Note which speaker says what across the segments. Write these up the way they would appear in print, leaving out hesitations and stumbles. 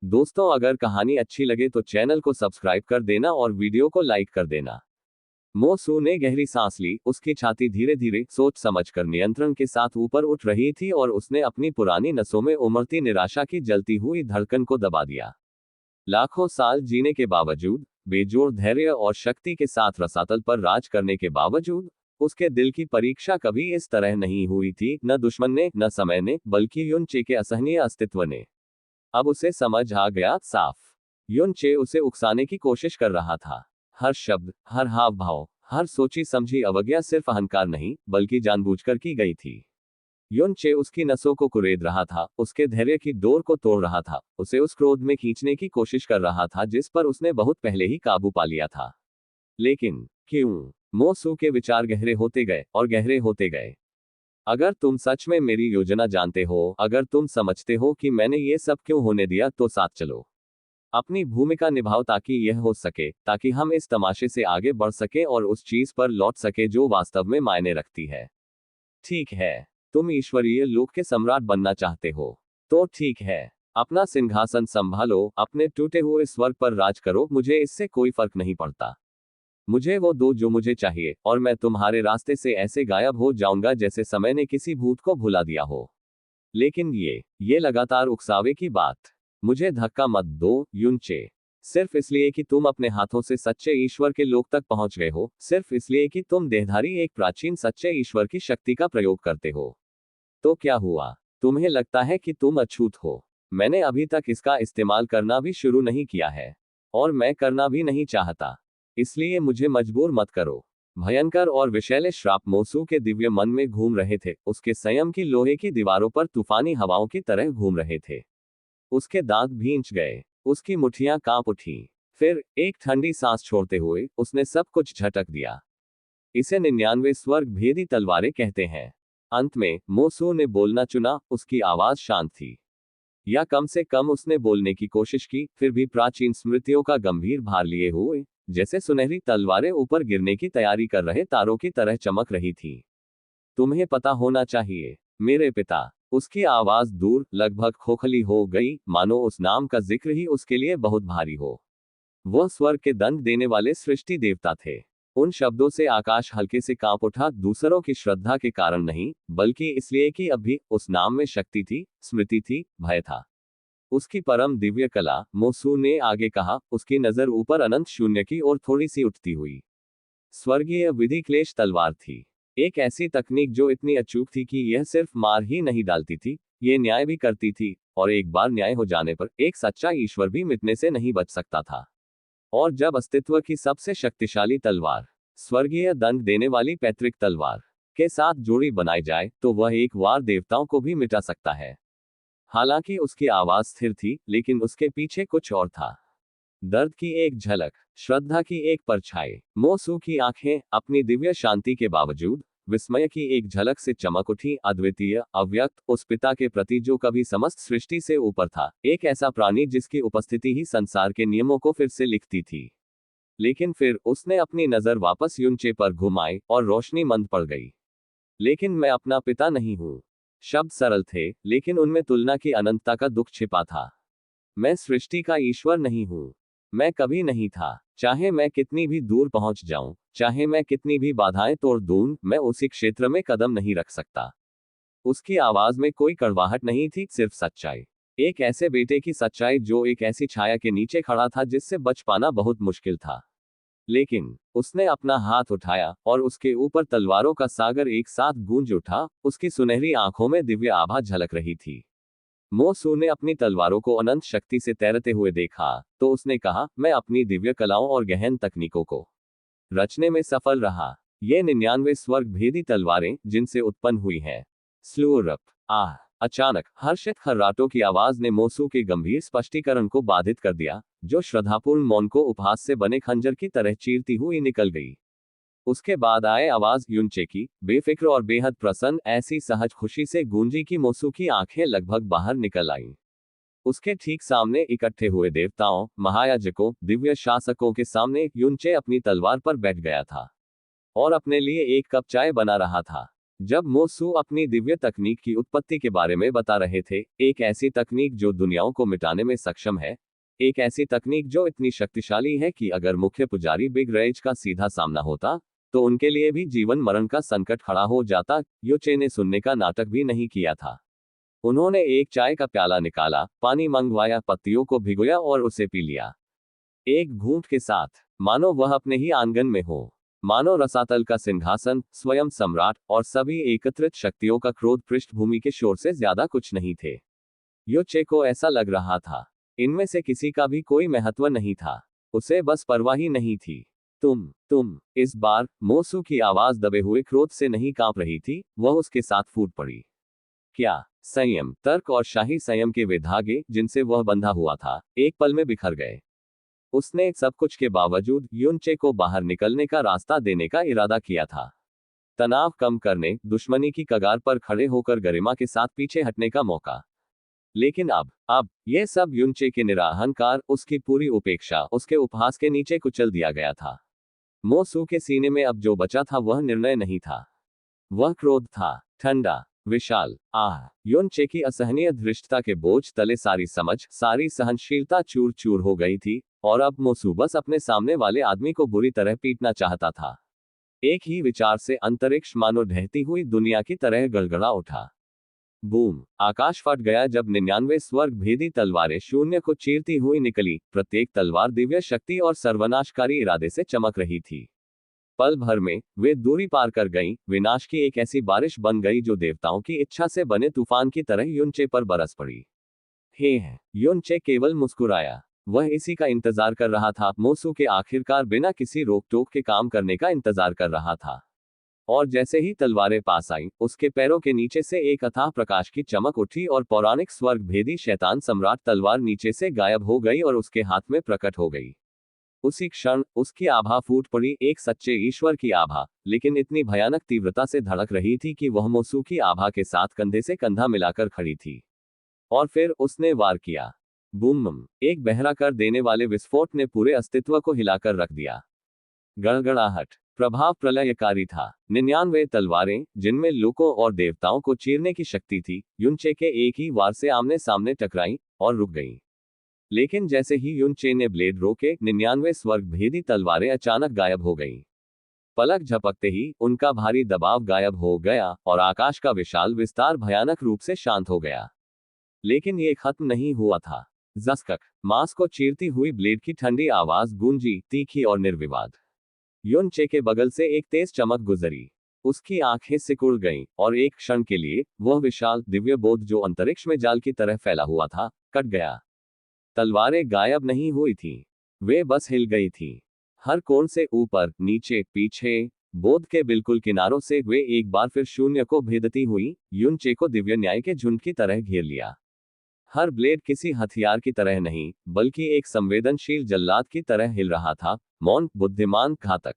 Speaker 1: दोस्तों, अगर कहानी अच्छी लगे तो चैनल को सब्सक्राइब कर देना और वीडियो को लाइक कर देना। मो सू ने गहरी सांस ली। उसकी छाती धीरे धीरे सोच समझकर नियंत्रण के साथ ऊपर उठ रही थी और उसने अपनी पुरानी नसों में उमड़ती निराशा की जलती हुई धड़कन को दबा दिया। लाखों साल जीने के बावजूद, बेजोड़ धैर्य और शक्ति के साथ रसातल पर राज करने के बावजूद, उसके दिल की परीक्षा कभी इस तरह नहीं हुई थी, न दुश्मन ने, न समय ने, बल्कि युन चे के असहनीय अस्तित्व ने। अब उसे समझ आ गया, साफ। युन चे उसे उकसाने की कोशिश कर रहा था। हर शब्द, हर हाव भाव, हर सोची समझी अवज्ञा सिर्फ अहंकार नहीं, बल्कि जानबूझकर की गई थी। युन चे उसकी नसों को कुरेद रहा था, उसके धैर्य की डोर को तोड़ रहा था, उसे उस क्रोध में खींचने की कोशिश कर रहा था जिस पर उसने बहुत पहले ही काबू पा लिया था। लेकिन क्यों? मो सू के विचार गहरे होते गए और गहरे होते गए। अगर तुम सच में मेरी योजना जानते हो, अगर तुम समझते हो कि मैंने ये सब क्यों होने दिया, तो साथ चलो। अपनी भूमिका निभाओ ताकि यह हो सके, ताकि हम इस तमाशे से आगे बढ़ सके और उस चीज पर लौट सके जो वास्तव में मायने रखती है। ठीक है, तुम ईश्वरीय लोक के सम्राट बनना चाहते हो। तो ठीक है, अपना सिंहासन संभालो, अपने टूटे हुए स्वर्ग पर राज करो, मुझे इससे कोई फर्क नहीं पड़ता। मुझे वो दो जो मुझे चाहिए, और मैं तुम्हारे रास्ते से ऐसे गायब हो जाऊंगा जैसे समय ने किसी भूत को भुला दिया हो। लेकिन ये लगातार उकसावे की बात। मुझे धक्का मत दो, युन चे। सिर्फ इसलिए कि तुम अपने हाथों से सच्चे ईश्वर के लोक तक पहुंच गए हो, सिर्फ इसलिए कि तुम देहधारी एक प्राचीन सच्चे ईश्वर की शक्ति का प्रयोग करते हो। तो क्या हुआ? तुम्हें लगता है कि तुम अछूत हो? मैंने अभी तक इसका इस्तेमाल करना भी शुरू नहीं किया है, और मैं करना भी नहीं चाहता। इसलिए मुझे मजबूर मत करो। भयंकर और विषैले श्राप मो सू के दिव्य मन में घूम रहे थे, उसके संयम की लोहे की दीवारों पर तूफानी हवाओं की तरह घूम रहे थे। उसके दांत भींच गए, उसकी मुट्ठियां कांप उठी। फिर एक ठंडी सांस छोड़ते हुए उसने सब कुछ झटक दिया। इसे 99 स्वर्ग भेदी तलवारें कहते हैं। अंत में मो सू ने बोलना चुना। उसकी आवाज शांत थी, या कम से कम उसने बोलने की कोशिश की, फिर भी प्राचीन स्मृतियों का गंभीर भार लिए हुए, जैसे सुनहरी तलवारें ऊपर गिरने की तैयारी कर रहे तारों की तरह चमक रही थी। तुम्हें पता होना चाहिए, मेरे पिता। उसकी आवाज दूर, लगभग खोखली हो गई, मानो उस नाम का जिक्र ही उसके लिए बहुत भारी हो। वह स्वर्ग के दंड देने वाले सृष्टि देवता थे। उन शब्दों से आकाश हल्के से कांप उठा, दूसरों की श्रद्धा के कारण नहीं, बल्कि इसलिए कि अब भी उस नाम में शक्ति थी, स्मृति थी, भय था। उसकी परम दिव्य कला, मो सू ने आगे कहा, उसकी नजर ऊपर अनंत शून्य की ओर थोड़ी सी उठती हुई। स्वर्गीय विधि क्लेश तलवार थी। एक ऐसी तकनीक जो इतनी अचूक थी कि यह सिर्फ मार ही नहीं डालती थी, ये न्याय भी करती थी, और एक बार न्याय हो जाने पर एक सच्चा ईश्वर भी मिटने से नहीं बच सकता था। और जब अस्तित्व की सबसे शक्तिशाली तलवार, स्वर्गीय दंड देने वाली पैतृक तलवार, के साथ जोड़ी बनाई जाए, तो वह एक वार देवताओं को भी मिटा सकता है। हालांकि उसकी आवाज स्थिर थी, लेकिन उसके पीछे कुछ और था। दर्द की एक झलक, श्रद्धा की एक परछाई। मो सू की आंखें, अपनी दिव्य शांति के बावजूद, विस्मय की एक झलक से चमक उठी। अद्वितीय, अव्यक्त, उस पिता के प्रति जो कभी समस्त सृष्टि से ऊपर था, एक ऐसा प्राणी जिसकी उपस्थिति ही संसार के नियमों को फिर से लिखती थी। लेकिन फिर उसने अपनी नजर वापस युन चे पर घुमाई, और रोशनी मंद पड़ गई। लेकिन मैं अपना पिता नहीं हूं। शब्द सरल थे, लेकिन उनमें तुलना की अनंतता का दुख छिपा था। मैं सृष्टि का ईश्वर नहीं हूं। मैं कभी नहीं था। चाहे मैं कितनी भी दूर पहुंच जाऊं, चाहे मैं कितनी भी बाधाएं तोड़ दूं, मैं उसी क्षेत्र में कदम नहीं रख सकता। उसकी आवाज में कोई कड़वाहट नहीं थी, सिर्फ सच्चाई। एक ऐसे बेटे की सच्चाई जो एक ऐसी छाया के नीचे खड़ा था जिससे बच पाना बहुत मुश्किल था। लेकिन उसने अपना हाथ उठाया, और उसके ऊपर तलवारों का सागर एक साथ गूंज उठा। उसकी सुनहरी आंखों में दिव्य आभा झलक रही थी। मो सू ने अपनी तलवारों को अनंत शक्ति से तैरते हुए देखा, तो उसने कहा, मैं अपनी दिव्य कलाओं और गहन तकनीकों को रचने में सफल रहा। ये 99 स्वर्ग भेदी तलवारें जिनसे उत्पन्न हुई हैं। स्लूरप, आह! अचानक हर्षित खर्राटों की आवाज ने मो सू के गंभीर स्पष्टीकरण को बाधित कर दिया, जो श्रद्धापूर्ण मौन को उपहास से बने खंजर की तरह चीरती हुई निकल गई। उसके बाद आए आवाज युन चे की, बेफिक्र और बेहद प्रसन्न, ऐसी सहज खुशी से गूंजी कि मो सू की आंखें लगभग बाहर निकल आईं। उसके ठीक सामने इकट्ठे हुए देवताओं, महायाजकों, दिव्य शासकों के सामने युन चे अपनी तलवार पर बैठ गया था, और अपने लिए एक कप चाय बना रहा था। जब मोसू अपनी दिव्य तकनीक की उत्पत्ति के बारे में बता रहे थे, एक ऐसी तकनीक जो दुनियाओं को मिटाने में सक्षम है, एक ऐसी तकनीक जो इतनी शक्तिशाली है कि अगर मुख्य पुजारी बिग रेज का सीधा सामना होता तो उनके लिए भी जीवन मरण का संकट खड़ा हो जाता, युचे ने सुनने का नाटक भी नहीं किया था। उन्होंने एक चाय का प्याला निकाला, पानी मंगवाया, पत्तियों को भिगोया और उसे पी लिया, एक घूंट के साथ, मानो वह अपने ही आंगन में हो, मानो रसातल का सिंहासन, स्वयं सम्राट और सभी एकत्रित शक्तियों का क्रोध पृष्ठभूमि के शोर से ज्यादा कुछ नहीं थे। युचे को ऐसा लग रहा था, इनमें से किसी का भी कोई महत्व नहीं था, उसे बस परवाह ही नहीं थी। तुम, इस बार मोसू की आवाज दबे हुए क्रोध से नहीं कांप रही थी, वह उसके साथ फूट पड़ी। क्या संयम, तर्क और शाही संयम के वे धागे जिनसे वह बंधा हुआ था, एक पल में बिखर गए। उसने सब कुछ के बावजूद युनचे को बाहर निकलने का रास्ता देने का इरादा किया था, तनाव कम करने, दुश्मनी की कगार पर खड़े होकर गरिमा के साथ पीछे हटने का मौका। लेकिन अब यह सब युनचे के निराहंकार, उसकी पूरी उपेक्षा, उसके उपहास के नीचे कुचल दिया गया था। मोसू के सीने में अब जो बचा था वह निर्णय नहीं था, वह क्रोध था, ठंडा, विशाल। युनचे की असहनीय धृष्टता के बोझ तले सारी समझ, सारी सहनशीलता चूर चूर हो गई थी, और अब मोसू बस अपने सामने वाले आदमी को बुरी तरह पीटना चाहता था। एक ही विचार से अंतरिक्ष मानो ढहती हुई दुनिया की तरह गड़गड़ा उठा। बूम! आकाश फट गया जब 99 स्वर्ग भेदी तलवारें शून्य को चीरती हुई निकली, प्रत्येक तलवार दिव्य शक्ति और सर्वनाशकारी इरादे से चमक रही थी। पल भर में वे दूरी पार कर गईं, विनाश की एक ऐसी बारिश बन गई जो देवताओं की इच्छा से बने तूफान की तरह युनचे पर बरस पड़ी। युनचे केवल मुस्कुराया, वह इसी का इंतजार कर रहा था, मोसू के आखिरकार बिना किसी रोक टोक के काम करने का इंतजार कर रहा था। और जैसे ही तलवारें पास आईं, उसके पैरों के नीचे से एक अथाह प्रकाश की चमक उठी और पौराणिक स्वर्ग भेदी शैतान सम्राट तलवार नीचे से गायब हो गई और उसके हाथ में प्रकट हो गई। उसी क्षण उसकी आभा फूट पड़ी, एक सच्चे ईश्वर की आभा, लेकिन इतनी भयानक तीव्रता से धड़क रही थी कि वह मोसू की आभा के साथ कंधे से कंधा मिलाकर खड़ी थी। और फिर उसने वार किया। बूम! एक बहरा कर देने वाले विस्फोट ने पूरे अस्तित्व को हिलाकर रख दिया। गड़गड़ाहट, प्रभाव प्रलयकारी था। 99 तलवारें, जिनमें लोकों और देवताओं को चीरने की शक्ति थी, युनचे के एक ही वार से आमने सामने टकराईं और रुक गईं। लेकिन जैसे ही युनचे ने ब्लेड रोके, 99 स्वर्ग भेदी तलवारें अचानक गायब हो गईं। पलक झपकते ही उनका भारी दबाव गायब हो गया और आकाश का विशाल विस्तार भयानक रूप से शांत हो गया। लेकिन ये खत्म नहीं हुआ था। जस्कक, मांस को चीरती हुई ब्लेड की ठंडी आवाज गूंजी, तीखी और निर्विवाद। युनचे के बगल से एक तेज चमक गुजरी, उसकी आंखें सिकुड़ गईं, और एक क्षण के लिए वह विशाल दिव्य बोध जो अंतरिक्ष में जाल की तरह फैला हुआ था, कट गया। तलवारें गायब नहीं हुई थीं, वे बस हिल गई थीं। हर कोण से, ऊपर, नीचे, पीछे, बोध के बिल्कुल किनारों से वे एक बार फिर शून्य को भेदती हुई, युनचे को दिव्य न्याय के झुंड की तरह घेर लिया। हर ब्लेड किसी हथियार की तरह नहीं, बल्कि एक संवेदनशील जल्लाद की तरह हिल रहा था, मौन, बुद्धिमान, घातक।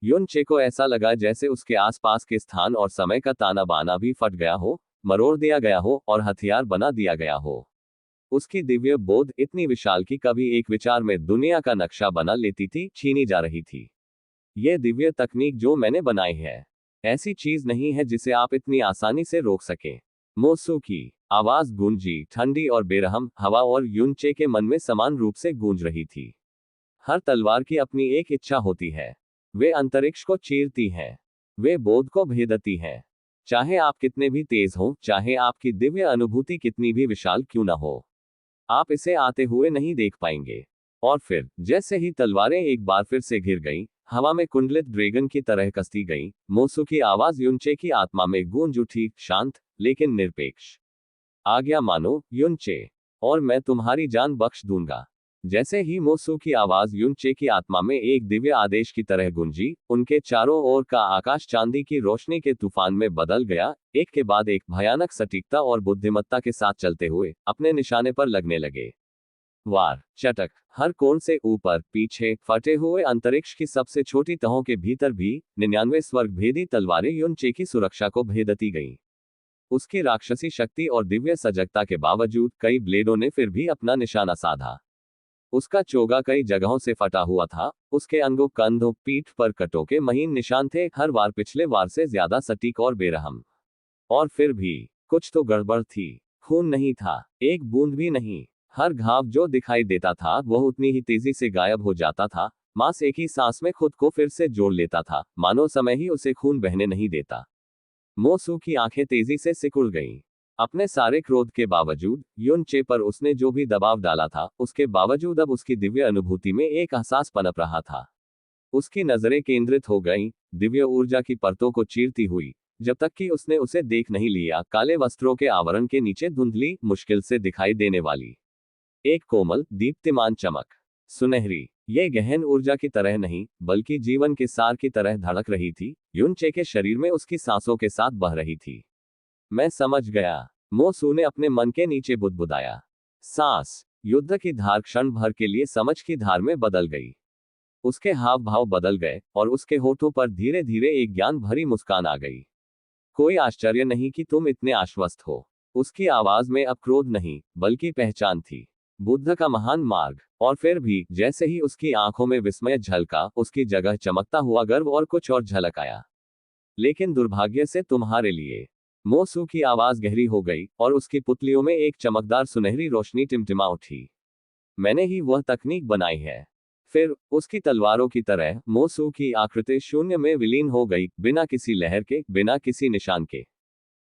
Speaker 1: युनचे को ऐसा लगा जैसे उसके आसपास के स्थान और समय का ताना बाना भी फट गया हो, मरोड़ दिया गया हो और हथियार बना दिया गया हो। उसकी दिव्य बोध इतनी विशाल कि कभी एक विचार में दुनिया का नक्शा बना लेती थी, छीनी जा रही थी। यह दिव्य तकनीक जो मैंने बनाई है, ऐसी चीज नहीं है जिसे आप इतनी आसानी से रोक सकें। मोसू की आवाज गूंजी, ठंडी और बेरहम, हवा और युनचे के मन में समान रूप से गूंज रही थी। हर तलवार की अपनी एक इच्छा होती है, वे अंतरिक्ष को चीरती हैं, वे बोध को भेदती हैं। चाहे आप कितने भी तेज हों, चाहे आपकी दिव्य अनुभूति कितनी भी विशाल क्यों न हो, आप इसे आते हुए नहीं देख पाएंगे। और फिर जैसे ही तलवारें एक बार फिर से घिर गईं, हवा में कुंडलित ड्रैगन की तरह कसती गईं, मोसू की आवाज युनचे की आत्मा में गूंज उठी, शांत लेकिन निरपेक्ष। आज्ञा मानो, युनचे, और मैं तुम्हारी जान बख्श दूंगा। जैसे ही मोसू की आवाज युनचे की आत्मा में एक दिव्य आदेश की तरह गूंजी, उनके चारों ओर का आकाश चांदी की रोशनी के तूफान में बदल गया, एक के बाद एक भयानक सटीकता और बुद्धिमत्ता के साथ चलते हुए अपने निशाने पर लगने लगे। वार, चटक, हर कोण से, ऊपर, पीछे, फटे हुए अंतरिक्ष की सबसे छोटी तहों के भीतर भी 99 स्वर्ग भेदी तलवारें युनचे की सुरक्षा को भेदती गईं। उसकी राक्षसी शक्ति और दिव्य सजगता के बावजूद कई ब्लेडों ने फिर भी अपना निशाना साधा। उसका चोगा कई जगहों से फटा हुआ था, उसके अंगों, कंधों, पीठ पर कटों के महीन निशान थे, हर वार पिछले वार से ज्यादा सटीक और बेरहम। और फिर भी कुछ तो गड़बड़ थी। खून नहीं था, एक बूंद भी नहीं। हर घाव जो दिखाई देता था वह उतनी ही तेजी से गायब हो जाता था। मांस एक ही सांस में खुद को फिर से जोड़ लेता था, मानो समय ही उसे खून बहने नहीं देता। मो सू की आंखें तेजी से सिकुड़ गईं। अपने सारे क्रोध के बावजूद, युन चे पर उसने जो भी दबाव डाला था, उसके बावजूद अब उसकी दिव्य अनुभूति में एक एहसास पनप रहा था। उसकी नजरें केंद्रित हो गईं, दिव्य ऊर्जा की परतों को चीरती हुई, जब तक कि उसने उसे देख नहीं लिया। काले वस्त्रों के आवरण के नीचे धुंधली, मुश्किल से दिखाई देने वाली एक कोमल, दीप्तिमान चमक, सुनहरी, ये गहन ऊर्जा की तरह नहीं, बल्कि जीवन के सार की तरह धड़क रही थी, युन चे के शरीर में उसकी सांसों के साथ बह रही थी। मैं समझ गया, मो सू ने अपने मन के नीचे बुदबुदाया। सांस, युद्ध की धार क्षण भर के लिए समझ की धार में बदल गई। उसके हाव भाव बदल गए, और उसके होठों पर धीरे धीरे एक ज्ञान भरी मुस्कान आ गई। कोई आश्चर्य नहीं कि तुम इतने आश्वस्त हो। उसकी आवाज में अब क्रोध नहीं, बल्कि पहचान थी। बुद्ध का महान मार्ग। और फिर भी, जैसे ही उसकी आंखों में विस्मय झलका, उसकी जगह चमकता हुआ गर्व और कुछ और झलक आया। लेकिन दुर्भाग्य से तुम्हारे लिए। मो सू की आवाज गहरी हो गई, और उसकी पुतलियों में एक चमकदार सुनहरी रोशनी टिमटिमा उठी। मैंने ही वह तकनीक बनाई है। फिर, उसकी तलवारों की तरह, मो सू की आकृति शून्य में विलीन हो गई, बिना किसी लहर के, बिना किसी निशान के।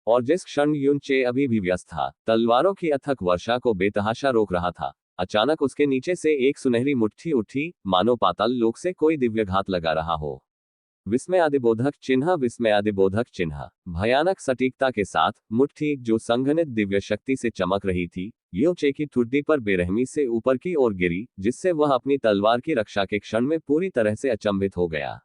Speaker 1: और जिस क्षण युन चे अभी भी व्यस्त था, तलवारों की अथक वर्षा को बेतहाशा रोक रहा था, अचानक उसके नीचे से एक सुनहरी मुट्ठी उठी, मानो पाताल लोक से कोई दिव्य घात लगा रहा हो। विस्मयादिबोधक चिन्ह, विस्मयादिबोधक चिन्ह। भयानक सटीकता के साथ, मुट्ठी, जो संघनित दिव्य शक्ति से चमक रही थी, युन चे की ठुड्डी पर बेरहमी से ऊपर की ओर गिरी, जिससे वह अपनी तलवार की रक्षा के क्षण में पूरी तरह से अचंभित हो गया।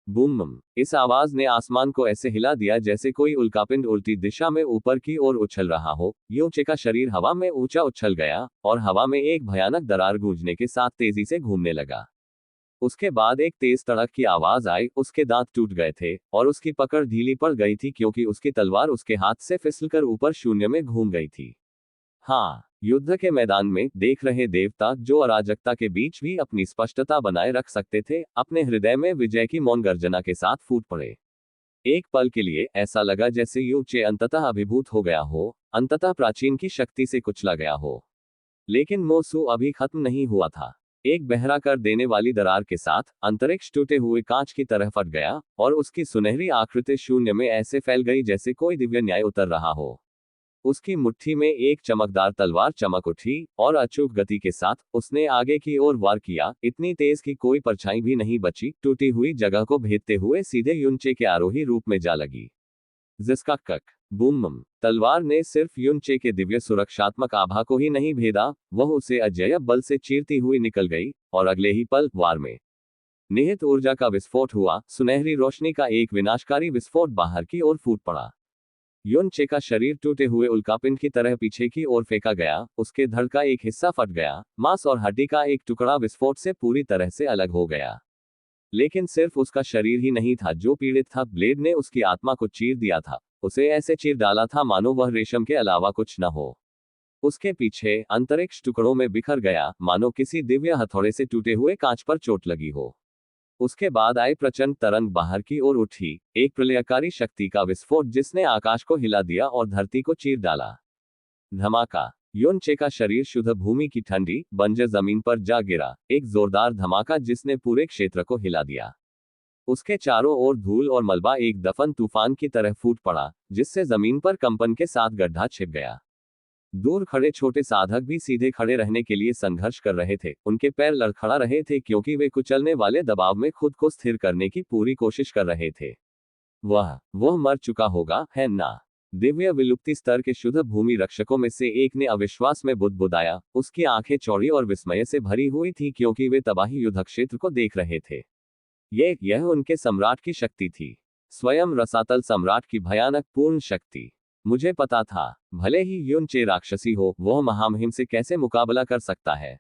Speaker 1: बूम! इस आवाज ने आसमान को ऐसे हिला दिया जैसे कोई उल्कापिंड उल्टी दिशा में ऊपर की ओर उछल रहा हो। युन चे का शरीर हवा में ऊंचा उछल गया, और हवा में एक भयानक दरार गूंजने के साथ तेजी से घूमने लगा। उसके बाद एक तेज तड़क की आवाज आई, उसके दांत टूट गए थे, और उसकी पकड़ ढीली पड़ गई थी क्योंकि उसकी तलवार उसके हाथ से फिसलकर ऊपर शून्य में घूम गई थी। हाँ, युद्ध के मैदान में देख रहे देवता, जो अराजकता के बीच भी अपनी स्पष्टता बनाए रख सकते थे, अपने हृदय में विजय की मौन गर्जना के साथ फूट पड़े। एक पल के लिए ऐसा लगा जैसे युन चे अंततः अभिभूत हो गया हो, अंततः प्राचीन की शक्ति से कुचला गया हो। लेकिन मो सू अभी खत्म नहीं हुआ था। एक बहरा कर देने वाली दरार के साथ, अंतरिक्ष टूटे हुए कांच की तरह फट गया, और उसकी सुनहरी आकृति शून्य में ऐसे फैल गई जैसे कोई दिव्य न्याय उतर रहा हो। उसकी मुट्ठी में एक चमकदार तलवार चमक उठी, और अचूक गति के साथ, उसने आगे की ओर वार किया, इतनी तेज कि कोई परछाई भी नहीं बची, टूटी हुई जगह को भेदते हुए सीधे युन चे के आरोही रूप में जा लगी। जिसका कक, बूम! तलवार ने सिर्फ युन चे के दिव्य सुरक्षात्मक आभा को ही नहीं भेदा, वह उसे अजेय बल से चीरती हुई निकल गई, और अगले ही पल, वार में निहित ऊर्जा का विस्फोट हुआ, सुनहरी रोशनी का एक विनाशकारी विस्फोट बाहर की ओर फूट पड़ा। युन चे का शरीर टूटे हुए उल्कापिंड की तरह पीछे की ओर फेंका गया, उसके धड़ का एक हिस्सा फट गया, मांस और हड्डी का एक टुकड़ा विस्फोट से पूरी तरह से अलग हो गया। लेकिन सिर्फ उसका शरीर ही नहीं था जो पीड़ित था, ब्लेड ने उसकी आत्मा को चीर दिया था, उसे ऐसे चीर डाला था मानो वह रेशम के अलावा कुछ न हो। उसके पीछे, अंतरिक्ष टुकड़ों में बिखर गया, मानो किसी दिव्य हथौड़े से टूटे हुए कांच पर चोट लगी हो। उसके बाद आई प्रचंड तरंग बाहर की ओर उठी, एक प्रलयकारी शक्ति का विस्फोट जिसने आकाश को हिला दिया और धरती को चीर डाला। धमाका! युन चे का शरीर शुद्ध भूमि की ठंडी, बंजर जमीन पर जा गिरा, एक जोरदार धमाका जिसने पूरे क्षेत्र को हिला दिया। उसके चारों ओर धूल और मलबा एक दफन तूफान की तरह फूट पड़ा, जिससे जमीन पर कंपन के साथ गड्ढा छिप गया। दूर खड़े छोटे साधक भी सीधे खड़े रहने के लिए संघर्ष कर रहे थे, उनके पैर लड़खड़ा रहे थे क्योंकि वे कुचलने वाले दबाव में खुद को स्थिर करने की पूरी कोशिश कर रहे थे। वह मर चुका होगा, है ना? दिव्य विलुप्ति स्तर के शुद्ध भूमि रक्षकों में से एक ने अविश्वास में बुदबुदाया, उसकी आंखें चौड़ी और विस्मय से भरी हुई थी क्योंकि वे तबाही युद्ध क्षेत्र को देख रहे थे। यह उनके सम्राट की शक्ति थी, स्वयं रसातल सम्राट की भयानक पूर्ण शक्ति। मुझे पता था, भले ही युन चे राक्षसी हो, वह महामहिम से कैसे मुकाबला कर सकता है।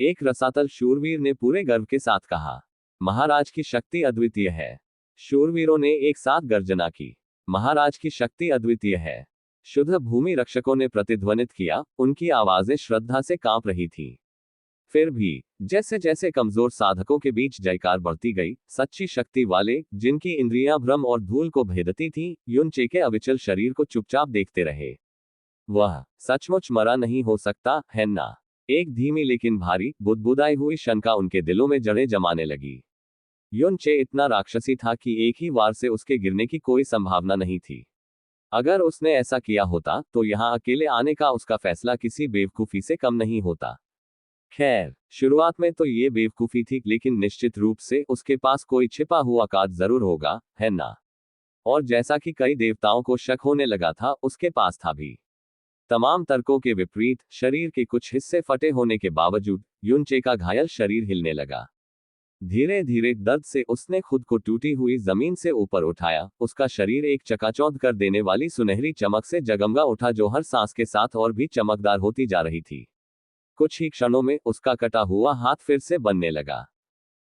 Speaker 1: एक रसातल शूरवीर ने पूरे गर्व के साथ कहा। महाराज की शक्ति अद्वितीय है। शूरवीरों ने एक साथ गर्जना की। महाराज की शक्ति अद्वितीय है। शुद्ध भूमि रक्षकों ने प्रतिध्वनित किया, उनकी आवाजें श्रद्धा से कांप रही थी। फिर भी जैसे जैसे कमजोर साधकों के बीच जयकार बढ़ती गई, सच्ची शक्ति वाले, जिनकी इंद्रियां भ्रम और धूल को भेदती थीं, युनचे के अविचल शरीर को चुपचाप देखते रहे। वह सचमुच मरा नहीं हो सकता है ना? एक धीमी लेकिन भारी, बुदबुदाई हुई शंका उनके दिलों में जड़ें जमाने लगी। युनचे इतना राक्षसी था कि एक ही वार से उसके गिरने की कोई संभावना नहीं थी। अगर उसने ऐसा किया होता तो यहां अकेले आने का उसका फैसला किसी बेवकूफी से कम नहीं होता। खैर, शुरुआत में तो ये बेवकूफी थी, लेकिन निश्चित रूप से उसके पास कोई छिपा हुआ काज जरूर होगा, है ना? और जैसा कि कई देवताओं को शक होने लगा था, उसके पास था भी। तमाम तर्कों के विपरीत, शरीर के कुछ हिस्से फटे होने के बावजूद, युनचे का घायल शरीर हिलने लगा। धीरे धीरे दर्द से उसने खुद को टूटी हुई जमीन से ऊपर उठाया। उसका शरीर एक चकाचौंध कर देने वाली सुनहरी चमक से जगमगा उठा, जो हर सांस के साथ और भी चमकदार होती जा रही थी। कुछ ही क्षणों में उसका कटा हुआ हाथ फिर से बनने लगा।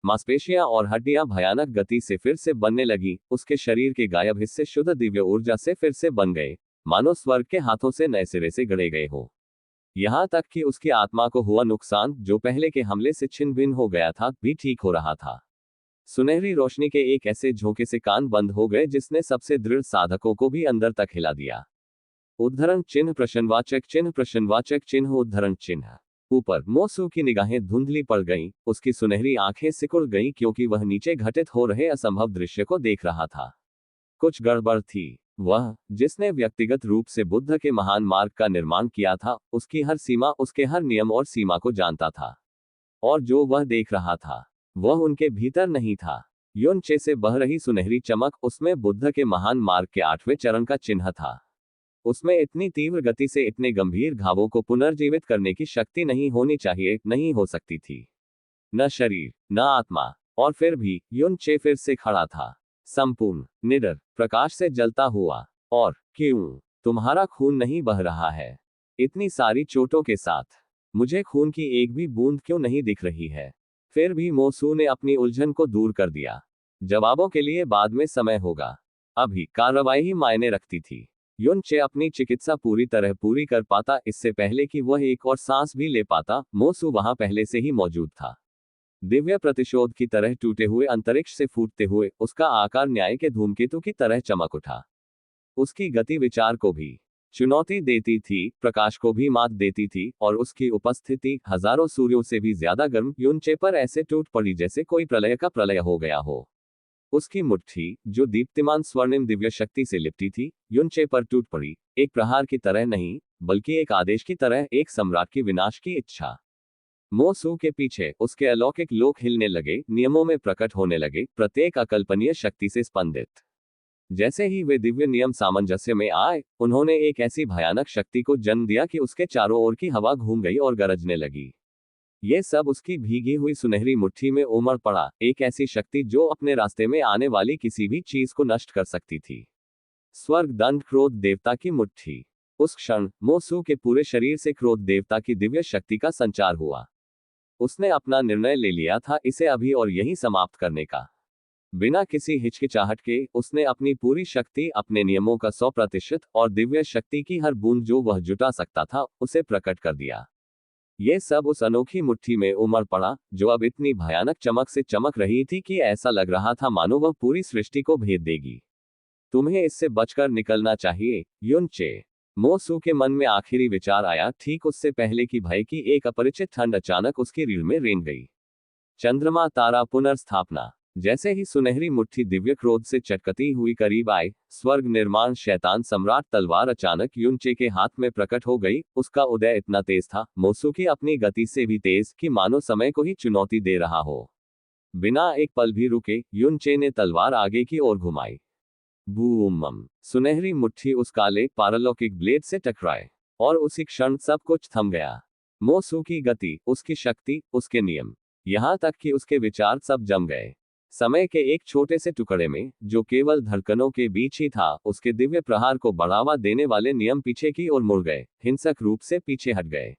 Speaker 1: मांसपेशियां और हड्डियां भयानक गति से फिर से बनने लगी। उसके शरीर के गायब हिस्से शुद्ध दिव्य ऊर्जा से फिर से बन गए, मानो स्वर्ग के हाथों से नए सिरे से गढ़े गए हो। यहां तक कि उसकी आत्मा को हुआ नुकसान, जो पहले के हमले से छिन्न भिन्न हो गया था, भी ठीक हो रहा था। सुनहरी रोशनी के एक ऐसे झोंके से कान बंद हो गए जिसने सबसे दृढ़ साधकों को भी अंदर तक हिला दिया। उद्धरण चिन्ह प्रश्नवाचक चिन्ह प्रश्नवाचक चिन्ह उद्धरण चिन्ह। ऊपर मोसू की निगाहें धुंधली पड़ गईं, उसकी सुनहरी आंखें सिकुड़ गईं, क्योंकि वह नीचे घटित हो रहे असंभव दृश्य को देख रहा था। कुछ गड़बड़ थी। वह, जिसने व्यक्तिगत रूप से बुद्ध के महान मार्ग का निर्माण किया था, उसकी हर सीमा, उसके हर नियम और सीमा को जानता था। और जो वह देख रहा था, वह उनके भीतर नहीं था। युनचे से बह रही सुनहरी चमक, उसमें बुद्ध के महान मार्ग के 8वें चरण का चिन्ह था। उसमें इतनी तीव्र गति से इतने गंभीर घावों को पुनर्जीवित करने की शक्ति नहीं होनी चाहिए, नहीं हो सकती थी। न शरीर, न आत्मा। और फिर भी युनचे फिर से खड़ा था, संपूर्ण, निडर, प्रकाश से जलता हुआ। और क्यों तुम्हारा खून नहीं बह रहा है? इतनी सारी चोटों के साथ मुझे खून की एक भी बूंद क्यों नहीं दिख रही है? फिर भी मोसू ने अपनी उलझन को दूर कर दिया। जवाबों के लिए बाद में समय होगा, अभी कार्रवाई ही मायने रखती थी। युनचे अपनी चिकित्सा पूरी तरह पूरी कर पाता, इससे पहले कि वह एक और सांस भी ले पाता, मोसू वहां पहले से ही मौजूद था। दिव्य प्रतिशोध की तरह टूटे हुए अंतरिक्ष से फूटते हुए, उसका आकार न्याय के धूमकेतु की तरह चमक उठा। उसकी गति विचार को भी चुनौती देती थी, प्रकाश को भी मात देती थी, और उसकी उपस्थिति हजारों सूर्यों से भी ज्यादा गर्म युनचे पर ऐसे टूट पड़ी जैसे कोई प्रलय का प्रलय हो गया हो। उसकी मुट्ठी, जो दीप्तिमान स्वर्णिम दिव्य शक्ति से लिपटी थी, युनचे पर टूट पड़ी, एक प्रहार की तरह नहीं, बल्कि एक आदेश की तरह, एक सम्राट की विनाश की इच्छा। मोसू के पीछे उसके अलौकिक लोक हिलने लगे, नियमों में प्रकट होने लगे, प्रत्येक अकल्पनीय शक्ति से स्पंदित। जैसे ही वे दिव्य नियम सामंजस्य में आए, उन्होंने एक ऐसी भयानक शक्ति को जन्म दिया कि उसके चारों ओर की हवा घूम गई और गरजने लगी। ये सब उसकी भीगी हुई सुनहरी मुट्ठी में उमड़ पड़ा, एक ऐसी शक्ति जो अपने रास्ते में आने वाली किसी भी चीज को नष्ट कर सकती थी। स्वर्ग दंड क्रोध देवता की मुट्ठी। उस क्षण मोसू के पूरे शरीर से क्रोध देवता की दिव्य शक्ति का संचार हुआ। उसने अपना निर्णय ले लिया था, इसे अभी और यहीं समाप्त करने का। बिना किसी हिचकिचाहट के उसने अपनी पूरी शक्ति, अपने नियमों का 100% और दिव्य शक्ति की हर बूंद जो वह जुटा सकता था, उसे प्रकट कर दिया। ये सब उस अनोखी मुट्ठी में उमड़ पड़ा, जो अब इतनी भयानक चमक से चमक रही थी कि ऐसा लग रहा था मानो वह पूरी सृष्टि को भेद देगी। तुम्हें इससे बचकर निकलना चाहिए, युनचे। मोसू के मन में आखिरी विचार आया, ठीक उससे पहले कि भय की एक अपरिचित ठंड अचानक उसकी रीढ़ में रेंग गई। चंद्रमा तारा पुनर्स्थापना। जैसे ही सुनहरी मुट्ठी दिव्य क्रोध से चटकती हुई करीब आई, स्वर्ग निर्माण शैतान सम्राट तलवार अचानक युनचे के हाथ में प्रकट हो गई। उसका उदय इतना तेज था, मोसू की अपनी गति से भी तेज, कि मानो समय को ही चुनौती दे रहा हो। बिना एक पल भी रुके, युनचे ने तलवार आगे की ओर घुमाई। बूम! सुनहरी मुट्ठी उस काले पारलौकिक ब्लेड से टकराए, और उसी क्षण सब कुछ थम गया। मोसू की गति, उसकी शक्ति, उसके नियम, यहां तक कि उसके विचार सब जम गए। समय के एक छोटे से टुकड़े में, जो केवल धड़कनों के बीच ही था, उसके दिव्य प्रहार को बढ़ावा देने वाले नियम पीछे की ओर मुड़ गए, हिंसक रूप से पीछे हट गए।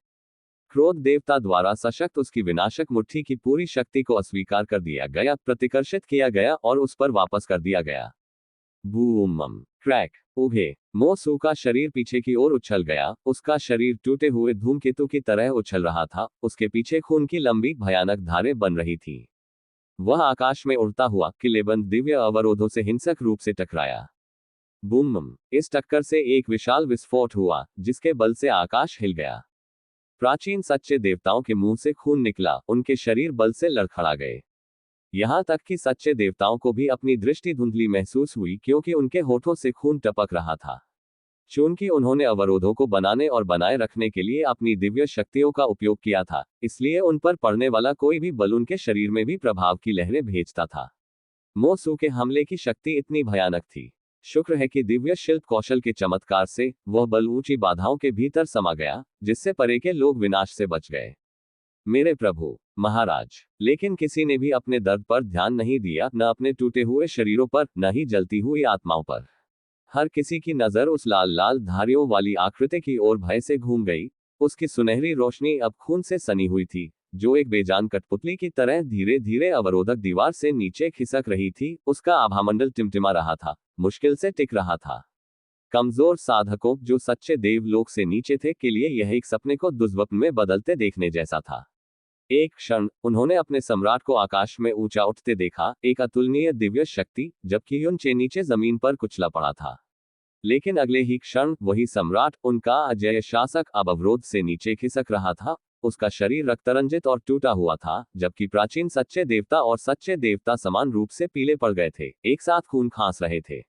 Speaker 1: क्रोध देवता द्वारा सशक्त उसकी विनाशक मुट्ठी की पूरी शक्ति को अस्वीकार कर दिया गया, प्रतिकर्षित किया गया और उस पर वापस कर दिया गया। बूम! क्रैक उभे। मो सू का शरीर पीछे की ओर उछल गया, उसका शरीर टूटे हुए धूमकेतु की तरह उछल रहा था, उसके पीछे खून की लंबी भयानक धारें बन रही थी। वह आकाश में उड़ता हुआ किलेबंद दिव्य अवरोधों से हिंसक रूप से टकराया। बूम! इस टक्कर से एक विशाल विस्फोट हुआ, जिसके बल से आकाश हिल गया। प्राचीन सच्चे देवताओं के मुंह से खून निकला, उनके शरीर बल से लड़खड़ा गए। यहां तक कि सच्चे देवताओं को भी अपनी दृष्टि धुंधली महसूस हुई, क्योंकि उनके होठों से खून टपक रहा था। चूंकि उन्होंने अवरोधों को बनाने और बनाए रखने के लिए अपनी दिव्य शक्तियों का उपयोग किया था, इसलिए उन पर पड़ने वाला कोई भी बल उनके शरीर में भी प्रभाव की लहरें भेजता था। मो सू के हमले की शक्ति इतनी भयानक थी। शुक्र है कि दिव्य शिल्प कौशल के चमत्कार से वह बल ऊंची बाधाओं के भीतर समा गया, जिससे परे के लोग विनाश से बच गए। मेरे प्रभु महाराज, लेकिन किसी ने भी अपने दर्द पर ध्यान नहीं दिया, न अपने टूटे हुए शरीरों पर, न ही जलती हुई आत्माओं पर। हर किसी की नजर उस लाल लाल धारियों वाली आकृति की ओर भय से घूम गई। उसकी सुनहरी रोशनी अब खून से सनी हुई थी, जो एक बेजान कठपुतली की तरह धीरे धीरे अवरोधक दीवार से नीचे खिसक रही थी। उसका आभामंडल टिमटिमा रहा था, मुश्किल से टिक रहा था। कमजोर साधकों, जो सच्चे देवलोक से नीचे थे, के लिए यह एक सपने को दुर्स्वप्न में बदलते देखने जैसा था। एक क्षण उन्होंने अपने सम्राट को आकाश में ऊंचा उठते देखा, एक अतुलनीय दिव्य शक्ति, जबकि युनचे नीचे जमीन पर कुचला पड़ा था। लेकिन अगले ही क्षण वही सम्राट, उनका अजेय शासक, अब अवरोध से नीचे खिसक रहा था। उसका शरीर रक्तरंजित और टूटा हुआ था, जबकि प्राचीन सच्चे देवता और सच्चे देवता समान रूप से पीले पड़ गए थे, एक साथ खून खांस रहे थे।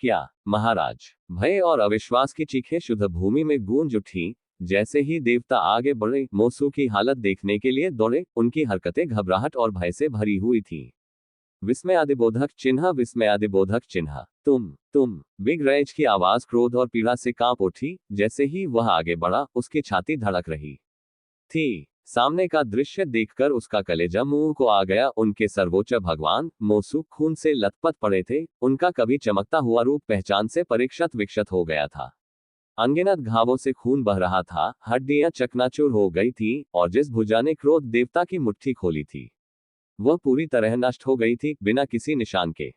Speaker 1: क्या महाराज! भय और अविश्वास की चीखें शुद्ध भूमि में गूंज उठी। जैसे ही देवता आगे बढ़े, मोसू की हालत देखने के लिए दौड़े, उनकी हरकतें घबराहट और भय से भरी हुई थीं। विस्मयादिबोधक चिन्ह, विस्मयादिबोधक चिन्ह। तुम बिग रैज की आवाज क्रोध और पीड़ा से कांप उठी। जैसे ही वह आगे बढ़ा, उसकी छाती धड़क रही थी। सामने का दृश्य देखकर उसका कलेजा मुंह को आ गया। उनके सर्वोच्च भगवान मोसू खून से लथपथ पड़े थे, उनका कभी चमकता हुआ रूप पहचान से परीक्षत विक्षत हो गया था। अनगिनत घावों से खून बह रहा था, हड्डियां चकनाचूर हो गई थीं, और जिस भुजा ने क्रोध देवता की मुट्ठी खोली थी, वह पूरी तरह नष्ट हो गई थी, बिना किसी निशान के।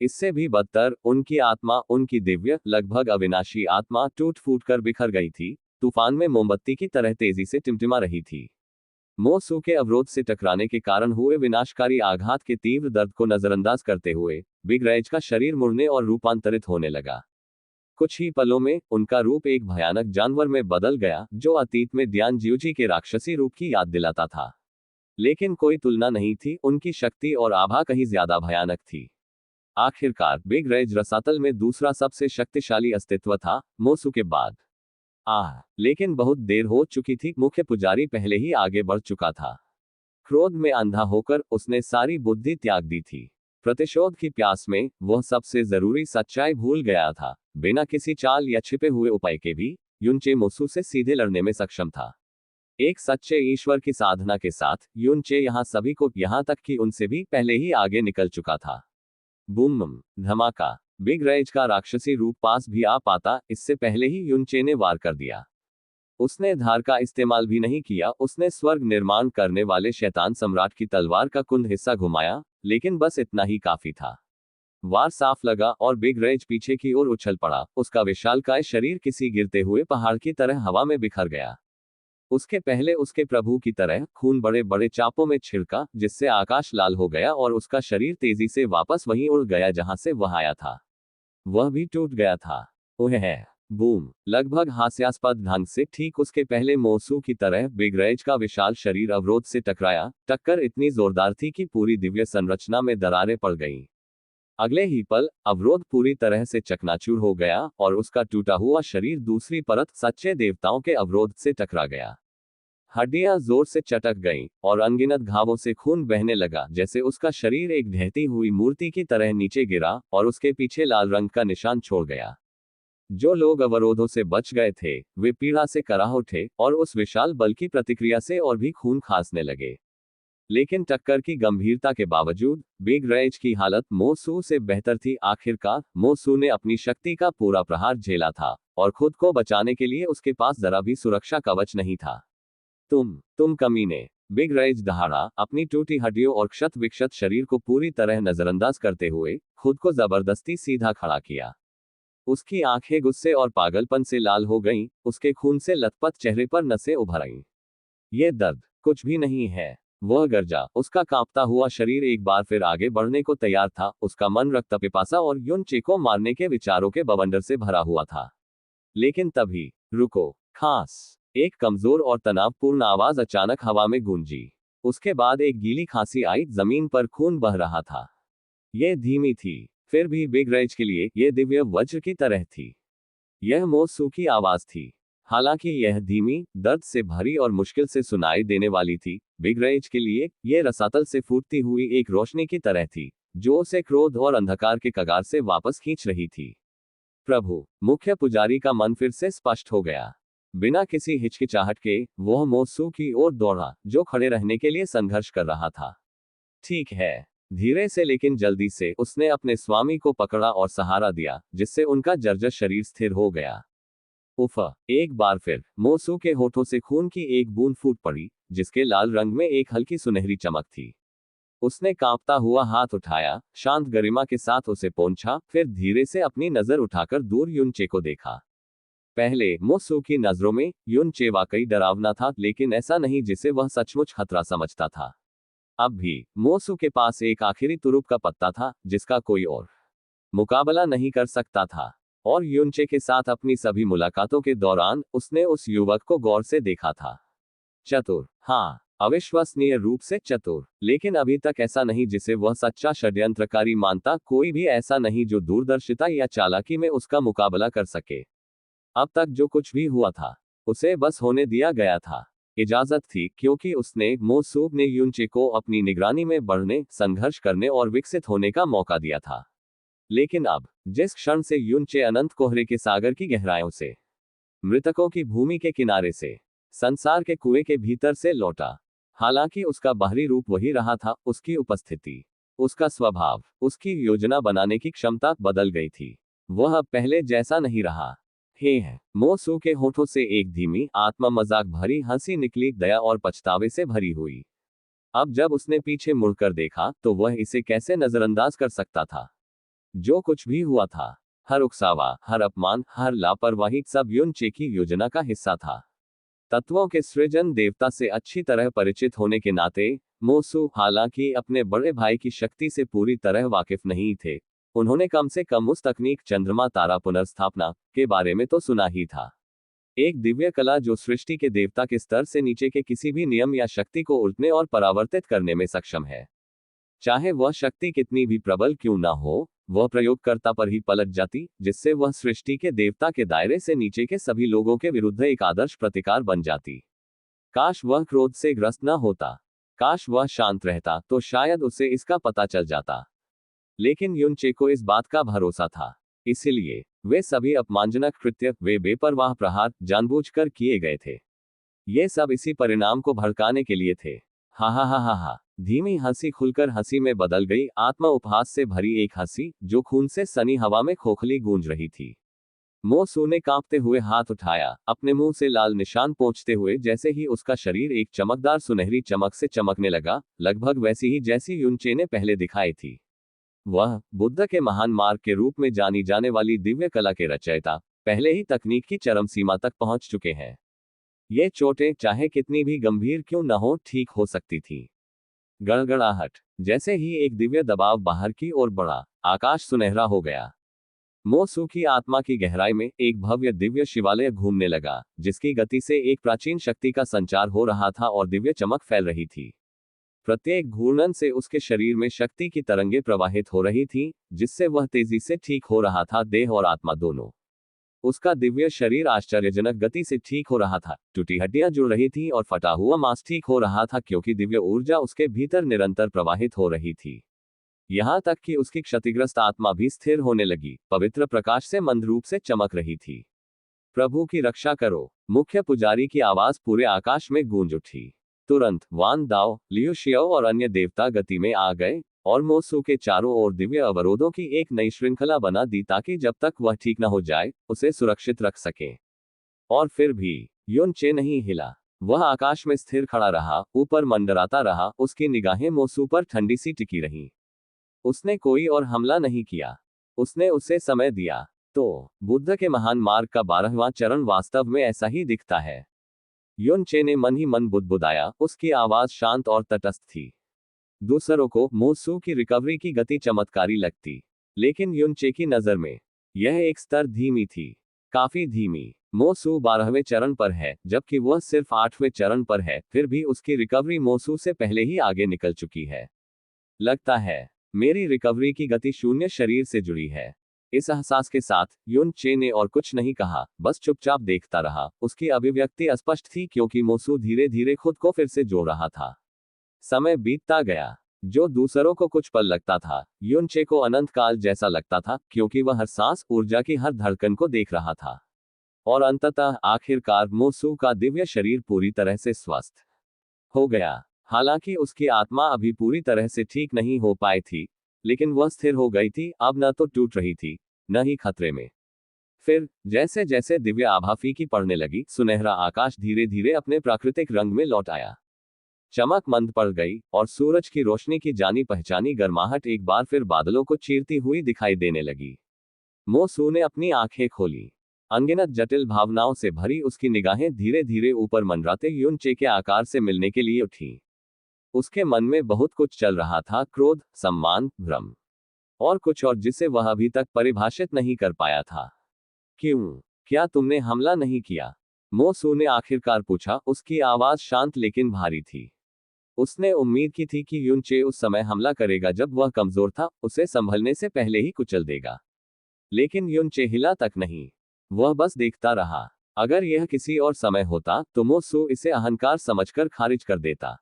Speaker 1: इससे भी बदतर, उनकी आत्मा, उनकी दिव्य, लगभग अविनाशी आत्मा टूट फूट कर बिखर गई थी, तूफान में मोमबत्ती की तरह तेजी से टिमटिमा रही थी। मोसू के अवरोध से टकराने के कारण हुए विनाशकारी आघात के तीव्र दर्द को नजरअंदाज करते हुए बिग रैज का शरीर मुड़ने और रूपांतरित होने लगा। कुछ ही पलों में उनका रूप एक भयानक जानवर में बदल गया, जो अतीत में डियान जियोजी के राक्षसी रूप की याद दिलाता था। लेकिन कोई तुलना नहीं थी, उनकी शक्ति और आभा कहीं ज्यादा भयानक थी। आखिरकार बिग रैज रसातल में दूसरा सबसे शक्तिशाली अस्तित्व था, मोसू के बाद। लेकिन बहुत देर हो चुकी थी, मुख्य पुजारी पहले ही आगे बढ़ चुका था। क्रोध में अंधा होकर उसने सारी बुद्धि त्याग दी थी। प्रतिशोध की प्यास में वह सबसे जरूरी सच्चाई भूल गया था। बिना किसी चाल या छिपे हुए उपाय के भी युनचे मोसू से सीधे लड़ने में सक्षम था। एक सच्चे ईश्वर की साधना के साथ युनचे यहां सभी को, यहां तक कि उनसे भी पहले ही आगे निकल चुका था। बूम! धमाका! बिग रैज का राक्षसी रूप पास भी आ पाता, इससे पहले ही युनचे ने वार कर दिया। उसने धार का इस्तेमाल भी नहीं किया, उसने स्वर्ग निर्माण करने वाले शैतान सम्राट की तलवार का कुंद हिस्सा घुमाया, लेकिन बस इतना ही काफी था। वार साफ लगा और बिग रैज पीछे की ओर उछल पड़ा। उसका विशालकाय शरीर किसी गिरते हुए पहाड़ की तरह हवा में बिखर गया। उसके पहले उसके प्रभु की तरह खून बड़े बड़े चापों में छिड़का, जिससे आकाश लाल हो गया और उसका शरीर तेजी से वापस वहीं उड़ गया जहां से वह आया था। वह भी टूट गया था। ओह है! बूम! लगभग हास्यास्पद ढंग से ठीक उसके पहले मोसू की तरह बिग रैज का विशाल शरीर अवरोध से टकराया। टक्कर इतनी जोरदार थी कि पूरी दिव्य संरचना में दरारें पड़ गईं। अगले ही पल अवरोध पूरी तरह से चकनाचूर हो गया और उसका टूटा हुआ शरीर दूसरी परत सच्चे देवताओं के अवरोध से टकरा गया। हड्डियां जोर से चटक गईं और अनगिनत घावों से खून बहने लगा, जैसे उसका शरीर एक ढहती हुई मूर्ति की तरह नीचे गिरा और उसके पीछे लाल रंग का निशान छोड़ गया। जो लोग अवरोधों से बच गए थे, वे पीड़ा से कराह उठे और उस विशाल बल की प्रतिक्रिया से और भी खून खांसने लगे। लेकिन टक्कर की गंभीरता के बावजूद बिग रैज की हालत मोसू से बेहतर थी। आखिरकार मोसू ने अपनी शक्ति का पूरा प्रहार झेला था और खुद को बचाने के लिए उसके पास जरा भी सुरक्षा कवच नहीं था। तुम कमीने! बिग रैज दहाड़ा, अपनी टूटी हड्डियों और क्षत विक्षत शरीर को पूरी तरह नजरअंदाज करते हुए खुद को जबरदस्ती सीधा खड़ा किया। उसकी आंखें गुस्से और पागलपन से लाल हो गईं, उसके खून से लथपथ चेहरे पर नसें उभर आईं। ये दर्द कुछ भी नहीं है, वह गरजा। उसका कांपता हुआ शरीर एक बार फिर आगे बढ़ने को तैयार था, उसका मन रक्त पिपासा और युनचे को मारने के विचारों के बवंडर से भरा हुआ था। लेकिन तभी, रुको, खांस। एक कमजोर और तनावपूर्ण आवाज अचानक हवा में गूंजी। उसके बाद एक गीली खांसी आई, जमीन पर खून बह रहा था। यह धीमी थी, फिर भी बिग रेज के लिए यह दिव्य वज्र की तरह थी। यह मोसू की आवाज थी। हालांकि यह धीमी, दर्द से भरी और मुश्किल से सुनाई देने वाली थी, बिग रेज के लिए यह रसातल से फूटती हुई एक रोशनी की तरह थी, जो उसे क्रोध और अंधकार के कगार से वापस खींच रही थी। प्रभु, मुख्य पुजारी का मन फिर से स्पष्ट हो गया। बिना किसी हिचकिचाहट के वह मोसू की ओर दौड़ा, जो खड़े रहने के लिए संघर्ष कर रहा था। ठीक है, धीरे से लेकिन जल्दी से उसने अपने स्वामी को पकड़ा और सहारा दिया, जिससे उनका जर्जर शरीर स्थिर हो गया। उफ, एक बार फिर मोसू के होठों से खून की एक बूंद फूट पड़ी, जिसके लाल रंग में एक हल्की सुनहरी चमक थी। उसने कांपता हुआ हाथ उठाया, शांत गरिमा के साथ उसे पोंछा, फिर धीरे से अपनी नजर उठाकर दूर युनचे को देखा। पहले मोसू की नजरों में युनचे वाकई डरावना था, लेकिन ऐसा नहीं जिसे वह सचमुच खतरा समझता था। अब भी मोसू के पास एक आखिरी तुरुप का पत्ता था, जिसका कोई और मुकाबला नहीं कर सकता था। और युनचे के साथ अपनी सभी मुलाकातों के दौरान उसने उस युवक को गौर से देखा था। चतुर, हाँ, अविश्वसनीय रूप से चतुर, लेकिन अभी तक ऐसा नहीं जिसे वह सच्चा षड्यंत्रकारी मानता, कोई भी ऐसा नहीं जो दूरदर्शिता या चालाकी में उसका मुकाबला कर सके। अब तक जो कुछ भी हुआ था, उसे बस होने दिया गया था। इजाजत थी, क्योंकि उसने मोसूब ने युनचे को अपनी निगरानी में बढ़ने, संघर्ष करने और विकसित होने का मौका दिया था। लेकिन अब, जिस क्षण से युनचे अनंत कोहरे के सागर की गहराइयों से, मृतकों की भूमि के किनारे से, संसार के कुएं के भीतर से लौटा, हालांकि उसका बाहरी रूप वही रहा था, उसकी उपस्थिति, उसका स्वभाव, उसकी योजना बनाने की क्षमता बदल गई थी। वह अब पहले जैसा नहीं रहा। हे है, मोसू के होठों से एक धीमी, आत्मा मजाक भरी हंसी निकली, दया और पछतावे से भरी हुई। अब जब उसने पीछे मुड़कर देखा, तो वह इसे कैसे नजरअंदाज कर सकता था। जो कुछ भी हुआ था, हर उकसावा, हर अपमान, हर लापरवाही, सब युनचे की योजना का हिस्सा था। तत्वों के सृजन देवता से अच्छी तरह परिचित होने के नाते, मोसू, हालांकि अपने बड़े भाई की शक्ति से पूरी तरह वाकिफ नहीं थे, उन्होंने कम से कम उस तकनीक चंद्रमा तारा पुनर्स्थापना के बारे में तो सुना ही था। एक दिव्य कला जो सृष्टि के देवता के स्तर से नीचे के किसी भी नियम या शक्ति को उलटने और परावर्तित करने में सक्षम है। चाहे वह शक्ति कितनी भी प्रबल क्यों ना हो, वह प्रयोगकर्ता पर ही पलट जाती, जिससे वह सृष्टि के देवता के दायरे से नीचे के सभी लोगों के विरुद्ध एक आदर्श प्रतिकार बन जाती। काश वह क्रोध से ग्रस्त न होता, काश वह शांत रहता, तो शायद उसे इसका पता चल जाता। लेकिन युनचे को इस बात का भरोसा था, इसलिए वे सभी अपमानजनक कृत्य, वे बेपरवाह प्रहार जानबूझकर किए गए थे। ये सब इसी परिणाम को भड़काने के लिए थे। हा हा हा हा हा। धीमी हंसी खुलकर हंसी में बदल गई, आत्मा उपहास से भरी एक हंसी, जो खून से सनी हवा में खोखली गूंज रही थी। मोसू ने कांपते हुए हाथ उठाया, अपने मुंह से लाल निशान पोंछते हुए, जैसे ही उसका शरीर एक चमकदार सुनहरी चमक से चमकने लगा, लगभग वैसी ही जैसी युनचे ने पहले दिखाई थी। वह बुद्ध के महान मार्ग के रूप में जानी जाने वाली दिव्य कला के रचयिता, पहले ही तकनीक की चरम सीमा तक पहुंच चुके हैं। ये चोटें चाहे कितनी भी गंभीर क्यों न हो, ठीक हो सकती थी। गड़गड़ाहट, जैसे ही एक दिव्य दबाव बाहर की ओर बढ़ा, आकाश सुनहरा हो गया। मोसू की आत्मा की गहराई में एक भव्य दिव्य शिवालय घूमने लगा, जिसकी गति से एक प्राचीन शक्ति का संचार हो रहा था और दिव्य चमक फैल रही थी। प्रत्येक घूर्णन से उसके शरीर में शक्ति की तरंगे प्रवाहित हो रही थीं, जिससे वह तेजी से ठीक हो रहा था, देह और आत्मा दोनों। उसका दिव्य शरीर आश्चर्यजनक गति से ठीक हो रहा था, टूटी हड्डियां जुड़ रही थीं और फटा हुआ मांस ठीक हो रहा था, क्योंकि दिव्य ऊर्जा उसके भीतर निरंतर प्रवाहित हो रही थी। यहां तक कि उसकी क्षतिग्रस्त आत्मा भी स्थिर होने लगी, पवित्र प्रकाश से मंद रूप से चमक रही थी। प्रभु की रक्षा करो, मुख्य पुजारी की आवाज पूरे आकाश में गूंज उठी। तुरंत वान दाओ, लियू शियो और अन्य देवता गति में आ गए और मोसू के चारों ओर दिव्य अवरोधों की एक नई श्रृंखला बना दी, ताकि जब तक वह ठीक न हो जाए, उसे सुरक्षित रख सके। और फिर भी युनचे नहीं हिला। वह आकाश में स्थिर खड़ा रहा, ऊपर मंडराता रहा, उसकी निगाहें मोसू पर ठंडी सी टिकी रहीं। उसने कोई और हमला नहीं किया। उसने उसे समय दिया। तो बुद्ध के महान मार्ग का 12वां चरण वास्तव में ऐसा ही दिखता है। युन चे ने मन ही मन बुदबुदाया, उसकी आवाज शांत और तटस्थ थी। दूसरों को मो सू की रिकवरी की गति चमत्कारी लगती, लेकिन युन चे की नजर में यह एक स्तर धीमी थी, काफी धीमी। मो सू 12वें चरण पर है, जबकि वह सिर्फ 8वें चरण पर है, फिर भी उसकी रिकवरी मो सू से पहले ही आगे निकल चुकी है। लगता है मेरी रिकवरी की गति शून्य शरीर से जुड़ी है। इस एहसास के साथ युन चे ने और कुछ नहीं कहा, बस चुपचाप देखता रहा। उसकी अभिव्यक्ति अस्पष्ट थी क्योंकि मोसू धीरे धीरे खुद को फिर से जोड़ रहा था। समय बीतता गया। जो दूसरों को कुछ पल लगता था, युन चे को अनंत काल जैसा लगता था, क्योंकि वह हर सांस, ऊर्जा की हर धड़कन को देख रहा था। और अंततः आखिरकार मोसू का दिव्य शरीर पूरी तरह से स्वस्थ हो गया। हालांकि उसकी आत्मा अभी पूरी तरह से ठीक नहीं हो पाई थी, लेकिन वह स्थिर हो गई थी, अब न तो टूट रही थी, न ही खतरे में। फिर जैसे जैसे दिव्य आभा फीकी पड़ने लगी, सुनहरा आकाश धीरे धीरे अपने प्राकृतिक रंग में लौट आया। चमक मंद पड़ गई और सूरज की रोशनी की जानी पहचानी गर्माहट एक बार फिर बादलों को चीरती हुई दिखाई देने लगी। मोसू ने अपनी आंखें खोली। अनगिनत जटिल भावनाओं से भरी उसकी निगाहें धीरे धीरे ऊपर मंडराते युन चे के आकार से मिलने के लिए उठी। उसके मन में बहुत कुछ चल रहा था, क्रोध, सम्मान, भ्रम और कुछ और जिसे वह अभी तक परिभाषित नहीं कर पाया था। क्यों? क्या तुमने हमला नहीं किया? मो सू ने आखिरकार पूछा। उसकी आवाज शांत लेकिन भारी थी। उसने उम्मीद की थी कि युन चे उस समय हमला करेगा जब वह कमजोर था, उसे संभलने से पहले ही कुचल देगा। लेकिन युन चे हिला तक नहीं। वह बस देखता रहा। अगर यह किसी और समय होता तो मो सू इसे अहंकार समझकर खारिज कर देता,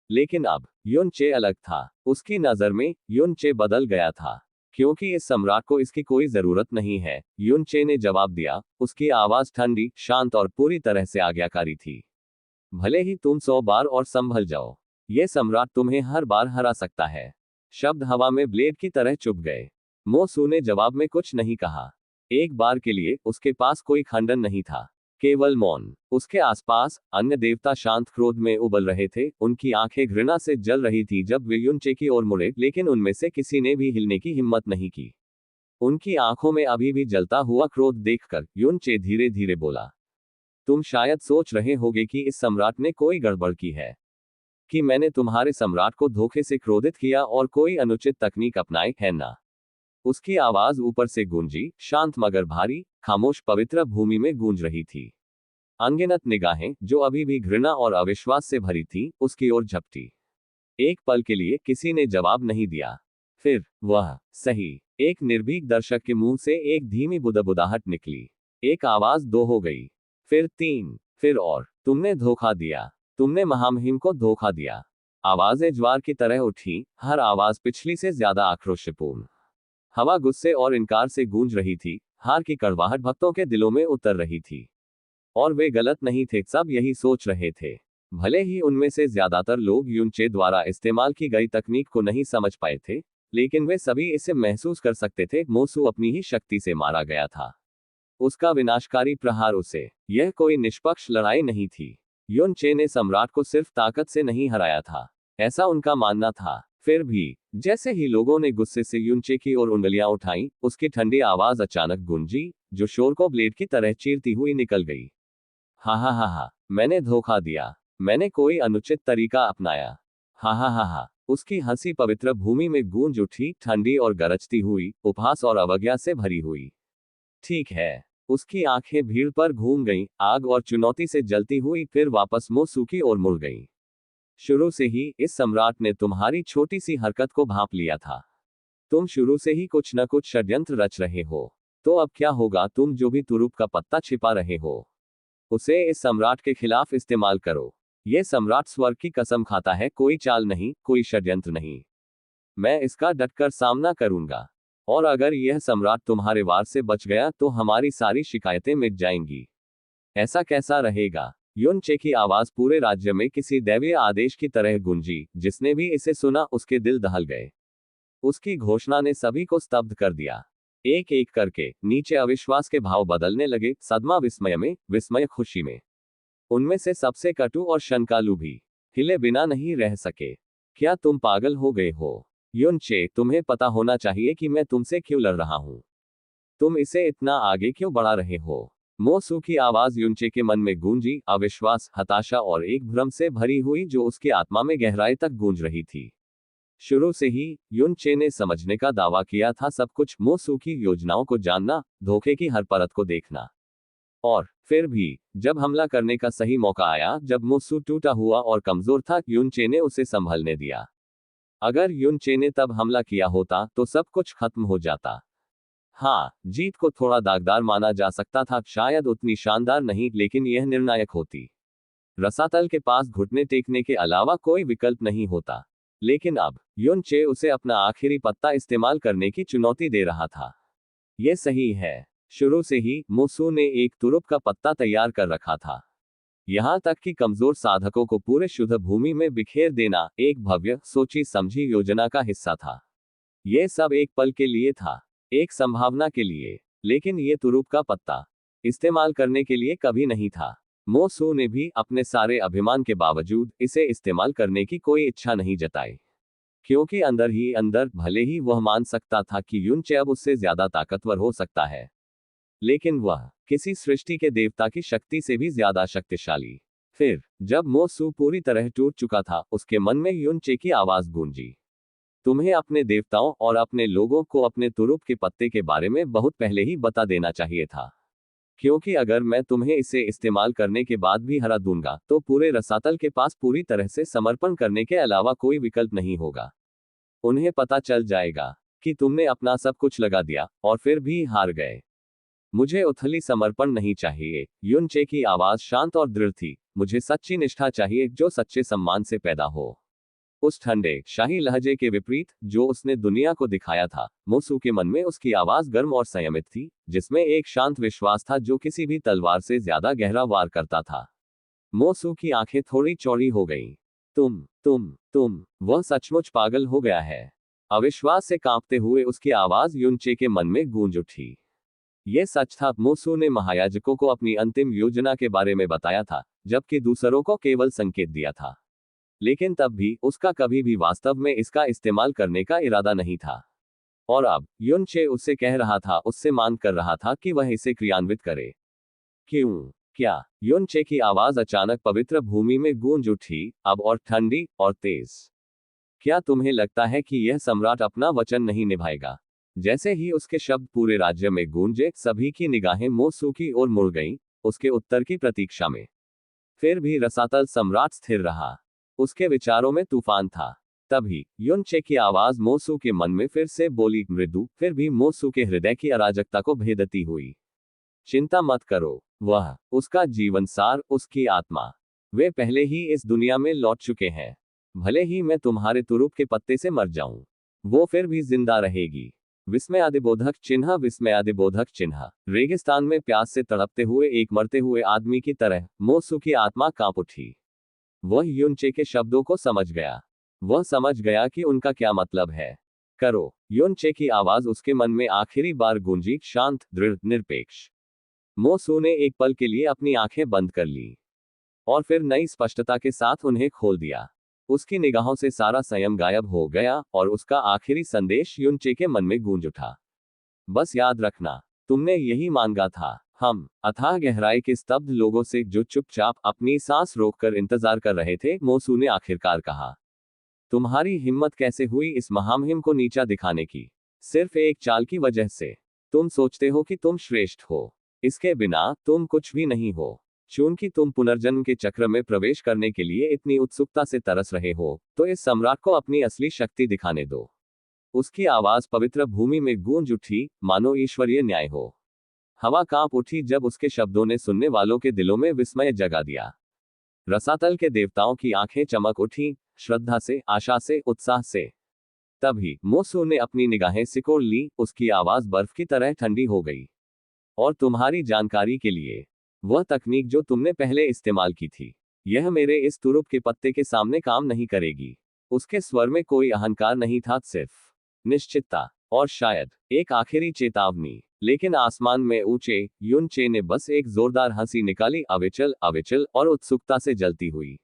Speaker 1: लेकिन अब युन चे अलग था। उसकी नजर में युन चे बदल गया था। क्योंकि इस सम्राट को इसकी कोई जरूरत नहीं है, युन चे ने जवाब दिया। उसकी आवाज ठंडी, शांत और पूरी तरह से आज्ञाकारी थी। भले ही तुम 100 बार और संभल जाओ, यह सम्राट तुम्हें हर बार हरा सकता है। शब्द हवा में ब्लेड की तरह चुभ गए। मो सू ने जवाब में कुछ नहीं कहा। एक बार के लिए उसके पास कोई खंडन नहीं था, केवल मौन। उसके आसपास अन्य देवता शांत क्रोध में उबल रहे थे। उनकी आंखें घृणा से जल रही थी जब वे युन चे की ओर मुड़े, लेकिन उनमें से किसी ने भी हिलने की हिम्मत नहीं की। उनकी आंखों में अभी भी जलता हुआ क्रोध देखकर युन चे धीरे धीरे बोला, तुम शायद सोच रहे होगे कि इस सम्राट ने कोई गड़बड़ की है, कि मैंने तुम्हारे सम्राट को धोखे से क्रोधित किया और कोई अनुचित तकनीक अपनाई है ना। उसकी आवाज ऊपर से गूंजी, शांत मगर भारी, खामोश पवित्र भूमि में गूंज रही थी। अनगिनत निगाहें, जो अभी भी घृणा और अविश्वास से भरी थीं, उसकी ओर झपटी। एक पल के लिए किसी ने जवाब नहीं दिया। फिर वह सही, एक निर्भीक दर्शक के मुंह से एक धीमी बुदबुदाहट निकली। एक आवाज 2 हो गई, फिर 3, फिर और, तुमने धोखा दिया, तुमने महामहिम को धोखा दिया। आवाजें ज्वार की तरह उठी, हर आवाज पिछली से ज्यादा आक्रोशपूर्ण। हवा गुस्से और इनकार से गूंज रही थी। हार की कड़वाहट भक्तों के दिलों में उतर रही थी। और वे गलत नहीं थे, सब यही सोच रहे थे। भले ही उनमें से ज्यादातर लोग युन चे द्वारा इस्तेमाल की गई तकनीक को नहीं समझ पाए थे, लेकिन वे सभी इसे महसूस कर सकते थे। मोसू अपनी ही शक्ति से मारा गया था। उसका विनाशकारी प्रहार उसे, यह कोई निष्पक्ष लड़ाई नहीं थी। युन चे ने सम्राट को सिर्फ ताकत से नहीं हराया था, ऐसा उनका मानना था। फिर भी जैसे ही लोगों ने गुस्से से युन चे की ओर उंगलियां उठाई, उसकी ठंडी आवाज अचानक गूंजी, जो शोर को ब्लेड की तरह चीरती हुई निकल गई। हा हा हा हा, मैंने धोखा दिया, मैंने कोई अनुचित तरीका अपनाया। हा हा हा हा। उसकी हंसी पवित्र भूमि में गूंज उठी, ठंडी और गरजती हुई, उपहास और अवज्ञा से भरी हुई। ठीक है। उसकी आंखें भीड़ पर घूम गईं, आग और चुनौती से जलती हुई, फिर वापस मोसू की ओर मुड़ गईं। शुरू से ही इस सम्राट ने तुम्हारी छोटी सी हरकत को भांप लिया था। तुम शुरू से ही कुछ न कुछ षड्यंत्र रच रहे हो। तो अब क्या होगा? तुम जो भी तुरुप का पत्ता छिपा रहे हो, उसे इस सम्राट के खिलाफ इस्तेमाल करो। यह सम्राट स्वर्ग की कसम खाता है, कोई चाल नहीं, कोई षड्यंत्र नहीं। मैं इसका डटकर सामना करूंगा। और अगर यह सम्राट तुम्हारे वार से बच गया तो हमारी सारी शिकायतें मिट जाएंगी। ऐसा कैसा रहेगा? युन चे की आवाज पूरे राज्य में किसी दैवीय आदेश की तरह गूंजी। जिसने भी इसे सुना उसके दिल दहल गए। उसकी घोषणा ने सभी को स्तब्ध कर दिया। एक एक करके नीचे अविश्वास के भाव बदलने लगे, सदमा विस्मय में, विस्मय खुशी में। उनमें से सबसे कटु और शंकालु भी हिले बिना नहीं रह सके। क्या तुम पागल हो गए हो? युन चे, तुम्हें पता होना चाहिए कि मैं तुमसे क्यों लड़ रहा हूं। तुम इसे इतना आगे क्यों बढ़ा रहे हो? मो सू की आवाज युनचे के मन में गूंजी, अविश्वास, हताशा और एक भ्रम से भरी हुई जो उसकी आत्मा में गहराई तक गूंज रही थी। शुरू से ही युनचे ने समझने का दावा किया था, सब कुछ, मो सू की योजनाओं को जानना, धोखे की हर परत को देखना। और फिर भी जब हमला करने का सही मौका आया, जब मो सू टूटा हुआ और कमजोर था, युनचे ने उसे संभलने दिया। अगर युनचे ने तब हमला किया होता तो सब कुछ खत्म हो जाता। हाँ, जीत को थोड़ा दागदार माना जा सकता था, शायद उतनी शानदार नहीं, लेकिन यह निर्णायक होती। रसातल के पास घुटने टेकने के अलावा कोई विकल्प नहीं होता। लेकिन अब युनचे उसे अपना आखिरी पत्ता इस्तेमाल करने की चुनौती दे रहा था। यह सही है। शुरू से ही मोसू ने एक तुरुप का पत्ता तैयार कर रखा था। यहां तक कि कमजोर साधकों को पूरे शुद्ध भूमि में बिखेर देना एक भव्य, सोची समझी योजना का हिस्सा था। यह सब एक पल के लिए था, एक संभावना के लिए। लेकिन यह तुरुप का पत्ता इस्तेमाल करने के लिए कभी नहीं था। मो सू ने भी अपने सारे अभिमान के बावजूद इसे इस्तेमाल करने की कोई इच्छा नहीं जताई। क्योंकि अंदर ही अंदर भले ही वह मान सकता था कि युनचे अब उससे ज्यादा ताकतवर हो सकता है, लेकिन वह किसी सृष्टि के देवता की शक्ति से भी ज्यादा शक्तिशाली। फिर जब मो सू पूरी तरह टूट चुका था, उसके मन में युनचे की आवाज गूंजी। तुम्हें अपने देवताओं और अपने लोगों को अपने तुरुप के पत्ते के बारे में बहुत पहले ही बता देना चाहिए था। क्योंकि अगर मैं तुम्हें इसे इस्तेमाल करने के बाद भी हरा दूंगा, तो पूरे रसातल के पास पूरी तरह से समर्पण करने के अलावा कोई विकल्प नहीं होगा। उन्हें पता चल जाएगा कि तुमने अपना सब कुछ लगा दिया और फिर भी हार गए। मुझे उथली समर्पण नहीं चाहिए। युनचे की आवाज शांत और दृढ़ थी। मुझे सच्ची निष्ठा चाहिए, जो सच्चे सम्मान से पैदा हो। उस ठंडे, शाही लहजे के विपरीत जो उसने दुनिया को दिखाया था, मोसू के मन में उसकी आवाज गर्म और संयमित थी, जिसमें एक शांत विश्वास था जो किसी भी तलवार से ज्यादा गहरा वार करता था। मोसू की आंखें थोड़ी चौड़ी हो गईं। तुम, वह सचमुच पागल हो गया है। अविश्वास से कांपते हुए उसकी आवाज युनचे के मन में गूंज उठी। यह सच था, मोसू ने महायाजकों को अपनी अंतिम योजना के बारे में बताया था, जबकि दूसरों को केवल संकेत दिया था। लेकिन तब भी उसका कभी भी वास्तव में इसका इस्तेमाल करने का इरादा नहीं था। और अब युनचे उससे कह रहा था, उससे मांग कर रहा था कि वह इसे क्रियान्वित करे। क्यों? क्या? युनचे की आवाज अचानक पवित्र भूमि में गूंज उठी, अब और ठंडी और तेज। क्या तुम्हें लगता है कि यह सम्राट अपना वचन नहीं निभाएगा? जैसे ही उसके शब्द पूरे राज्य में गूंजे, सभी की निगाहें मोसू की ओर मुड़ गईं, उसके उत्तर की प्रतीक्षा में। फिर भी रसातल सम्राट स्थिर रहा। उसके विचारों में तूफान था। तभी युनचे की आवाज मोसू के मन में फिर से बोली, मृदु, फिर भी मोसू के हृदय की अराजकता को भेदती हुई। चिंता मत करो। वह, उसका जीवन सार, उसकी आत्मा, वे पहले ही इस दुनिया में लौट चुके हैं। भले ही मैं तुम्हारे तुरुप के पत्ते से मर जाऊं, वो फिर भी जिंदा रहेगी। विस्मयादिबोधक चिन्ह, विस्मयादिबोधक चिन्ह। रेगिस्तान में प्यास से तड़पते हुए एक मरते हुए आदमी की तरह मोसू की आत्मा कांप उठी। वह युनचे के शब्दों को समझ गया। वह समझ गया कि उनका क्या मतलब है। करो। युनचे की आवाज उसके मन में आखिरी बार गूंजी, शांत, दृढ़, निरपेक्ष। मोसू ने एक पल के लिए अपनी आंखें बंद कर ली और फिर नई स्पष्टता के साथ उन्हें खोल दिया। उसकी निगाहों से सारा संयम गायब हो गया और उसका आखिरी संदेश युनचे के मन में गूंज उठा। बस याद रखना, तुमने यही मांगा था। हम, अथाह गहराई के स्तब्ध लोगों से जो चुपचाप अपनी सांस रोककर इंतजार कर रहे थे, मोसू ने आखिरकार कहा। तुम्हारी हिम्मत कैसे हुई इस महामहिम को नीचा दिखाने की? सिर्फ एक चाल की वजह से। तुम सोचते हो कि तुम श्रेष्ठ हो। इसके बिना तुम कुछ भी नहीं हो। चूंकि तुम पुनर्जन्म के चक्र में प्रवेश करने के लिए इतनी उत्सुकता से तरस रहे हो, तो इस सम्राट को अपनी असली शक्ति दिखाने दो। उसकी आवाज पवित्र भूमि में गूंज उठी, मानो ईश्वरीय न्याय हो। हवा कांप उठी जब उसके शब्दों ने सुनने वालों के दिलों में विस्मय जगा दिया। रसातल के देवताओं की आंखें चमक उठी, श्रद्धा से, आशा से, उत्साह से। तभी मोसू ने अपनी निगाहें सिकोड़ ली, उसकी आवाज बर्फ की तरह ठंडी हो गई। और तुम्हारी जानकारी के लिए, वह तकनीक जो तुमने पहले इस्तेमाल की थी, यह मेरे इस तुरुप के पत्ते के सामने काम नहीं करेगी। उसके स्वर में कोई अहंकार नहीं था, सिर्फ निश्चितता और शायद एक आखिरी चेतावनी। लेकिन आसमान में ऊंचे युनचे ने बस एक जोरदार हंसी निकाली, अविचल, अविचल और उत्सुकता से जलती हुई।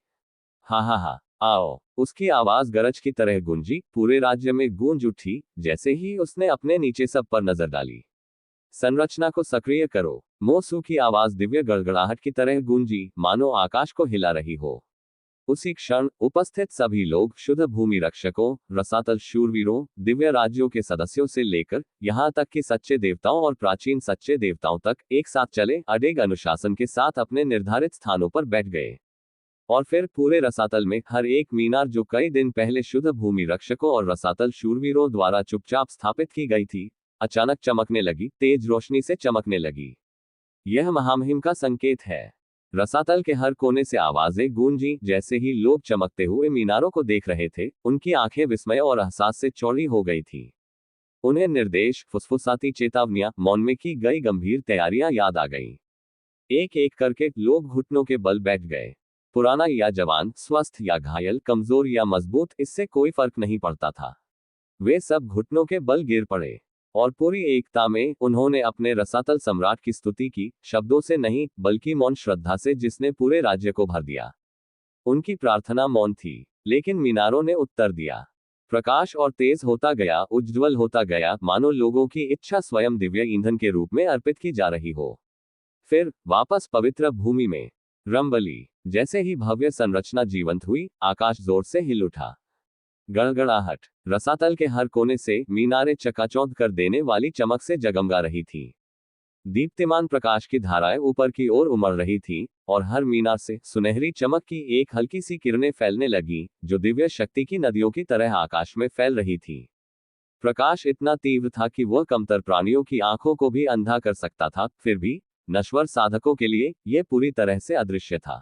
Speaker 1: हा, आओ। उसकी आवाज गरज की तरह गूंजी, पूरे राज्य में गूंज उठी, जैसे ही उसने अपने नीचे सब पर नजर डाली। संरचना को सक्रिय करो। मोसू की आवाज दिव्य गड़गड़ाहट की तरह गूंजी, मानो आकाश को हिला रही हो। उसी क्षण उपस्थित सभी लोग, शुद्ध भूमि रक्षकों, रसातल शूरवीरों, दिव्य राज्यों के सदस्यों से लेकर यहाँ तक कि सच्चे देवताओं और प्राचीन सच्चे देवताओं तक, एक साथ चले, अडिग अनुशासन के साथ अपने निर्धारित स्थानों पर बैठ गए। और फिर पूरे रसातल में हर एक मीनार जो कई दिन पहले शुद्ध भूमि रक्षकों और रसातल शूरवीरों द्वारा चुपचाप स्थापित की गई थी, अचानक चमकने लगी, तेज रोशनी से चमकने लगी। यह महामहिम का संकेत है। रसातल के हर कोने से आवाजें गूंजी। जैसे ही लोग चमकते हुए मीनारों को देख रहे थे, उनकी आंखें विस्मय और एहसास से चौड़ी हो गई थी। उन्हें निर्देश, फुसफुसाती चेतावनियां, मौन में की गई गंभीर तैयारियां याद आ गईं। एक एक करके लोग घुटनों के बल बैठ गए। पुराना या जवान, स्वस्थ या घायल, कमजोर या मजबूत, इससे कोई फर्क नहीं पड़ता था। वे सब घुटनों के बल गिर पड़े और पूरी एकता में उन्होंने अपने रसातल सम्राट की स्तुति की, शब्दों से नहीं, बल्कि मौन श्रद्धा से, जिसने पूरे राज्य को भर दिया। उनकी प्रार्थना मौन थी, लेकिन मीनारों ने उत्तर दिया। प्रकाश और तेज होता गया, उज्ज्वल होता गया, मानो लोगों की इच्छा स्वयं दिव्य ईंधन के रूप में अर्पित की जा रही हो। फिर वापस पवित्र भूमि में रंबली। जैसे ही भव्य संरचना जीवंत हुई, आकाश जोर से हिल उठा। गड़गड़ाहट। रसातल के हर कोने से मीनारें चकाचौंध कर देने वाली चमक से जगमगा रही थी। दीप्तिमान प्रकाश की धाराएं ऊपर की ओर उमड़ रही थी, और हर मीनार से सुनहरी चमक की एक हल्की सी किरणें फैलने लगी, जो दिव्य शक्ति की नदियों की तरह आकाश में फैल रही थी। प्रकाश इतना तीव्र था कि वह कमतर प्राणियों की आंखों को भी अंधा कर सकता था, फिर भी नश्वर साधकों के लिए यह पूरी तरह से अदृश्य था।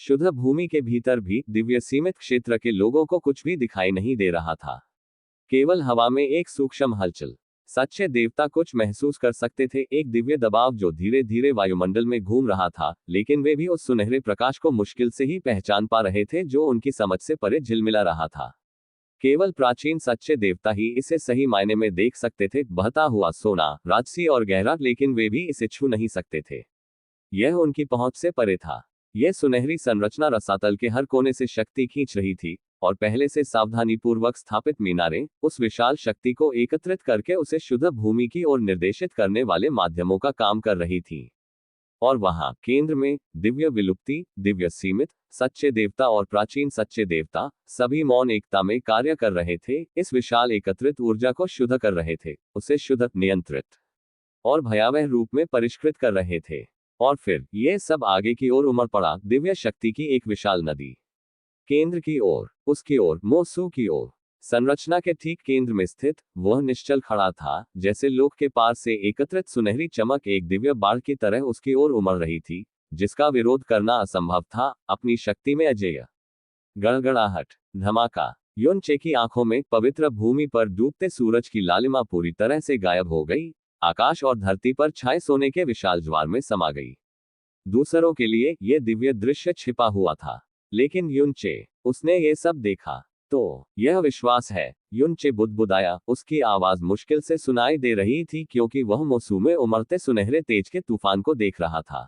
Speaker 1: शुद्ध भूमि के भीतर भी दिव्य सीमित क्षेत्र के लोगों को कुछ भी दिखाई नहीं दे रहा था। केवल हवा में एक सूक्ष्म हलचल। सच्चे देवता कुछ महसूस कर सकते थे, एक दिव्य दबाव जो धीरे धीरे वायुमंडल में घूम रहा था, लेकिन वे भी उस सुनहरे प्रकाश को मुश्किल से ही पहचान पा रहे थे जो उनकी समझ से परे झिलमिला रहा था। केवल प्राचीन सच्चे देवता ही इसे सही मायने में देख सकते थे, बहता हुआ सोना, राजसी और गहरा, लेकिन वे भी इसे छू नहीं सकते थे। यह उनकी पहुंच से परे था। यह सुनहरी संरचना रसातल के हर कोने से शक्ति खींच रही थी, और पहले से सावधानीपूर्वक स्थापित मीनारें उस विशाल शक्ति को एकत्रित करके उसे शुद्ध भूमि की ओर निर्देशित करने वाले माध्यमों का काम कर रही थी। और वहां केंद्र में दिव्य विलुप्ति, दिव्य सीमित, सच्चे देवता और प्राचीन सच्चे देवता सभी मौन एकता में कार्य कर रहे थे, इस विशाल एकत्रित ऊर्जा को शुद्ध कर रहे थे, उसे शुद्ध, नियंत्रित और भयावह रूप में परिष्कृत कर रहे थे। और फिर यह सब आगे की ओर उमड़ पड़ा, दिव्य शक्ति की एक विशाल नदी। केंद्र की ओर, उसकी ओर, मोसू की ओर। संरचना के ठीक केंद्र में स्थित वह निश्चल खड़ा था, जैसे लोक के पार से एकत्रित सुनहरी चमक एक दिव्य बाढ़ की तरह उसकी ओर उमड़ रही थी, जिसका विरोध करना असंभव था, अपनी शक्ति में अजेय। गड़गड़ाहट, धमाका। युनचे की आंखों में पवित्र भूमि पर डूबते सूरज की लालिमा पूरी तरह से गायब हो गई, आकाश और धरती पर छाए सोने के विशाल ज्वार में समा गई। दूसरों के लिए यह दिव्य दृश्य छिपा हुआ था, लेकिन युनचे, उसने ये सब देखा। तो यह विश्वास है, युनचे बुदबुदाया, उसकी आवाज मुश्किल से सुनाई दे रही थी क्योंकि वह मोसू में उमड़ते सुनहरे तेज के तूफान को देख रहा था।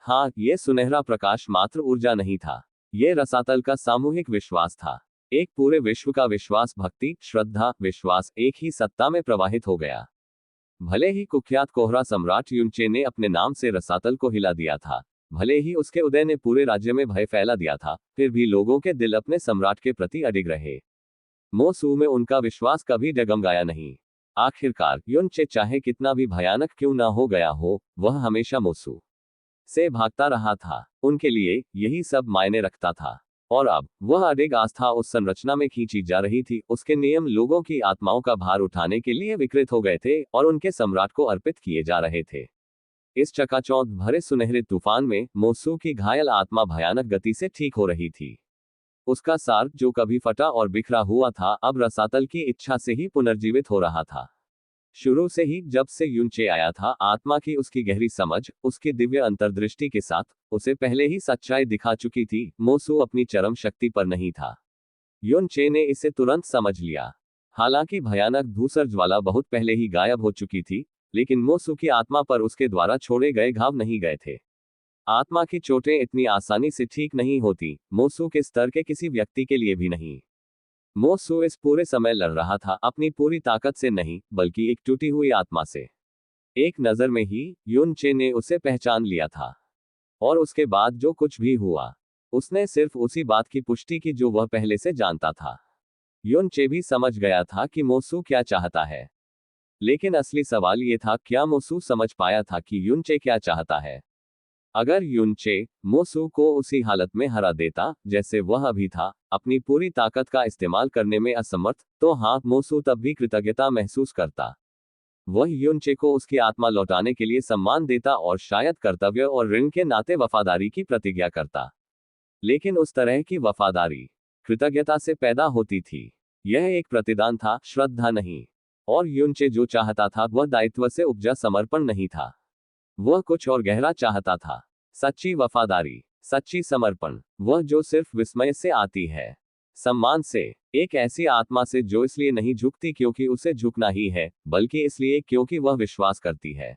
Speaker 1: हाँ, यह सुनहरा प्रकाश मात्र ऊर्जा नहीं था, यह रसातल का सामूहिक विश्वास था। एक पूरे विश्व का विश्वास, भक्ति, श्रद्धा, विश्वास एक ही सत्ता में प्रवाहित हो गया। भले ही कुख्यात कोहरा सम्राट युनचे ने अपने नाम से रसातल को हिला दिया था, भले ही उसके उदय ने पूरे राज्य में भय फैला दिया था, फिर भी लोगों के दिल अपने सम्राट के प्रति अडिग रहे। मोसू में उनका विश्वास कभी डगमगाया नहीं। आखिरकार युनचे चाहे कितना भी भयानक क्यों ना हो गया हो, वह हमेशा मोसू से भागता रहा था। उनके लिए यही सब मायने रखता था। और अब वह अडिग आस्था उस संरचना में खींची जा रही थी, उसके नियम लोगों की आत्माओं का भार उठाने के लिए विकृत हो गए थे और उनके सम्राट को अर्पित किए जा रहे थे। इस चकाचौंध भरे सुनहरे तूफान में मोसू की घायल आत्मा भयानक गति से ठीक हो रही थी। उसका सार जो कभी फटा और बिखरा हुआ था, अब रसातल की इच्छा से ही पुनर्जीवित हो रहा था। शुरू से ही जब से युनचे आया था, आत्मा की उसकी गहरी समझ, उसकी दिव्य अंतर्दृष्टि के साथ उसे पहले ही सच्चाई दिखा चुकी थी, मोसू अपनी चरम शक्ति पर नहीं था। युनचे ने इसे तुरंत समझ लिया। हालांकि भयानक धूसर ज्वाला बहुत पहले ही गायब हो चुकी थी, लेकिन मोसू की आत्मा पर उसके द्वारा छोड़े गए घाव नहीं गए थे। आत्मा की चोटें इतनी आसानी से ठीक नहीं होती, मोसू के स्तर के किसी व्यक्ति के लिए भी नहीं। मोसू इस पूरे समय लड़ रहा था अपनी पूरी ताकत से नहीं, बल्कि एक टूटी हुई आत्मा से। एक नजर में ही युन चे ने उसे पहचान लिया था। और उसके बाद जो कुछ भी हुआ, उसने सिर्फ उसी बात की पुष्टि की जो वह पहले से जानता था। युन चे भी समझ गया था कि मोसू क्या चाहता है। लेकिन असली सवाल ये था, क्या मोसू समझ पाया था कि युन चे क्या चाहता है? अगर युन चे मोसू को उसी हालत में हरा देता जैसे वह अभी था, अपनी पूरी ताकत का इस्तेमाल करने में असमर्थ, तो हाँ, मोसू तब भी कृतज्ञता महसूस करता। वह युन चे को उसकी आत्मा लौटाने के लिए सम्मान देता और शायद कर्तव्य और ऋण के नाते वफादारी की प्रतिज्ञा करता। लेकिन उस तरह की वफादारी कृतज्ञता से पैदा होती थी। यह एक प्रतिदान था, श्रद्धा नहीं। और युन चे जो चाहता था वह दायित्व से उपजा समर्पण नहीं था। वह कुछ और गहरा चाहता था। सच्ची वफादारी, सच्ची समर्पण, वह जो सिर्फ विस्मय से आती है, सम्मान से। एक ऐसी आत्मा से जो इसलिए नहीं झुकती क्योंकि उसे झुकना ही है, बल्कि इसलिए क्योंकि वह विश्वास करती है।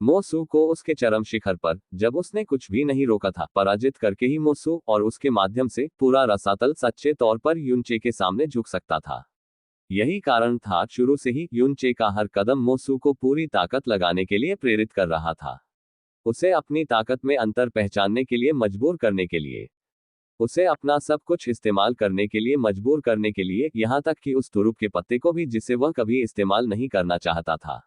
Speaker 1: मोसू को उसके चरम शिखर पर, जब उसने कुछ भी नहीं रोका था, पराजित करके ही मोसू और उसके माध्यम से पूरा रसातल सच्चे तौर पर युनचे के सामने झुक सकता था। यही कारण था, शुरू से ही युनचे का हर कदम मोसू को पूरी ताकत लगाने के लिए प्रेरित कर रहा था। उसे अपनी ताकत में अंतर पहचानने के लिए मजबूर करने के लिए, उसे अपना सब कुछ इस्तेमाल करने के लिए मजबूर करने के लिए, यहां तक कि उस तुरुप के पत्ते को भी जिसे वह कभी इस्तेमाल नहीं करना चाहता था।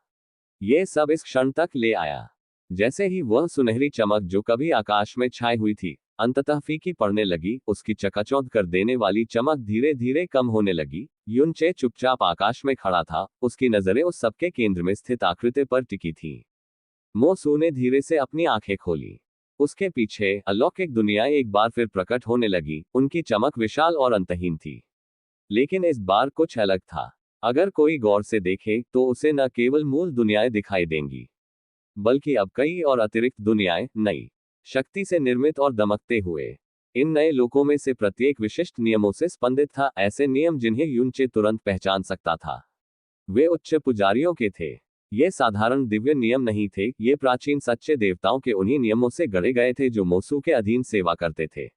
Speaker 1: ये सब इस क्षण तक ले आया। जैसे ही वह सुनहरी चमक जो कभी आकाश में छाई हुई थी, अंततः फीकी पड़ने लगी, उसकी चकाचौंध कर देने वाली चमक धीरे धीरे कम होने लगी। युनचे चुपचाप आकाश में खड़ा था, उसकी नजरें उस सबके केंद्र में स्थित आकृति पर टिकी थी। मोसू ने धीरे से अपनी आंखें खोली। उसके पीछे अलौकिक दुनियाएं एक बार फिर प्रकट होने लगी, उनकी चमक विशाल और अंतहीन थी। लेकिन इस बार कुछ अलग था। अगर कोई गौर से देखे तो उसे न केवल मूल दुनियाएं दिखाई देंगी, बल्कि अब कई और अतिरिक्त दुनियाएं, नई शक्ति से निर्मित और दमकते हुए। इन नए लोकों में से प्रत्येक विशिष्ट नियमों से स्पंदित था, ऐसे नियम जिन्हें युनचे तुरंत पहचान सकता था। वे उच्च पुजारियों के थे। ये साधारण दिव्य नियम नहीं थे, ये प्राचीन सच्चे देवताओं के उन्हीं नियमों से गढ़े गए थे जो मोसू के अधीन सेवा करते थे।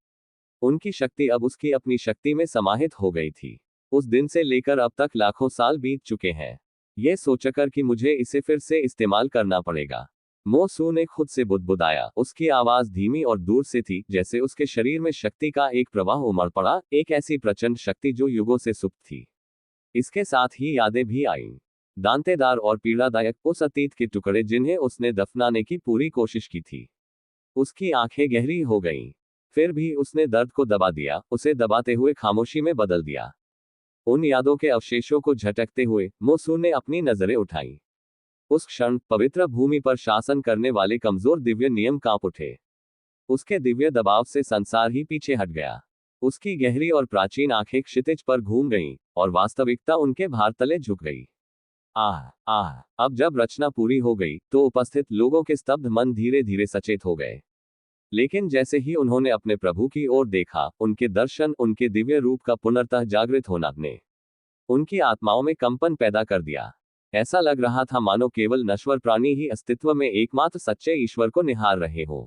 Speaker 1: उनकी शक्ति अब उसकी अपनी शक्ति में समाहित हो गई थी। उस दिन से लेकर अब तक लाखों साल बीत चुके हैं। ये सोचकर कि मुझे इसे फिर से इस्तेमाल करना पड़ेगा, मोसू ने खुद से बुदबुदाया। उसकी आवाज धीमी और दूर से थी, जैसे उसके शरीर में शक्ति का एक प्रवाह उमड़ पड़ा, एक ऐसी प्रचंड शक्ति जो युगों से सुप्त थी। इसके साथ ही यादें भी आईं, दांतेदार और पीड़ादायक, उस अतीत के टुकड़े जिन्हें उसने दफनाने की पूरी कोशिश की थी। उसकी आंखें गहरी हो गईं। फिर भी उसने दर्द को दबा दिया, उसे दबाते हुए खामोशी में बदल दिया। उन यादों के अवशेषों को झटकते हुए मोसू ने अपनी नजरें उठाई। उस क्षण पवित्र भूमि पर शासन करने वाले कमजोर दिव्य नियम कांप उठे। उसके दिव्य दबाव से संसार ही पीछे हट गया। उसकी गहरी और प्राचीन आंखें क्षितिज पर घूम गईं, और वास्तविकता उनके भार तले झुक गई। आह आह, अब जब रचना पूरी हो गई तो उपस्थित लोगों के स्तब्ध मन धीरे धीरे सचेत हो गए। लेकिन जैसे ही उन्होंने अपने प्रभु की ओर देखा, उनके दर्शन, उनके दिव्य रूप का पुनर्तः जागृत होना ने उनकी आत्माओं में कंपन पैदा कर दिया। ऐसा लग रहा था मानो केवल नश्वर प्राणी ही अस्तित्व में एकमात्र सच्चे ईश्वर को निहार रहे हो।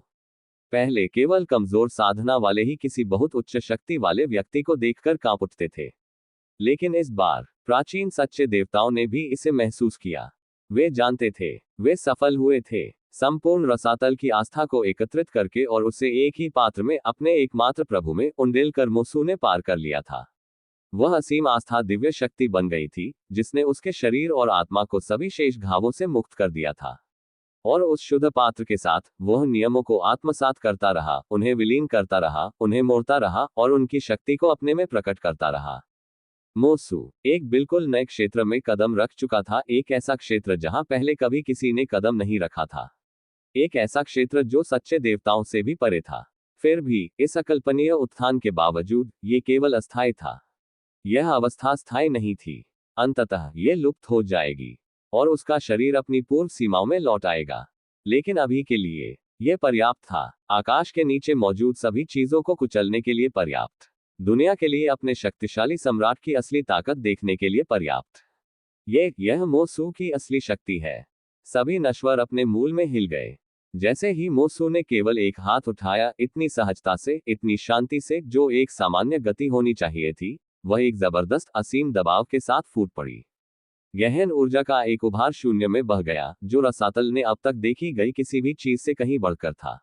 Speaker 1: पहले केवल कमजोर साधना वाले ही किसी बहुत उच्च शक्ति वाले व्यक्ति को देखकर कांप उठते थे, लेकिन इस बार प्राचीन सच्चे देवताओं ने भी इसे महसूस किया। वे जानते थे, वे सफल हुए थे, संपूर्ण रसातल की आस्था को एकत्रित करके और उसे एक ही पात्र में, अपने एकमात्र प्रभु में उंडेल कर मोसू ने पार कर लिया था। वह असीम आस्था दिव्य शक्ति बन गई थी, जिसने उसके शरीर और आत्मा को सभी शेष घावों से मुक्त कर दिया था। और उस शुद्ध पात्र के साथ वह नियमों को आत्मसात करता रहा, उन्हें विलीन करता रहा, उन्हें मोड़ता रहा और उनकी शक्ति को अपने में प्रकट करता रहा। मोसू एक बिल्कुल नए क्षेत्र में कदम रख चुका था, एक ऐसा क्षेत्र जहां पहले कभी किसी ने कदम नहीं रखा था। एक ऐसा क्षेत्र जो सच्चे देवताओं से भी परे था। फिर भी इस अकल्पनीय उत्थान के बावजूद ये केवल अस्थायी था। यह अवस्था स्थायी नहीं थी। अंततः ये लुप्त हो जाएगी और उसका शरीर अपनी पूर्व सीमाओं में लौट आएगा। लेकिन अभी के लिए यह पर्याप्त था, आकाश के नीचे मौजूद सभी चीजों को कुचलने के लिए पर्याप्त, दुनिया के लिए अपने शक्तिशाली सम्राट की असली ताकत देखने के लिए पर्याप्त। यह मोसू की असली शक्ति है। सभी नश्वर अपने मूल में हिल गए। जैसे ही मोसू ने केवल एक हाथ उठाया, इतनी सहजता से, इतनी शांति से, जो एक सामान्य गति होनी चाहिए थी, वह एक जबरदस्त असीम दबाव के साथ फूट पड़ी। गहन ऊर्जा का एक उभार शून्य में बह गया, जो रसातल ने अब तक देखी गई किसी भी चीज से कहीं बढ़कर था।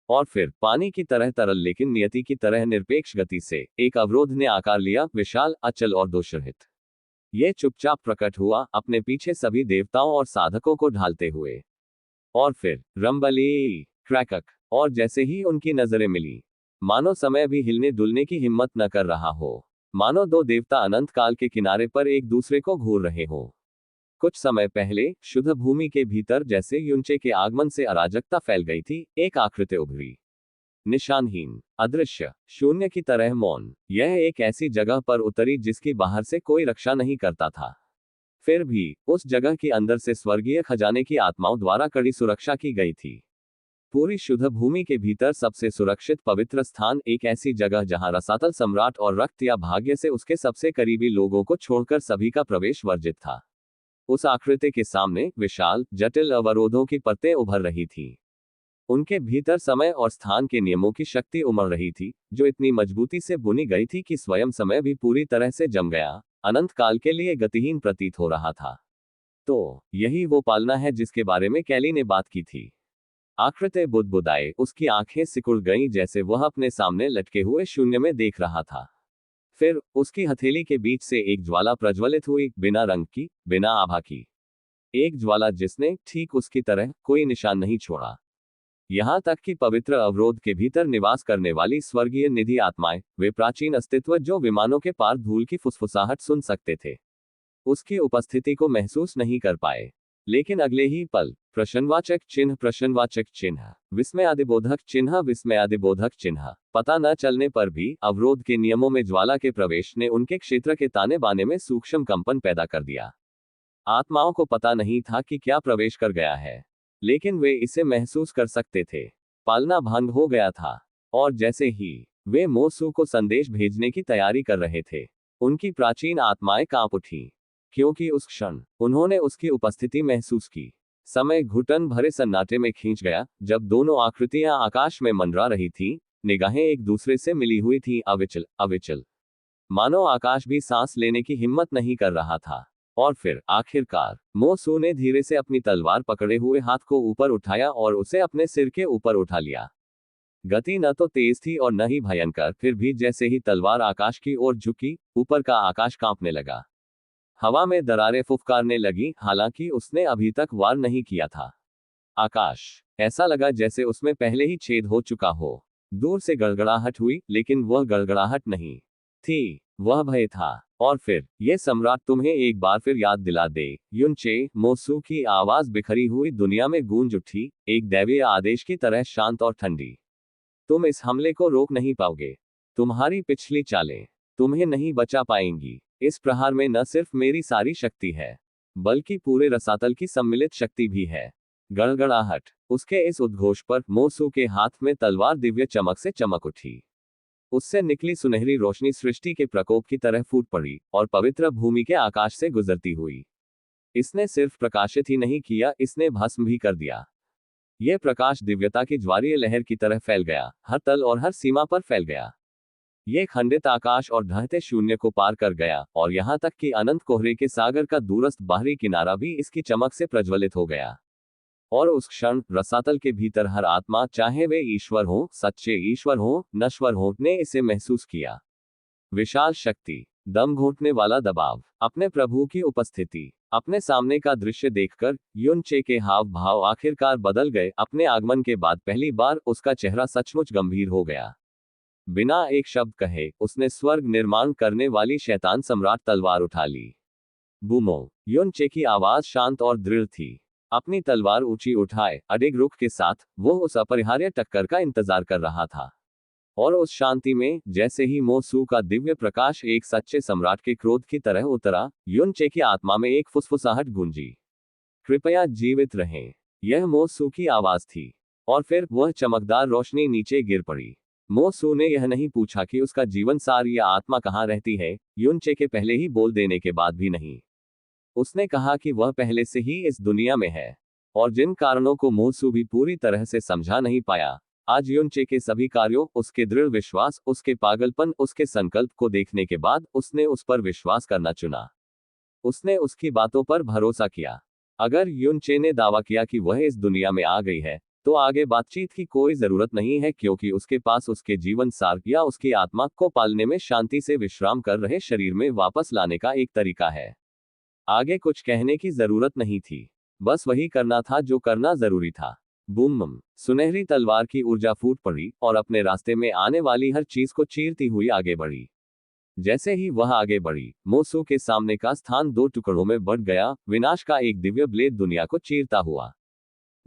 Speaker 1: और फिर पानी की तरह तरल लेकिन नियति की तरह निरपेक्ष गति से एक अवरोध ने आकार लिया, विशाल, अचल और दोषरहित। यह चुपचाप प्रकट हुआ, अपने पीछे सभी देवताओं और साधकों को ढालते हुए। और फिर रंबली, क्रैकक, और जैसे ही उनकी नजरें मिली, मानो समय भी हिलने डुलने की हिम्मत न कर रहा हो, मानो दो देवता अनंत काल के किनारे पर एक दूसरे को घूर रहे हो। कुछ समय पहले शुद्ध भूमि के भीतर जैसे युनचे के आगमन से अराजकता फैल गई थी, एक आकृति उभरी, निशानहीन, अदृश्य, शून्य की तरह मौन। यह एक ऐसी जगह पर उतरी जिसकी बाहर से कोई रक्षा नहीं करता था। फिर भी उस जगह के अंदर से स्वर्गीय खजाने की आत्माओं द्वारा कड़ी सुरक्षा की गई थी। पूरी शुद्ध भूमि के भीतर सबसे सुरक्षित पवित्र स्थान, एक ऐसी जगह जहां रसातल सम्राट और रक्त या भाग्य से उसके सबसे करीबी लोगों को छोड़कर सभी का प्रवेश वर्जित था। उस आकृति के सामने विशाल, जटिल अवरोधों की परतें उभर रही थीं। उनके भीतर समय और स्थान के नियमों की शक्ति उमड़ रही थी, जो इतनी मजबूती से बुनी गई थी कि स्वयं समय भी पूरी तरह से जम गया, अनंत काल के लिए गतिहीन प्रतीत हो रहा था। तो यही वो पालना है जिसके बारे में कैली ने बात की थी। आकृति बुदबुदाए, उसकी आंखें सिकुड़ गईं जैसे वह अपने सामने लटके हुए शून्य में देख रहा था। फिर उसकी हथेली के बीच से एक ज्वाला प्रज्वलित हुई, बिना रंग की, बिना आभा की। एक ज्वाला जिसने ठीक उसकी तरह कोई निशान नहीं छोड़ा। यहां तक कि पवित्र अवरोध के भीतर निवास करने वाली स्वर्गीय निधि आत्माएं, वे प्राचीन अस्तित्व जो विमानों के पार धूल की फुसफुसाहट सुन सकते थे, उसकी उपस्थिति को महसूस नहीं कर पाए। लेकिन अगले ही पल प्रश्नवाचक चिन्ह, विस्मयादिबोधक चिन्ह, पता न चलने पर भी अवरोध के नियमों में ज्वाला के प्रवेश ने उनके क्षेत्र के ताने बाने में सूक्ष्म कंपन पैदा कर दिया। आत्माओं को पता नहीं था कि क्या प्रवेश कर गया है, लेकिन वे इसे महसूस कर सकते थे। पालना भंग हो गया था, और जैसे ही वे मोसू को संदेश भेजने की तैयारी कर रहे थे, उनकी प्राचीन आत्माएं कांप उठी, क्योंकि उस क्षण उन्होंने उसकी उपस्थिति महसूस की। समय घुटन भरे सन्नाटे में खींच गया, जब दोनों आकृतियां आकाश में मंडरा रही थीं, निगाहें एक दूसरे से मिली हुई थीं, अविचल, मानो आकाश भी सांस लेने की हिम्मत नहीं कर रहा था। और फिर आखिरकार मोसू ने धीरे से अपनी तलवार पकड़े हुए हाथ को ऊपर उठाया और उसे अपने सिर के ऊपर उठा लिया। गति न तो तेज थी और न ही भयंकर, फिर भी जैसे ही तलवार आकाश की ओर झुकी, ऊपर का आकाश कांपने लगा। हवा में दरारें फुफकारने लगी, हालांकि उसने अभी तक वार नहीं किया था। आकाश ऐसा लगा जैसे उसमें पहले ही छेद हो चुका हो। दूर से गड़गड़ाहट हुई, लेकिन वह गड़गड़ाहट नहीं थी, वह भय था। और फिर ये सम्राट तुम्हें एक बार फिर याद दिला दे, युनचे, मोसू की आवाज बिखरी हुई दुनिया में गूंज उठी, एक दैवीय आदेश की तरह शांत और ठंडी। तुम इस हमले को रोक नहीं पाओगे। तुम्हारी पिछली चालें तुम्हें नहीं बचा पाएंगी। इस प्रहार में न सिर्फ मेरी सारी शक्ति है, बल्कि पूरे रसातल की सम्मिलित शक्ति भी है। गड़गड़ाहट। उसके इस उद्घोष पर मोसू के हाथ में तलवार दिव्य चमक से चमक उठी। उससे निकली सुनहरी रोशनी सृष्टि के प्रकोप की तरह फूट पड़ी और पवित्र भूमि के आकाश से गुजरती हुई। इसने सिर्फ प्रकाशित ही नहीं किया, इसने भस्म भी कर दिया। यह प्रकाश दिव्यता की ज्वारीय लहर की तरह फैल गया, हर तल और हर सीमा पर फैल गया। यह खंडित आकाश और ढहते शून्य को पार कर गया, और यहां तक कि अनंत कोहरे के सागर का दूरस्थ बाहरी किनारा भी इसकी चमक से प्रज्वलित हो गया। और उस क्षण रसातल के भीतर हर आत्मा, चाहे वे ईश्वर हो, सच्चे ईश्वर हो, नश्वर हो, ने इसे महसूस किया। विशाल शक्ति, दम घोंटने वाला दबाव, अपने प्रभु की उपस्थिति। अपने सामने का दृश्य देखकर युनचे के हाव भाव आखिरकार बदल गए। अपने आगमन के बाद पहली बार उसका चेहरा सचमुच गंभीर हो गया। बिना एक शब्द कहे उसने स्वर्ग निर्माण करने वाली शैतान सम्राट तलवार उठा ली। बूमो। युनचे की आवाज शांत और दृढ़ थी। अपनी तलवार ऊंची उठाए अडिग रुख के साथ वो उस अपरिहार्य टक्कर का इंतजार कर रहा था। और उस शांति में जैसे ही मोसू का दिव्य प्रकाश एक सच्चे सम्राट के क्रोध की तरह उतरा, युनचे की आत्मा में एक फुसफुसाहट गूंजी। कृपया जीवित रहें। यह मोसू की आवाज थी। और फिर वह चमकदार रोशनी नीचे गिर पड़ी। मोसू ने यह नहीं पूछा कि उसका जीवन सार या आत्मा कहाँ रहती है, युनचे के पहले ही बोल देने के बाद भी नहीं। उसने कहा कि वह पहले से ही इस दुनिया में है, और जिन कारणों को मोसू भी पूरी तरह से समझा नहीं पाया, आज युनचे के सभी कार्यों, उसके दृढ़ विश्वास, उसके पागलपन, उसके संकल्प को देखने के बाद उसने उस पर विश्वास करना चुना। उसने उसकी बातों पर भरोसा किया। अगर युनचे ने दावा किया कि वह इस दुनिया में आ गई है, तो आगे बातचीत की कोई जरूरत नहीं है, क्योंकि उसके पास उसके जीवन सार या उसकी आत्मा को पालने में शांति से विश्राम कर रहे शरीर में वापस लाने का एक तरीका है। आगे कुछ कहने की जरूरत नहीं थी, बस वही करना था जो करना जरूरी था। बूम! सुनहरी तलवार की ऊर्जा फूट पड़ी और अपने रास्ते में आने वाली हर चीज को चीरती हुई आगे बढ़ी। जैसे ही वह आगे बढ़ी, मोसू के सामने का स्थान दो टुकड़ों में बढ़ गया, विनाश का एक दिव्य ब्लेड दुनिया को चीरता हुआ।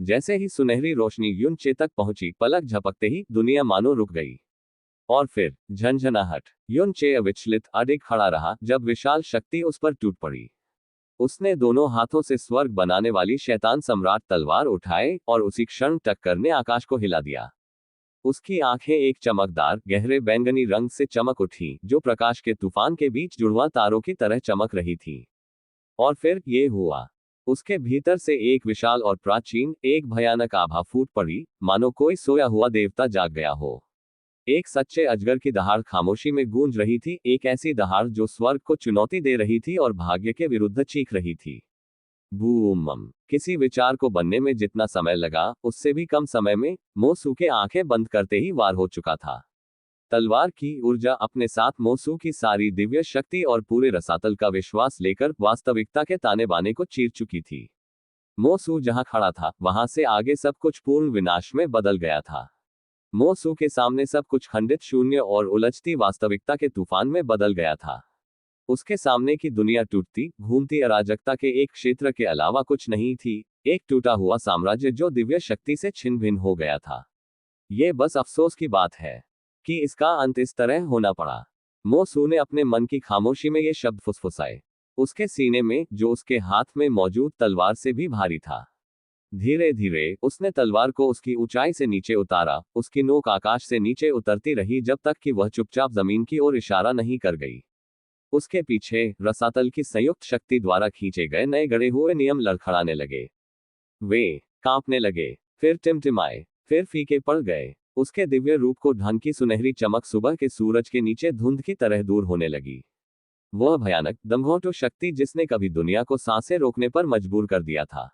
Speaker 1: जैसे ही सुनहरी रोशनी युनचे तक पहुंची, पलक झपकते ही दुनिया मानो रुक गई। और फिर झंझनाहट। युनचे अविचलित अडिग खड़ा रहा जब विशाल शक्ति उस पर टूट पड़ी। उसने दोनों हाथों से स्वर्ग बनाने वाली शैतान सम्राट तलवार उठाए और उसी क्षण टक्कर ने आकाश को हिला दिया। उसकी आंखें एक चमकदार गहरे बैंगनी रंग से चमक उठी, जो प्रकाश के तूफान के बीच जुड़वा तारों की तरह चमक रही थी। और फिर ये हुआ। उसके भीतर से एक विशाल और प्राचीन, एक भयानक आभा फूट पड़ी, मानो कोई सोया हुआ देवता जाग गया हो। एक सच्चे अजगर की दहाड़ खामोशी में गूंज रही थी, एक ऐसी दहाड़ जो स्वर्ग को चुनौती दे रही थी और भाग्य के विरुद्ध चीख रही थी। बूम! किसी विचार को बनने में जितना समय लगा, उससे भी कम समय में मोसू के आंखें बंद करते ही वार हो चुका था। तलवार की ऊर्जा अपने साथ मोसू की सारी दिव्य शक्ति और पूरे रसातल का विश्वास लेकर वास्तविकता के ताने बाने को चीर चुकी थी। मोसू जहां खड़ा था, वहां से आगे सब कुछ पूर्ण विनाश में बदल गया था। मोसू के सामने सब कुछ खंडित, शून्य और उलझती वास्तविकता के तूफान में बदल गया था। उसके सामने की दुनिया टूटती, घूमती अराजकता के एक क्षेत्र के अलावा कुछ नहीं थी, एक टूटा हुआ साम्राज्य जो दिव्य शक्ति से छिन्न भिन्न हो गया था। ये बस अफसोस की बात है कि इसका अंत इस तरह होना पड़ा। मोसू ने अपने मन की खामोशी में ये शब्द फुसफुसाए, उसके सीने में, जो उसके हाथ में मौजूद तलवार से भी भारी था। धीरे धीरे उसने तलवार को उसकी ऊंचाई से नीचे उतारा, उसकी नोक आकाश से नीचे उतरती रही जब तक कि वह चुपचाप जमीन की ओर इशारा नहीं कर गई। उसके पीछे रसातल की संयुक्त शक्ति द्वारा खींचे गए नए गढ़े हुए नियम लड़खड़ाने लगे। वे कांपने लगे, फिर टिमटिमाए, फिर फीके पड़ गए। उसके दिव्य रूप को ढंग की सुनहरी चमक सुबह के सूरज के नीचे धुंध की तरह दूर होने लगी। वह भयानक दमघोंटू शक्ति जिसने कभी दुनिया को सांसें रोकने पर मजबूर कर दिया था,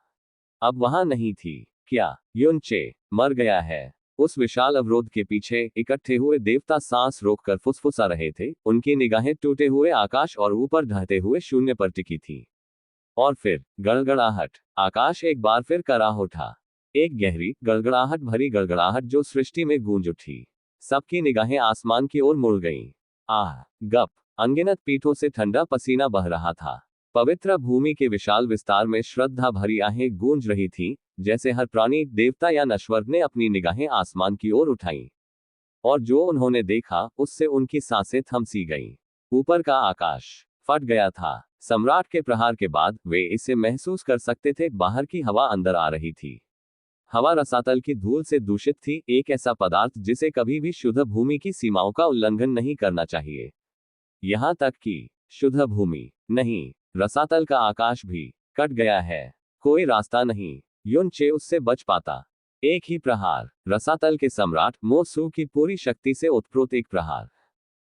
Speaker 1: अब वहां नहीं थी। क्या युनचे मर गया है? उस विशाल अवरोध के पीछे इकट्ठे हुए देवता सांस रोककर फुसफुसा रहे थे, उनकी निगाहें टूटे हुए आकाश और ऊपर ढहते हुए शून्य पर टिकी थी। और फिर गड़गड़ाहट। आकाश एक बार फिर कराह उठा, एक गहरी गड़गड़ाहट भरी गड़गड़ाहट जो सृष्टि में गूंज उठी। सबकी निगाहें आसमान की ओर मुड़ गईं। आह! गप! अनगिनत पीठों से ठंडा पसीना बह रहा था। पवित्र भूमि के विशाल विस्तार में श्रद्धा भरी आहें गूंज रही थीं, जैसे हर प्राणी, देवता या नश्वर ने अपनी निगाहें आसमान की ओर उठाईं। और जो उन्होंने देखा, उससे उनकी सांसें थम सी गईं। ऊपर का आकाश फट गया था। सम्राट के प्रहार के बाद वे इसे महसूस कर सकते थे, बाहर की हवा अंदर आ रही थी। हवा रसातल की धूल से दूषित थी, एक ऐसा पदार्थ जिसे कभी भी शुद्ध भूमि की सीमाओं का उल्लंघन नहीं करना चाहिए। यहां तक कि शुद्ध भूमि नहीं, रसातल का आकाश भी कट गया है। कोई रास्ता नहीं, युनचे उससे बच पाता। एक ही प्रहार, रसातल के सम्राट मोसू की पूरी शक्ति से उत्प्रोत एक प्रहार।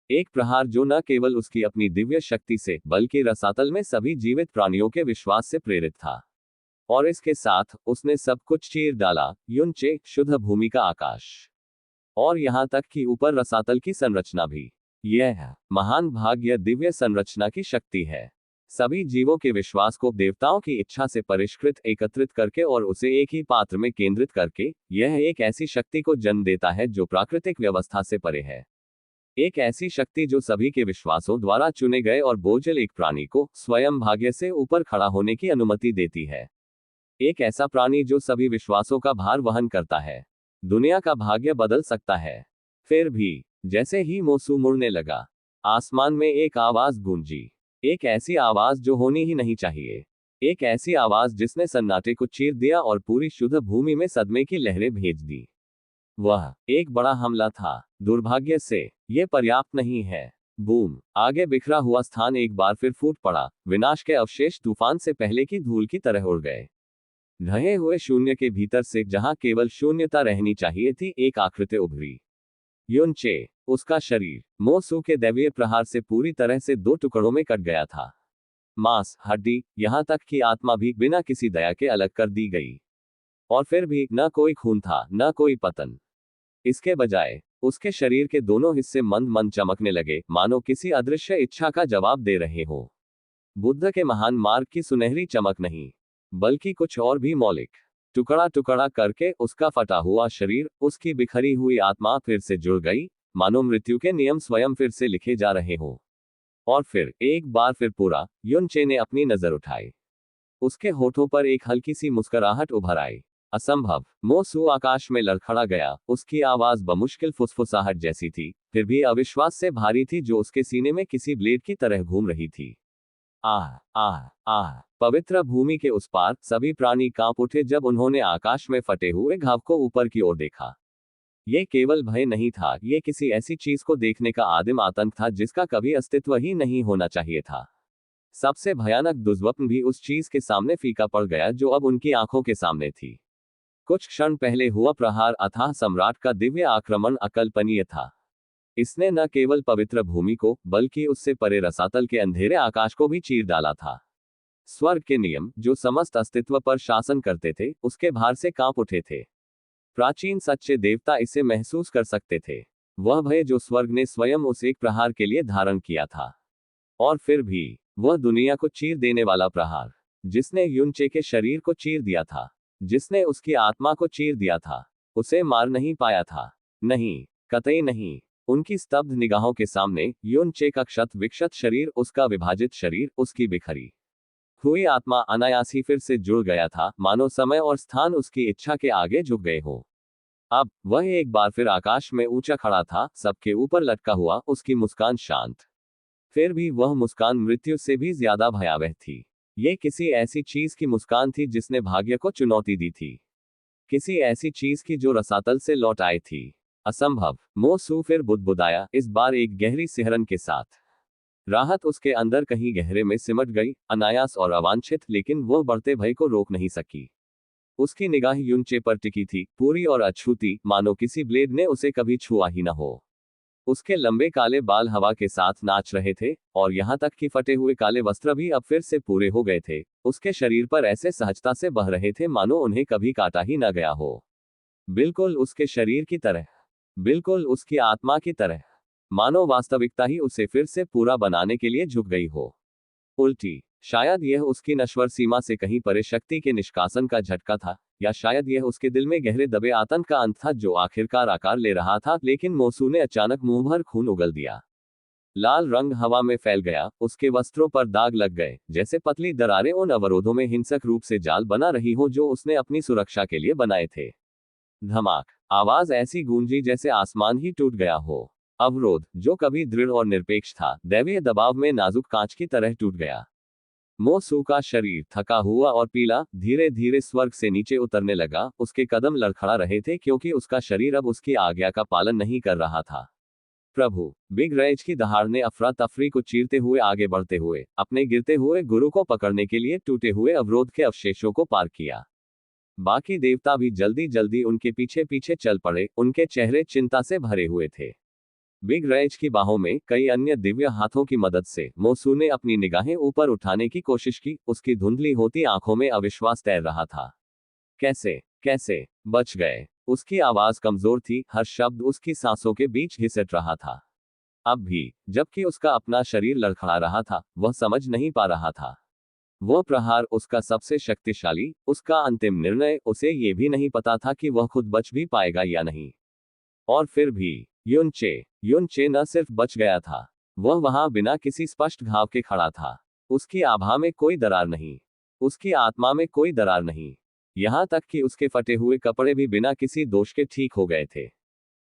Speaker 1: एक प्रहार जो न केवल उसकी अपनी दिव्य शक्ति से, बल्कि रसातल में सभी जीवित प्राणियों के विश्वास से प्रेरित था। और इसके साथ उसने सब कुछ चीर डाला, युनचे, शुद्ध भूमि का आकाश, और यहां तक कि ऊपर रसातल की संरचना भी। यह महान भाग्य दिव्य संरचना की शक्ति है। सभी जीवों के विश्वास को देवताओं की इच्छा से परिष्कृत, एकत्रित करके और उसे एक ही पात्र में केंद्रित करके, यह एक ऐसी शक्ति को जन्म देता है जो प्राकृतिक व्यवस्था से परे है। एक ऐसी शक्ति जो सभी के विश्वासों द्वारा चुने गए और बोझिल एक प्राणी को स्वयं भाग्य से ऊपर खड़ा होने की अनुमति देती है। एक ऐसा प्राणी जो सभी विश्वासों का भार वहन करता है। दुनिया का भाग्य बदल सकता है। फिर भी जैसे ही मोसू मुड़ने लगा, आसमान में एक आवाज गूंजी। एक ऐसी आवाज जो होनी ही नहीं चाहिए। एक ऐसी आवाज जिसने सन्नाटे को चीर दिया और पूरी शुद्ध भूमि में सदमे की लहरें भेज दी। वह एक बड़ा हमला था। दुर्भाग्य से यह पर्याप्त नहीं है। बूम! आगे बिखरा हुआ स्थान एक बार फिर फूट पड़ा। विनाश के अवशेष तूफान से पहले की धूल की तरह उड़ गए। ढहे हुए शून्य के भीतर से, जहां केवल शून्यता रहनी चाहिए थी, एक आकृति उभरी। युनचे, उसका शरीर मोसू के दैवीय प्रहार से पूरी तरह से दो टुकड़ों में कट गया था। मांस, हड्डी, यहाँ तक कि आत्मा भी बिना किसी दया के अलग कर दी गई। और फिर भी न कोई खून था, न कोई पतन। इसके बजाय उसके शरीर के दोनों हिस्से मंद मंद चमकने लगे, मानो किसी अदृश्य इच्छा का जवाब दे रहे हो। बुद्ध के महान मार्ग की सुनहरी चमक नहीं, बल्कि कुछ और भी मौलिक। टुकड़ा टुकड़ा करके उसका फटा हुआ शरीर, उसकी बिखरी हुई आत्मा फिर से जुड़ गई, मानो मृत्यु के नियम स्वयं फिर से लिखे जा रहे हो। और फिर एक बार फिर पूरा युनचे ने अपनी नजर उठाई। उसके होठों पर एक हल्की सी मुस्कुराहट उभर आई। असंभव। मो सू आकाश में लड़खड़ा गया। उसकी आवाज बमुश्किल फुसफुसाहट जैसी थी, फिर भी अविश्वास से भारी थी, जो उसके सीने में किसी ब्लेड की तरह घूम रही थी। आह आह आह। पवित्र भूमि के उस पार सभी प्राणी कांप उठे जब उन्होंने आकाश में फटे हुए घाव को ऊपर की ओर देखा। ये केवल भय नहीं था, ये किसी ऐसी चीज को देखने का आदिम आतंक था जिसका कभी अस्तित्व ही नहीं होना चाहिए था। सबसे भयानक दुर्स्वप्न भी उस चीज के सामने फीका पड़ गया जो अब उनकी आंखों के सामने थी। कुछ क्षण पहले हुआ प्रहार अथाह सम्राट का दिव्य आक्रमण अकल्पनीय था। इसने न केवल पवित्र भूमि को, बल्कि उससे परे रसातल के अंधेरे आकाश को भी चीर डाला था। स्वर्ग के नियम, जो समस्त अस्तित्व पर शासन करते थे, उसके भार से कांप उठे थे। प्राचीन सच्चे देवता इसे महसूस कर सकते थे। वह भय जो स्वर्ग ने स्वयं उस एक प्रहार के लिए धारण किया था। और फिर भी वह दुनिया को चीर देने वाला प्रहार, जिसने युनचे के शरीर को चीर दिया था, जिसने उसकी आत्मा को चीर दिया था, उसे मार नहीं पाया था। नहीं, कतई नहीं। उनकी स्तब्ध निगाहों के सामने युनचे का क्षत विक्षत शरीर, उसका विभाजित शरीर, उसकी बिखरी हुई आत्मा अनायास ही फिर से जुड़ गया था, मानो समय और स्थान उसकी इच्छा के आगे झुक गए हो। अब वह एक बार फिर आकाश में ऊंचा खड़ा था, सबके ऊपर लटका हुआ, उसकी मुस्कान शांत। फिर भी वह मुस्कान मृत्यु से भी ज्यादा भयावह थी। ये किसी ऐसी चीज की मुस्कान थी जिसने भाग्य को चुनौती दी थी। किसी ऐसी चीज की जो रसातल से लौट आई थी। असंभव। मो सू फिर बुदबुदाया, इस बार एक गहरी सिहरन के साथ। राहत उसके अंदर कहीं गहरे में सिमट गई, अनायास और अवांछित, लेकिन वह बढ़ते भय को रोक नहीं सकी। उसकी निगाह युनचे पर टिकी थी, पूरी और अछूती, मानो किसी ब्लेड ने उसे कभी छुआ ही न हो। उसके लंबे काले बाल हवा के साथ नाच रहे थे, और यहाँ तक कि फटे हुए काले वस्त्र भी अब फिर से पूरे हो गए थे। उसके शरीर पर ऐसे सहजता से बह रहे थे मानो उन्हें कभी काटा ही न गया हो। बिल्कुल उसके शरीर की तरह, बिल्कुल उसकी आत्मा की तरह, मानो वास्तविकता ही उसे फिर से पूरा बनाने के लिए झुक गई हो। उल्टी, शायद यह उसकी नश्वर सीमा से कहीं परे शक्ति के निष्कासन का झटका था, या शायद यह उसके दिल में गहरे दबे आतंक का अंत था जो आखिरकार आकार ले रहा था। लेकिन मोसू ने अचानक मुंह भर खून उगल दिया। लाल रंग हवा में फैल गया, उसके वस्त्रों पर दाग लग गए, जैसे पतली दरारें उन अवरोधों में हिंसक रूप से जाल बना रही हो जो उसने अपनी सुरक्षा के लिए बनाए थे। धमाक, आवाज ऐसी गूंजी जैसे आसमान ही टूट गया हो। अवरोध, जो कभी दृढ़ और निरपेक्ष था, दैवीय दबाव में नाजुक कांच की तरह टूट गया। मो सू का शरीर थका हुआ और पीला, धीरे धीरे स्वर्ग से नीचे उतरने लगा। उसके कदम लड़खड़ा रहे थे क्योंकि उसका शरीर अब उसकी आज्ञा का पालन नहीं कर रहा था। प्रभु, बिग रैज की दहाड़ ने अफरा तफरी को चीरते हुए आगे बढ़ते हुए अपने गिरते हुए गुरु को पकड़ने के लिए टूटे हुए अवरोध के अवशेषों को पार किया। बाकी देवता भी जल्दी जल्दी उनके पीछे पीछे चल पड़े, उनके चेहरे चिंता से भरे हुए थे। बिग रैज की बाहों में कई अन्य दिव्य हाथों की मदद से मोसू ने अपनी निगाहें ऊपर उठाने की कोशिश की। उसकी धुंधली होती आंखों में अविश्वास तैर रहा था। कैसे कैसे बच गए? उसकी आवाज कमजोर थी, हर शब्द उसकी सांसों के बीच घिसट रहा था। अब भी, जबकि उसका अपना शरीर लड़खड़ा रहा था, वह समझ नहीं पा रहा था। वह प्रहार उसका सबसे शक्तिशाली, उसका अंतिम निर्णय, उसे ये भी नहीं पता था कि वह खुद बच भी पाएगा या नहीं। और फिर भी युनचे न सिर्फ बच गया था, वह वहां बिना किसी स्पष्ट घाव के खड़ा था। उसकी आभा में कोई दरार नहीं, उसकी आत्मा में कोई दरार नहीं, यहां तक कि उसके फटे हुए कपड़े भी बिना किसी दोष के ठीक हो गए थे।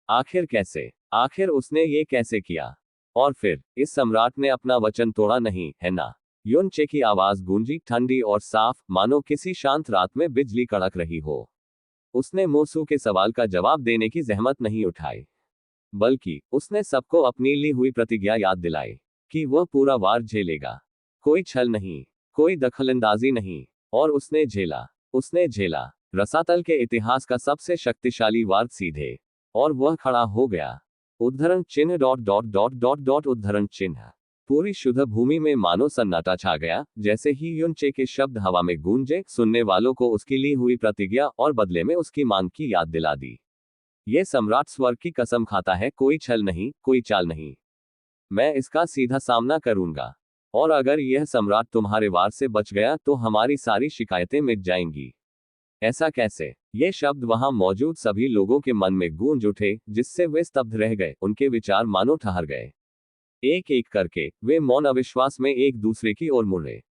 Speaker 1: आखिर कैसे? आखिर उसने ये कैसे किया? और फिर इस सम्राट ने अपना वचन तोड़ा नहीं, है ना? युनचे की आवाज गूंजी, ठंडी और साफ, मानो किसी शांत रात में बिजली कड़क रही हो। उसने मोसू के सवाल का जवाब देने की जहमत नहीं उठाई, बल्कि उसने सबको अपनी ली हुई प्रतिज्ञा याद दिलाई कि वह पूरा वार झेलेगा। कोई छल नहीं, कोई दखलंदाजी नहीं। और उसने झेला। उसने झेला रसातल के इतिहास का सबसे शक्तिशाली वार सीधे। और वह खड़ा हो गया। उद्धरण चिन्ह dot dot dot dot dot उद्धरण चिन्ह। पूरी शुद्ध भूमि में मानो सन्नाटा छा गया। जैसे ही युनचे के शब्द हवा में गूंजे, सुनने वालों को उसकी ली हुई प्रतिज्ञा और बदले में उसकी मांग की याद दिला दी। ये सम्राट स्वर्ग की कसम खाता है, कोई छल नहीं, कोई चाल नहीं। मैं इसका सीधा सामना करूंगा। और अगर यह सम्राट तुम्हारे वार से बच गया तो हमारी सारी शिकायतें मिट जाएंगी। ऐसा कैसे? ये शब्द वहां मौजूद सभी लोगों के मन में गूंज उठे, जिससे वे स्तब्ध रह गए। उनके विचार मानो ठहर गए। एक एक करके वे मौन अविश्वास में एक दूसरे की ओर मुड़े।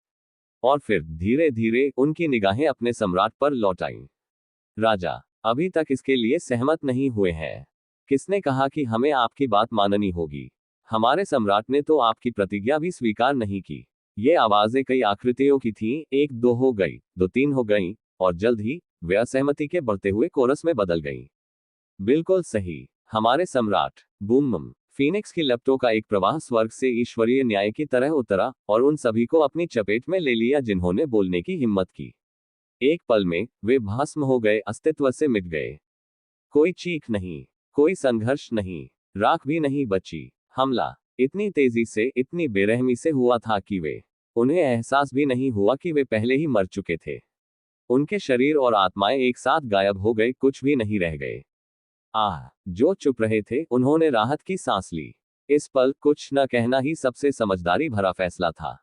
Speaker 1: और फिर धीरे धीरे उनकी निगाहें अपने सम्राट पर लौट आईं। राजा अभी तक इसके लिए सहमत नहीं हुए हैं। किसने कहा कि हमें आपकी बात माननी होगी? हमारे सम्राट ने तो आपकी प्रतिज्ञा भी स्वीकार नहीं की। ये आवाजें कई आकृतियों की थीं, एक दो हो गई, दो तीन हो गईं, और जल्द ही वे असहमति के बढ़ते हुए कोरस में बदल गईं। बिल्कुल सही, हमारे सम्राट। बूम। फीनिक्स की लपटों का एक प्रवाह स्वर्ग से ईश्वरीय न्याय की तरह उतरा और उन सभी को अपनी चपेट में ले लिया जिन्होंने बोलने की हिम्मत की। एक पल में वे भस्म हो गए, अस्तित्व से मिट गए। कोई चीख नहीं, कोई संघर्ष नहीं, राख भी नहीं बची। हमला इतनी तेजी से, इतनी बेरहमी से हुआ था कि उन्हें एहसास भी नहीं हुआ कि वे पहले ही मर चुके थे। उनके शरीर और आत्माएं एक साथ गायब हो गए, कुछ भी नहीं रह गए। जो चुप रहे थे उन्होंने राहत की सांस ली। इस पल कुछ न कहना ही सबसे समझदारी भरा फैसला था।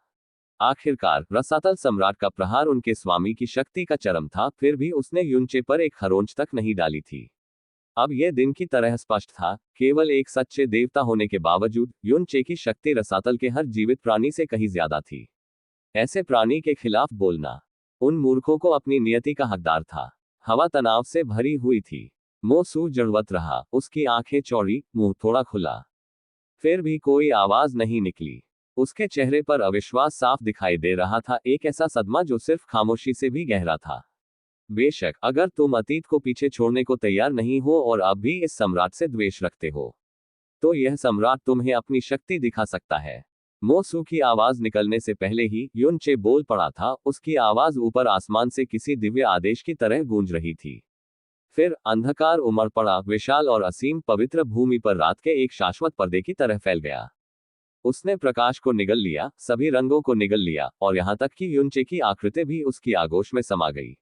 Speaker 1: आखिरकार रसातल सम्राट का प्रहार उनके स्वामी की शक्ति का चरम था, फिर भी उसने युनचे पर एक खरोंच तक नहीं डाली थी। अब यह दिन की तरह स्पष्ट था, केवल एक सच्चे देवता होने के बावजूद युनचे की शक्ति रसातल के हर जीवित प्राणी से कहीं ज्यादा थी। ऐसे प्राणी के खिलाफ बोलना उन मूर्खों को अपनी नियति का हकदार था। हवा तनाव से भरी हुई थी। मोसू जड़वत रहा, उसकी आंखें चौड़ी, मुंह थोड़ा खुला। फिर भी कोई आवाज नहीं निकली। उसके चेहरे पर अविश्वास साफ दिखाई दे रहा था, एक ऐसा सदमा जो सिर्फ खामोशी से भी गहरा था। बेशक, अगर तुम अतीत को पीछे छोड़ने को तैयार नहीं हो और अब भी इस सम्राट से द्वेष रखते हो, तो यह सम्राट तुम्हें अपनी शक्ति दिखा सकता है। मोसू की आवाज निकलने से पहले ही युनचे बोल पड़ा था। उसकी आवाज ऊपर आसमान से किसी दिव्य आदेश की तरह गूंज रही थी। फिर अंधकार उमड़ पड़ा, विशाल और असीम पवित्र भूमि पर रात के एक शाश्वत पर्दे की तरह फैल गया। उसने प्रकाश को निगल लिया, सभी रंगों को निगल लिया, और यहां तक कि युनचे की आकृति भी उसकी आगोश में समा गई।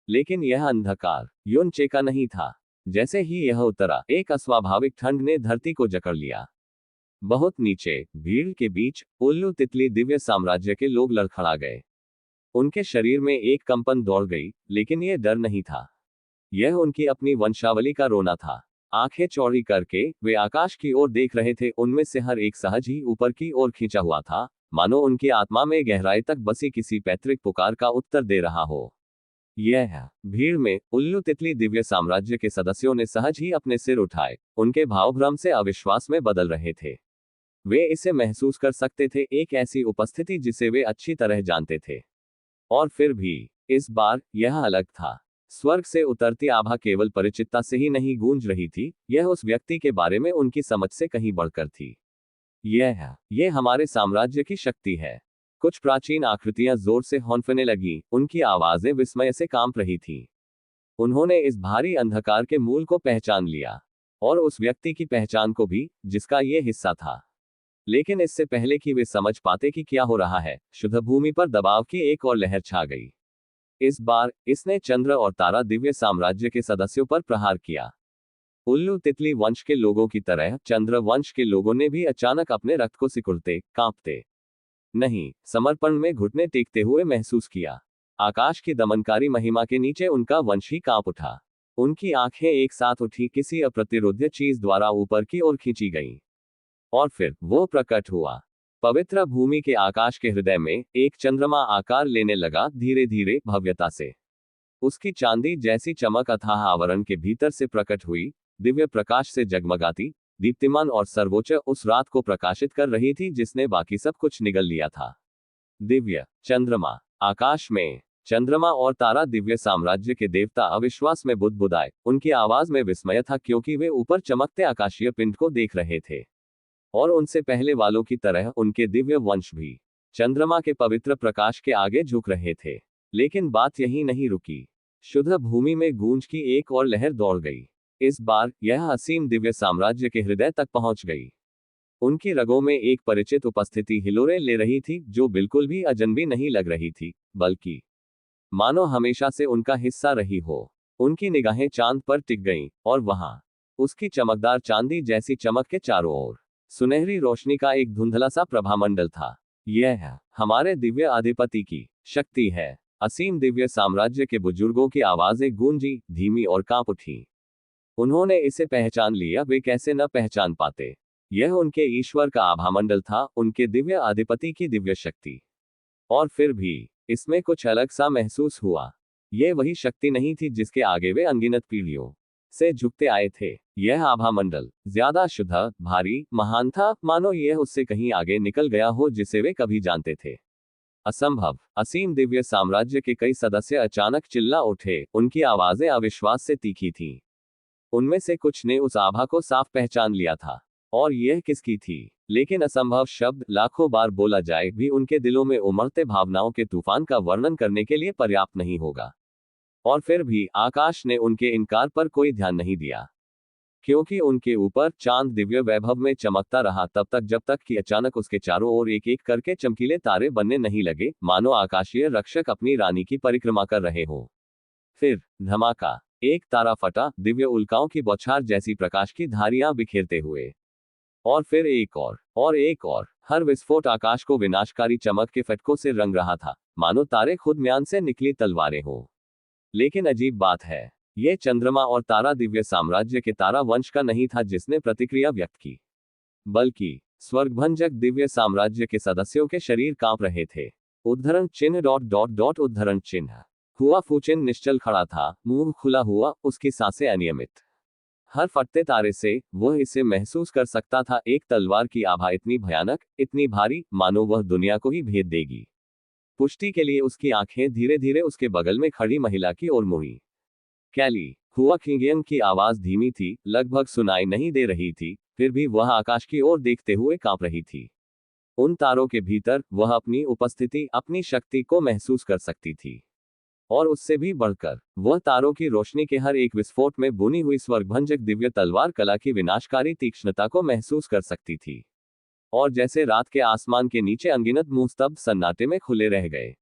Speaker 1: लेकिन यह अंधकार युनचे का नहीं था। जैसे ही यह उतरा, एक अस्वाभाविक ठंड ने धरती को जकड़ लिया। बहुत नीचे भीड़ के बीच उल्लू तितली दिव्य साम्राज्य के लोग लड़खड़ा गए। उनके शरीर में एक कंपन दौड़ गई, लेकिन यह डर नहीं था। यह उनकी अपनी वंशावली का रोना था। आंखें चौड़ी करके वे आकाश की ओर देख रहे थे। उनमें से हर एक सहज ही ऊपर की ओर खींचा हुआ था, मानो उनकी आत्मा में गहराई तक बसी किसी पैतृक पुकार का उत्तर दे रहा हो। यह भीड़ में उल्लू तितली दिव्य साम्राज्य के सदस्यों ने सहज ही अपने सिर उठाए। उनके भावभ्रम से अविश्वास में बदल रहे थे। वे इसे महसूस कर सकते थे, एक ऐसी उपस्थिति जिसे वे अच्छी तरह जानते थे। और फिर भी इस बार यह अलग था। स्वर्ग से उतरती आभा केवल परिचितता से ही नहीं गूंज रही थी, यह उस व्यक्ति के बारे में उनकी समझ से कहीं बढ़कर थी। यह हमारे साम्राज्य की शक्ति है। कुछ प्राचीन आकृतियां जोर से हौंफने लगी, उनकी आवाजें विस्मय से कांप रही थीं। उन्होंने इस भारी अंधकार के मूल को पहचान लिया, और उस व्यक्ति की पहचान को भी, जिसका ये हिस्सा था। लेकिन इससे पहले कि वे समझ पाते कि क्या हो रहा है, शुद्ध भूमि पर दबाव की एक और लहर छा गई। इस बार इसने चंद्र और तारा दिव्य साम्राज्य के सदस्यों पर प्रहार किया। उल्लू तितली वंश के लोगों की तरह चंद्र वंश के लोगों ने भी अचानक अपने रक्त को सिकुड़ते, कांपते नहीं, समर्पण में घुटने टेकते हुए महसूस किया। आकाश की दमनकारी महिमा के नीचे उनका वंश ही कांप उठा। उनकी आंखें एक साथ उठी, किसी अप्रतिरोध्य चीज द्वारा ऊपर की ओर खींची गईं। और फिर वो प्रकट हुआ। पवित्र भूमि के आकाश के हृदय में एक चंद्रमा आकार लेने लगा, धीरे धीरे, भव्यता से। उसकी चांदी जैसी चमक अथाह आवरण के भीतर से प्रकट हुई, दिव्य प्रकाश से जगमगाती, दीप्तिमान और सर्वोच्च, उस रात को प्रकाशित कर रही थी जिसने बाकी सब कुछ निगल लिया था। दिव्य चंद्रमा। आकाश में चंद्रमा और तारा दिव्य साम्राज्य के देवता अविश्वास में बुदबुदाए। उनकी आवाज में विस्मय था, क्योंकि वे ऊपर चमकते आकाशीय पिंड को देख रहे थे। और उनसे पहले वालों की तरह उनके दिव्य वंश भी चंद्रमा के पवित्र प्रकाश के आगे झुक रहे थे। लेकिन बात यहीं नहीं रुकी। शुद्ध भूमि में गूंज की एक और लहर दौड़ गई। इस बार यह असीम दिव्य साम्राज्य के हृदय तक पहुंच गई। उनकी रगों में एक परिचित उपस्थिति हिलोरे ले रही थी, जो बिल्कुल भी अजनबी नहीं लग रही थी, बल्कि मानो हमेशा से उनका हिस्सा रही हो। उनकी निगाहें चांद पर टिक गईं, और वहां उसकी चमकदार चांदी जैसी चमक के चारों ओर सुनहरी रोशनी का एक धुंधला सा प्रभामंडल था। यह हमारे दिव्य अधिपति की शक्ति है। असीम दिव्य साम्राज्य के बुजुर्गों की आवाजें गूंजी, धीमी और कांप उठी। उन्होंने इसे पहचान लिया, वे कैसे न पहचान पाते। यह उनके ईश्वर का आभामंडल था, उनके दिव्य अधिपति की दिव्य शक्ति। और फिर भी इसमें कुछ अलग सा महसूस हुआ। यह वही शक्ति नहीं थी जिसके आगे वे अनगिनत पीढ़ियों से झुकते आए थे। यह आभामंडल ज्यादा शुद्ध, भारी, महान था, मानो यह उससे कहीं आगे निकल गया हो जिसे वे कभी जानते थे। असंभव। असीम दिव्य साम्राज्य के कई सदस्य अचानक चिल्ला उठे, उनकी आवाजें अविश्वास से तीखी थीं। उनमें से कुछ ने उस आभा को साफ पहचान लिया था। और यह किसकी थी? लेकिन असंभव शब्द लाखों बार बोला जाए भी उनके दिलों में उमड़ते भावनाओं के तूफान का वर्णन करने के लिए पर्याप्त नहीं होगा। और फिर भी आकाश ने उनके इनकार पर कोई ध्यान नहीं दिया, क्योंकि उनके ऊपर चांद दिव्य वैभव में चमकता रहा तब तक जब तक कि अचानक उसके चारों ओर एक एक करके चमकीले तारे बनने नहीं लगे, मानो आकाशीय रक्षक अपनी रानी की परिक्रमा कर रहे हो। फिर धमाका, एक तारा फटा, दिव्य उल्काओं की बौछार जैसी प्रकाश की धारियां बिखेरते हुए। और फिर एक और एक और। हर विस्फोट आकाश को विनाशकारी चमक के फटकों से रंग रहा था, मानो तारे खुद म्यान से निकली तलवारें हो। लेकिन अजीब बात है, यह चंद्रमा और तारा दिव्य साम्राज्य के तारा वंश का नहीं था जिसने प्रतिक्रिया व्यक्त की, बल्कि स्वर्गभंजक दिव्य साम्राज्य के सदस्यों के शरीर कांप रहे थे। उद्धरण चिन्ह डॉट डॉट डॉट उद्धरण चिन्ह। हुआ फूचिन निश्चल खड़ा था, मुंह खुला हुआ, उसकी सांसें अनियमित। हर फटते तारे से वह इसे महसूस कर सकता था, एक तलवार की आभा इतनी भयानक, इतनी भारी, मानो वह दुनिया को ही भेद देगी। पुष्टि के लिए उसकी आंखें धीरे धीरे उसके बगल में खड़ी महिला की ओर मुड़ी। कैली। हुआ खिंगियन की आवाज धीमी थी, लगभग सुनाई नहीं दे रही थी, फिर भी वह आकाश की ओर देखते हुए कांप रही थी। उन तारों के भीतर वह अपनी उपस्थिति, अपनी शक्ति को महसूस कर सकती थी। और उससे भी बढ़कर वह तारों की रोशनी के हर एक विस्फोट में बुनी हुई स्वर्गभंजक दिव्य तलवार कला की विनाशकारी तीक्ष्णता को महसूस कर सकती थी। और जैसे रात के आसमान के नीचे अनगिनत मुंह स्तब्ध सन्नाटे में खुले रह गए।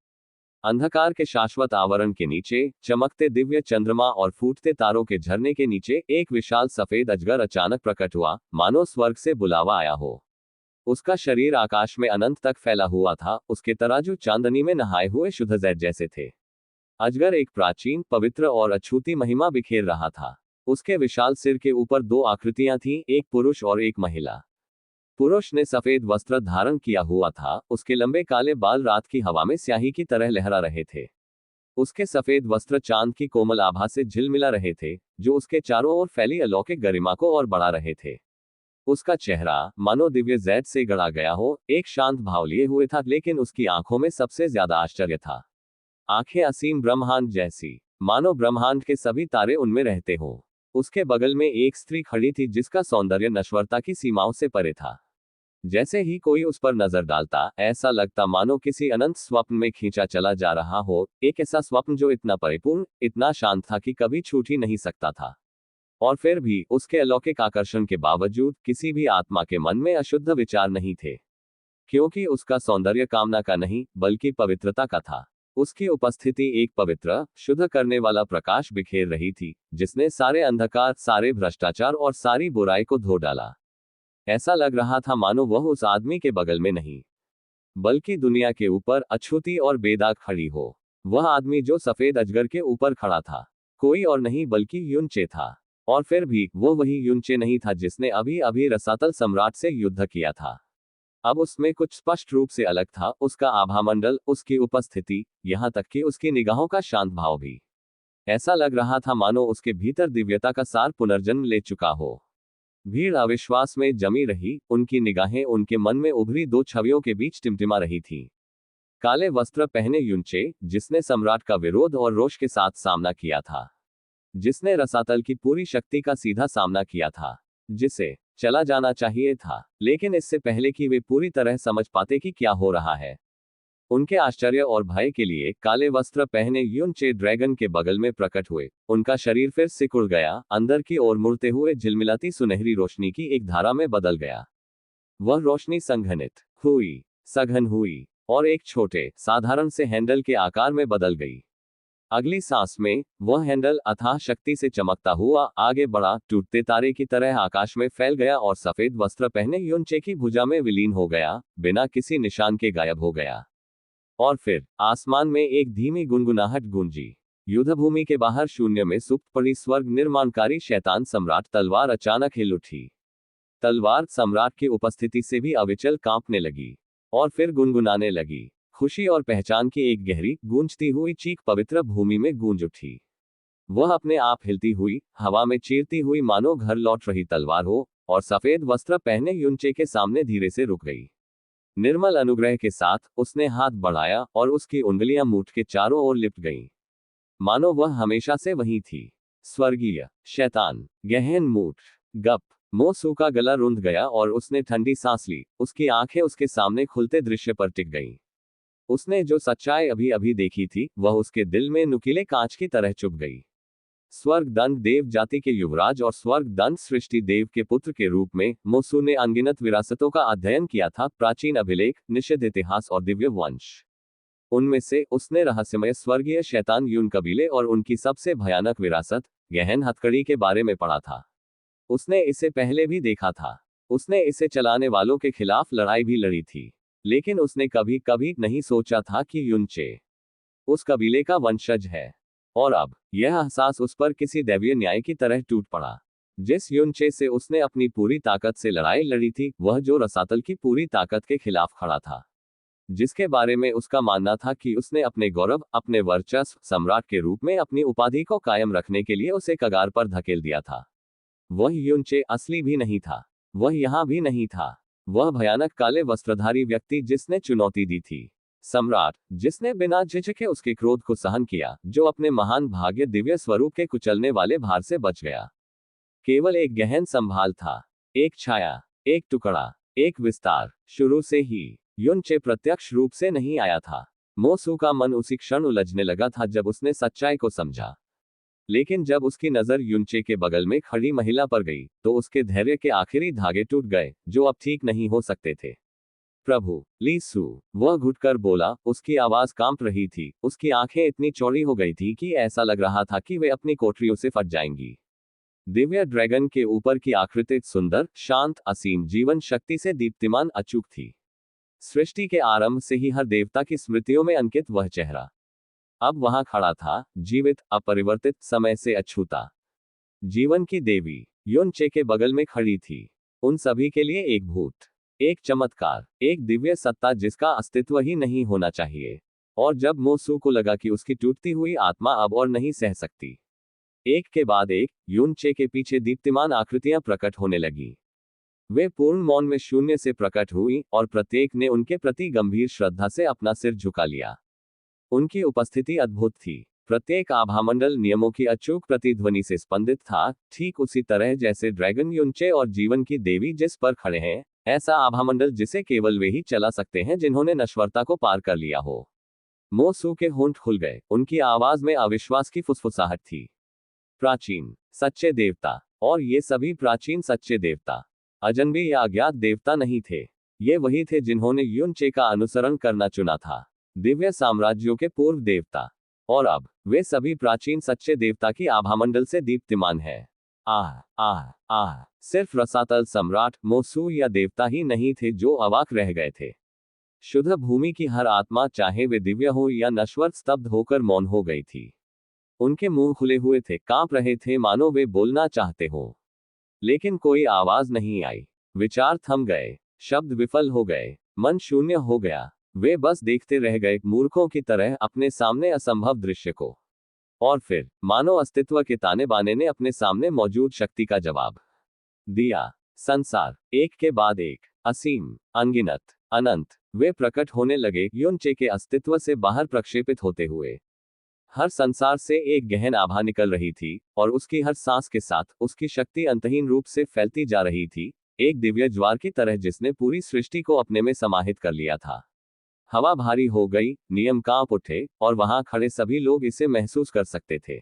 Speaker 1: अंधकार के शाश्वत आवरण के नीचे, चमकते दिव्य चंद्रमा और फूटते तारों के झरने के नीचे एक विशाल सफेद अजगर अचानक प्रकट हुआ, मानो स्वर्ग से बुलावा आया हो। उसका शरीर आकाश में अनंत तक फैला हुआ था, उसके तराजू चांदनी में नहाए हुए शुद्ध जैद जैसे थे। अजगर एक प्राचीन, पवित्र और अछूती महिमा बिखेर रहा था। उसके विशाल सिर के ऊपर दो आकृतियां थीं, एक पुरुष और एक महिला। पुरुष ने सफेद वस्त्र धारण किया हुआ था, उसके लंबे काले बाल रात की हवा में स्याही की तरह लहरा रहे थे। उसके सफेद वस्त्र चांद की कोमल आभा से झिलमिला रहे थे, जो उसके चारों ओर फैली अलौकिक गरिमा को और बढ़ा रहे थे। उसका चेहरा मानो दिव्य जैद से गढ़ा गया हो, एक शांत भाव लिए हुए था, लेकिन उसकी आंखों में सबसे ज्यादा आश्चर्य था। आंखें असीम ब्रह्मांड जैसी, मानो ब्रह्मांड के सभी तारे उनमें रहते हो। उसके बगल में एक स्त्री खड़ी थी जिसका सौंदर्य नश्वरता की सीमाओं से परे था। जैसे ही कोई उस पर नजर डालता, ऐसा लगता मानो किसी अनंत स्वप्न में खींचा चला जा रहा हो, एक ऐसा स्वप्न जो इतना परिपूर्ण, इतना शांत था कि कभी छूट ही नहीं सकता था। और फिर भी उसके अलौकिक आकर्षण के बावजूद किसी भी आत्मा के मन में अशुद्ध विचार नहीं थे, क्योंकि उसका सौंदर्य कामना का नहीं, बल्कि पवित्रता का था। उसकी उपस्थिति एक पवित्र, शुद्ध करने वाला प्रकाश बिखेर रही थी, जिसने सारे अंधकार, सारे भ्रष्टाचार और सारी बुराई को धो डाला। ऐसा लग रहा था मानो वह उस आदमी के बगल में नहीं, बल्कि दुनिया के ऊपर अछूती और बेदाग खड़ी हो। वह आदमी जो सफेद अजगर के ऊपर खड़ा था, कोई और नहीं बल्कि युनचे था। और फिर भी वो वही युनचे नहीं था जिसने अभी अभी रसातल सम्राट से युद्ध किया था। अब उसमें कुछ स्पष्ट रूप से अलग था, उसका आभामंडल, उसकी उपस्थिति, यहां तक कि उसकी निगाहों का शांत भाव भी। ऐसा लग रहा था मानो उसके भीतर दिव्यता का सार पुनर्जन्म ले चुका हो। भीड़ अविश्वास में जमी रही, उनकी निगाहें उनके मन में उभरी दो छवियों के बीच टिमटिमा रही थी। काले वस्त्र पहने युनचे, जिसने सम्राट का विरोध और रोष के साथ सामना किया था, जिसने रसातल की पूरी शक्ति का सीधा सामना किया था, जिसे चला जाना चाहिए था, लेकिन इससे पहले कि वे पूरी तरह समझ पाते कि क्या हो रहा है। उनके आश्चर्य और भय के लिए काले वस्त्र पहने युनचे ड्रैगन के बगल में प्रकट हुए। उनका शरीर फिर सिकुड़ गया, अंदर की ओर मुड़ते हुए झिलमिलाती सुनहरी रोशनी की एक धारा में बदल गया। वह रोशनी संघनित हुई, सघन हुई, और एक छोटे साधारण से हैंडल के आकार में बदल गई। अगली सांस में वह हैंडल अथाह शक्ति से चमकता हुआ आगे बढ़ा, टूटते तारे की तरह आकाश में फैल गया और सफेद वस्त्र पहने युनचे की भुजा में विलीन हो गया, बिना किसी निशान के गायब हो गया। और फिर आसमान में एक धीमी गुनगुनाहट गूंजी। युद्धभूमि के बाहर शून्य में सुप्त पड़ी स्वर्ग निर्माणकारी शैतान सम्राट तलवार अचानक हिल उठी। तलवार सम्राट की उपस्थिति से भी अविचल कांपने लगी और फिर गुनगुनाने लगी। खुशी और पहचान की एक गहरी गूंजती हुई चीख पवित्र भूमि में गूंज उठी। वह अपने आप हिलती हुई, हवा में चीरती हुई मानो घर लौट रही तलवार हो, और सफेद वस्त्र पहने युनचे के सामने धीरे से रुक गई। निर्मल अनुग्रह के साथ उसने हाथ बढ़ाया और उसकी उंगलियां मूठ के चारों ओर लिपट गईं। मानो वह हमेशा से वही थी। स्वर्गीय शैतान गहन मूठ गप। मो सू का गला रुंध गया और उसने ठंडी सांस ली। उसकी आंखें उसके सामने खुलते दृश्य पर टिक गईं। उसने जो सच्चाई अभी अभी देखी थी, वह उसके दिल में नुकीले कांच की तरह चुभ गई। स्वर्ग दंड देव जाति के युवराज और स्वर्ग दंड सृष्टि देव के पुत्र के रूप में मोसू ने अनगिनत विरासतों का अध्ययन किया था, प्राचीन अभिलेख, निषिद्ध इतिहास और दिव्य वंश। उनमें से उसने रहस्यमय स्वर्गीय शैतान यून कबीले और उनकी सबसे भयानक विरासत, गहन हथकड़ी के बारे में पढ़ा था। उसने इसे पहले भी देखा था। उसने इसे चलाने वालों के खिलाफ लड़ाई भी लड़ी थी। लेकिन उसने कभी कभी नहीं सोचा था कि युनचे उस कबीले का वंशज है। और अब यह एहसास उस पर किसी दैवीय न्याय की तरह टूट पड़ा। जिस युनचे से उसने अपनी पूरी ताकत से लड़ाई लड़ी थी, वह जो रसातल की पूरी ताकत के खिलाफ खड़ा था, जिसके बारे में उसका मानना था कि उसने अपने गौरव, अपने वर्चस्व, सम्राट के रूप में अपनी उपाधि को कायम रखने के लिए उसे कगार पर धकेल दिया था, वह युनचे असली भी नहीं था। वह यहां भी नहीं था। वह भयानक काले वस्त्रधारी व्यक्ति जिसने चुनौती दी थी। सम्राट जिसने बिना झिझके उसके क्रोध को सहन किया, जो अपने महान भाग्य दिव्य स्वरूप के कुचलने वाले भार से बच गया। केवल एक गहन संभाल था, एक छाया, एक टुकड़ा, एक विस्तार। शुरू से ही युनचे प्रत्यक्ष रूप से नहीं आया था। मोसू का मन उसी क्षण उलझने लगा था जब उसने सच्चाई को समझा। लेकिन जब उसकी नजर युनचे के बगल में खड़ी महिला पर गई, तो उसके धैर्य के आखिरी धागे टूट गए, जो अब ठीक नहीं हो सकते थे। प्रभु ली सू, वह घुटकर बोला। उसकी आवाज कांप रही थी। उसकी आंखें इतनी चौड़ी हो गई थी कि ऐसा लग रहा था कि वे अपनी कोठरियों से फट जाएंगी। दिव्य ड्रैगन के ऊपर की आकृति सुंदर, शांत, असीम जीवन शक्ति से दीप्तिमान, अचूक थी। सृष्टि के आरंभ से ही हर देवता की स्मृतियों में अंकित वह चेहरा अब वहां खड़ा था, जीवित, अपरिवर्तित, समय से अछूता। जीवन की देवी युनचे के बगल में खड़ी थी। उन सभी के लिए एक भूत, एक चमत्कार, एक दिव्य सत्ता जिसका अस्तित्व ही नहीं होना चाहिए। और जब मोसू को लगा कि उसकी टूटती हुई आत्मा अब और नहीं सह सकती, एक के बाद एक युनचे के पीछे दीप्तिमान आकृतियां प्रकट होने लगी। वे पूर्ण मौन में शून्य से प्रकट हुई और प्रत्येक ने उनके प्रति गंभीर श्रद्धा से अपना सिर झुका लिया। उनकी उपस्थिति अद्भुत थी। प्रत्येक आभामंडल नियमों की अचूक प्रतिध्वनि से स्पंदित था, ठीक उसी तरह जैसे ड्रैगन युनचे और जीवन की देवी जिस पर खड़े हैं, ऐसा आभामंडल जिसे केवल वे ही चला सकते हैं जिन्होंने नश्वरता को पार कर लिया हो। मोसू के होंठ खुल गए। उनकी आवाज में अविश्वास की फुसफुसाहट थी। प्राचीन सच्चे देवता। और ये सभी प्राचीन सच्चे देवता अजनबी या अज्ञात देवता नहीं थे। ये वही थे जिन्होंने युनचे का अनुसरण करना चुना था, दिव्य साम्राज्यों के पूर्व देवता। और अब वे सभी प्राचीन सच्चे देवता की आभामंडल से दीप्तिमान है। आह आह आह। सिर्फ रसातल सम्राट मोसू या देवता ही नहीं थे जो अवाक रह गए थे। शुद्ध भूमि की हर आत्मा, चाहे वे दिव्य हो या नश्वर, स्तब्ध होकर मौन हो गई थी। उनके मुंह खुले हुए थे, कांप रहे थे, मानो वे बोलना चाहते हो, लेकिन कोई आवाज नहीं आई। विचार थम गए, शब्द विफल हो गए, मन शून्य हो गया। वे बस देखते रह गए, मूर्खों की तरह, अपने सामने असंभव दृश्य को। और फिर मानो अस्तित्व के ताने बाने ने अपने सामने मौजूद शक्ति का जवाब दिया। संसार एक के बाद एक, असीम, अनगिनत, अनंत, वे प्रकट होने लगे, युनचे के अस्तित्व से बाहर प्रक्षेपित होते हुए। हर संसार से एक गहन आभा निकल रही थी, और उसकी हर सांस के साथ उसकी शक्ति अंतहीन रूप से फैलती जा रही थी, एक दिव्य ज्वार की तरह जिसने पूरी सृष्टि को अपने में समाहित कर लिया था। हवा भारी हो गई, नियम कांप उठे, और वहां खड़े सभी लोग इसे महसूस कर सकते थे।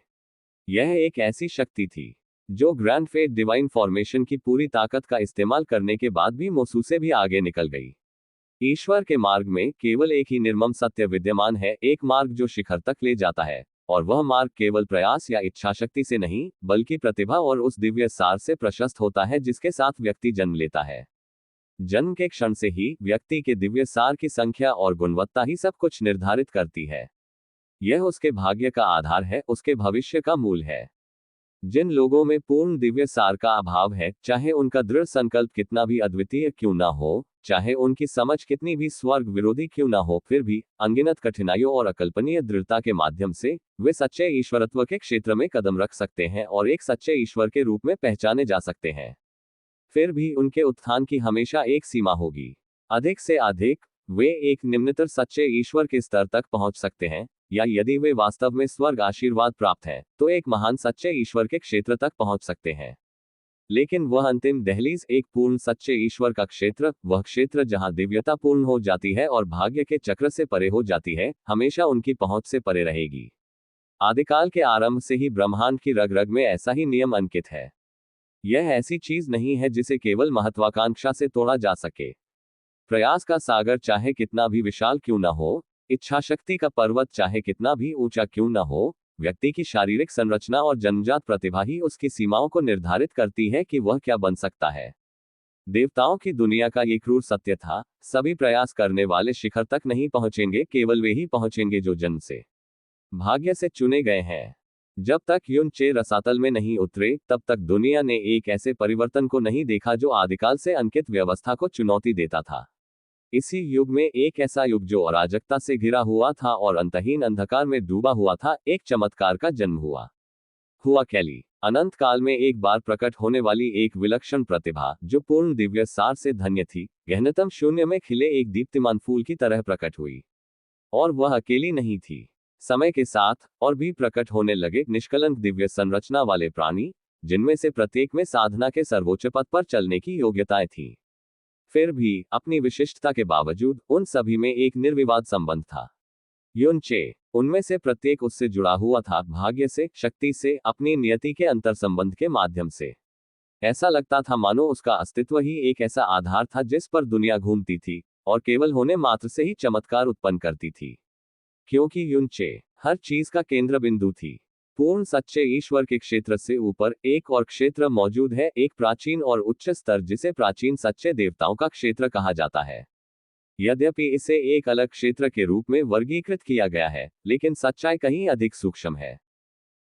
Speaker 1: यह एक ऐसी शक्ति थी जो ग्रैंड फेट डिवाइन फॉर्मेशन की पूरी ताकत का इस्तेमाल करने के बाद भी मोसू से भी आगे निकल गई। ईश्वर के मार्ग में केवल एक ही निर्मम सत्य विद्यमान है, एक मार्ग जो शिखर तक ले जाता है, और वह मार्ग केवल प्रयास या इच्छाशक्ति से नहीं, बल्कि प्रतिभा और उस दिव्य सार से प्रशस्त होता है जिसके साथ व्यक्ति जन्म लेता है। जन्म के क्षण से ही व्यक्ति के दिव्य सार की संख्या और गुणवत्ता ही सब कुछ निर्धारित करती है। यह उसके भाग्य का आधार है, उसके भविष्य का मूल है। जिन लोगों में पूर्ण दिव्य सार का अभाव है, चाहे उनका दृढ़ संकल्प कितना भी अद्वितीय क्यों ना हो, चाहे उनकी समझ कितनी भी स्वर्ग विरोधी क्यों ना हो, फिर भी अनगिनत कठिनाइयों और अकल्पनीय दृढ़ता के माध्यम से वे सच्चे ईश्वरत्व के क्षेत्र में कदम रख सकते हैं और एक सच्चे ईश्वर के रूप में पहचाने जा सकते हैं। फिर भी उनके उत्थान की हमेशा एक सीमा होगी। अधिक से अधिक वे एक निम्नतर सच्चे ईश्वर के स्तर तक पहुंच सकते हैं, या यदि वे वास्तव में स्वर्ग आशीर्वाद प्राप्त हैं, तो एक महान सच्चे ईश्वर के क्षेत्र तक पहुंच सकते हैं। लेकिन वह अंतिम दहलीज एक पूर्ण सच्चे ईश्वर का क्षेत्र, वह क्षेत्र जहां दिव्यता पूर्ण हो जाती है और भाग्य के चक्र से परे हो जाती है, हमेशा उनकी पहुंच से परे रहेगी। आदिकाल के आरंभ से ही ब्रह्मांड की रग रग में ऐसा ही नियम अंकित है। यह ऐसी चीज नहीं है जिसे केवल महत्वाकांक्षा से तोड़ा जा सके। प्रयास का सागर चाहे कितना भी विशाल क्यों ना हो, इच्छा शक्ति का पर्वत चाहे कितना भी ऊंचा क्यों ना हो, व्यक्ति की शारीरिक संरचना और जन्मजात प्रतिभा ही उसकी सीमाओं को निर्धारित करती है कि वह क्या बन सकता है। देवताओं की दुनिया का ये क्रूर सत्य था, सभी प्रयास करने वाले शिखर तक नहीं पहुंचेंगे, केवल वे ही पहुंचेंगे जो जन्म से भाग्य से चुने गए हैं। जब तक युनचे रसातल में नहीं उतरे, तब तक दुनिया ने एक ऐसे परिवर्तन को नहीं देखा जो आदिकाल से अंकित व्यवस्था को चुनौती देता था। इसी युग में एक ऐसा युग जो अराजकता से घिरा हुआ था और अंतहीन अंधकार में डूबा हुआ था, एक चमत्कार का जन्म हुआ कैली। अनंत काल में एक बार प्रकट होने वाली एक विलक्षण प्रतिभा, जो पूर्ण दिव्य सार से धन्य थी, गहनतम शून्य में खिले एक दीप्तिमान फूल की तरह प्रकट हुई। और वह अकेली नहीं थी। समय के साथ और भी प्रकट होने लगे निष्कलंक दिव्य संरचना वाले प्राणी, जिनमें से प्रत्येक में साधना के सर्वोच्च पद पर चलने की योग्यताएं थीं। फिर भी अपनी विशिष्टता के बावजूद उन सभी में एक निर्विवाद संबंध था। युनचे, उनमें से प्रत्येक उससे जुड़ा हुआ था, भाग्य से, शक्ति से, अपनी नियति के अंतर संबंध के माध्यम से। ऐसा लगता था मानो उसका अस्तित्व ही एक ऐसा आधार था जिस पर दुनिया घूमती थी और केवल होने मात्र से ही चमत्कार उत्पन्न करती थी। क्योंकि युनचे हर चीज का केंद्र बिंदु थी। पूर्ण सच्चे ईश्वर के क्षेत्र से ऊपर एक और क्षेत्र मौजूद है, एक प्राचीन और उच्च स्तर जिसे प्राचीन सच्चे देवताओं का क्षेत्र कहा जाता है। यद्यपि इसे एक अलग क्षेत्र के रूप में वर्गीकृत किया गया है, लेकिन सच्चाई कहीं अधिक सूक्ष्म है।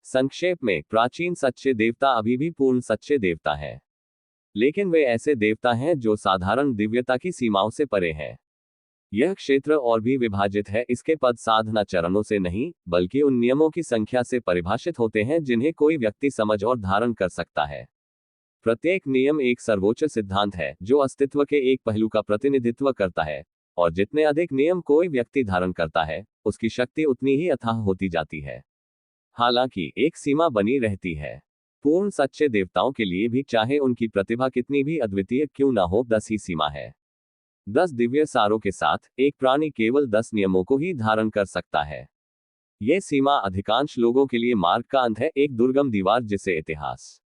Speaker 1: संक्षेप में, प्राचीन सच्चे देवता अभी भी पूर्ण सच्चे देवता हैं, लेकिन वे ऐसे देवता हैं जो साधारण दिव्यता की सीमाओं से परे हैं। यह क्षेत्र और भी विभाजित है, इसके पद साधना चरणों से नहीं, बल्कि उन नियमों की संख्या से परिभाषित होते हैं जिन्हें कोई व्यक्ति समझ और धारण कर सकता है। प्रत्येक नियम एक सर्वोच्च सिद्धांत है जो अस्तित्व के एक पहलू का प्रतिनिधित्व करता है, और जितने अधिक नियम कोई व्यक्ति धारण करता है, उसकी शक्ति उतनी ही अथाह होती जाती है। हालांकि एक सीमा बनी रहती है। पूर्ण सच्चे देवताओं के लिए भी, चाहे उनकी प्रतिभा कितनी भी अद्वितीय क्यों ना हो, 10 ही सीमा है। 10 दिव्य सारों के साथ एक प्राणी केवल 10 नियमों को ही धारण कर सकता है। यह सीमा अधिकांश लोगों के लिए मार्ग का अंत है, एक दुर्गम दीवार जिसे इतिहास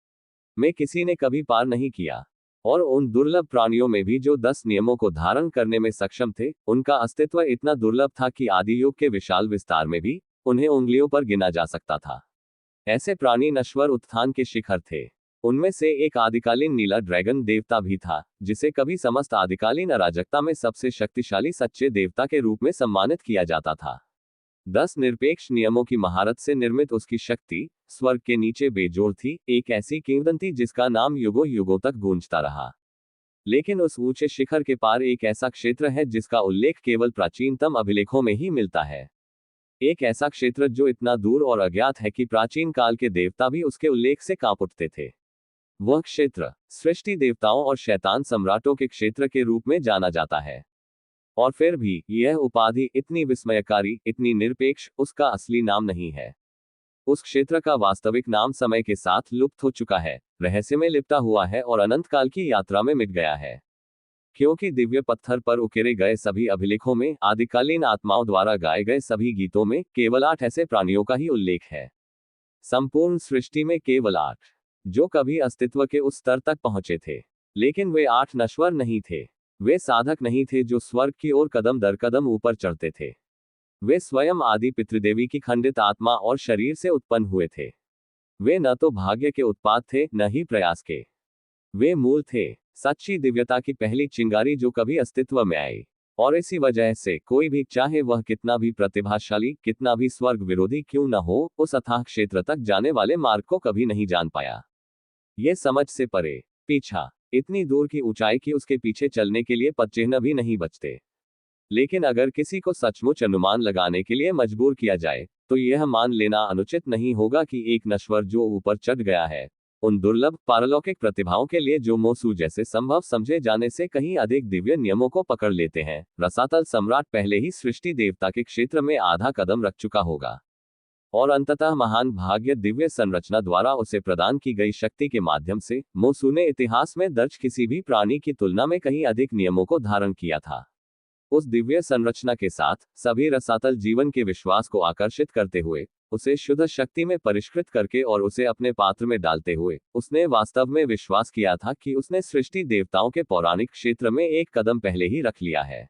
Speaker 1: में किसी ने कभी पार नहीं किया। और उन दुर्लभ प्राणियों में भी जो 10 नियमों को धारण करने में सक्षम थे, उनका अस्तित्व इतना दुर्लभ था कि आदि युग के विशाल विस्तार में भी उन्हें उंगलियों पर गिना जा सकता था। ऐसे प्राणी नश्वर उत्थान के शिखर थे। उनमें से एक आदिकालीन नीला ड्रैगन देवता भी था, जिसे कभी समस्त आदिकालीन अराजकता में सबसे शक्तिशाली सच्चे देवता के रूप में सम्मानित किया जाता था। 10 निरपेक्ष नियमों की महारत से निर्मित उसकी शक्ति स्वर्ग के नीचे बेजोड़ थी, एक ऐसी किंवदंती जिसका नाम युगों युगों तक गूंजता रहा। लेकिन उस ऊंचे शिखर के पार एक ऐसा क्षेत्र है जिसका उल्लेख केवल प्राचीनतम अभिलेखों में ही मिलता है। एक ऐसा क्षेत्र जो इतना दूर और अज्ञात है कि प्राचीन काल के देवता भी उसके उल्लेख से कांप उठते थे। वह क्षेत्र सृष्टि देवताओं और शैतान सम्राटों के क्षेत्र के रूप में जाना जाता है। और फिर भी यह उपाधि इतनी विस्मयकारी, इतनी निरपेक्ष, उसका असली नाम नहीं है। उस क्षेत्र का वास्तविक नाम समय के साथ लुप्त हो चुका है, रहस्य में लिपटा हुआ है और अनंत काल की यात्रा में मिट गया है। क्योंकि दिव्य पत्थर पर उकेरे गए सभी अभिलेखों में, आदिकालीन आत्माओं द्वारा गाए गए सभी गीतों में केवल 8 ऐसे प्राणियों का ही उल्लेख है। संपूर्ण सृष्टि में केवल 8। जो कभी अस्तित्व के उस स्तर तक पहुंचे थे। लेकिन वे 8 नश्वर नहीं थे। वे साधक नहीं थे जो स्वर्ग की ओर कदम दर कदम ऊपर चढ़ते थे। वे स्वयं आदि पितृदेवी की खंडित आत्मा और शरीर से उत्पन्न हुए थे। वे न तो भाग्य के उत्पाद थे, न ही प्रयास के। वे मूल थे, सच्ची दिव्यता की पहली चिंगारी जो कभी अस्तित्व में आई। और इसी वजह से कोई भी, चाहे वह कितना भी प्रतिभाशाली, कितना भी स्वर्ग विरोधी क्यों न हो, उस अथाह क्षेत्र तक जाने वाले मार्ग को कभी नहीं जान पाया। ये समझ से परे, पीछा, इतनी दूर की ऊंचाई की उसके पीछे चलने के लिए पदचिह्न भी नहीं बचते। लेकिन अगर किसी को सचमुच अनुमान लगाने के लिए मजबूर किया जाए, तो यह मान लेना अनुचित नहीं होगा कि एक नश्वर जो ऊपर चढ़ गया है, उन दुर्लभ पारलौकिक प्रतिभाओं के लिए जो मोसू जैसे संभव समझे जाने से कहीं अधिक दिव्य नियमों को पकड़ लेते हैं, रसातल सम्राट पहले ही सृष्टि देवता के क्षेत्र में आधा कदम रख चुका होगा। और अंततः महान भाग्य दिव्य संरचना द्वारा उसे प्रदान की गई शक्ति के माध्यम से मोसू ने इतिहास में दर्ज किसी भी प्राणी की तुलना में कहीं अधिक नियमों को धारण किया था। उस दिव्य संरचना के साथ सभी रसातल जीवन के विश्वास को आकर्षित करते हुए, उसे शुद्ध शक्ति में परिष्कृत करके और उसे अपने पात्र में डालते हुए, उसने वास्तव में विश्वास किया था कि उसने सृष्टि देवताओं के पौराणिक क्षेत्र में एक कदम पहले ही रख लिया है।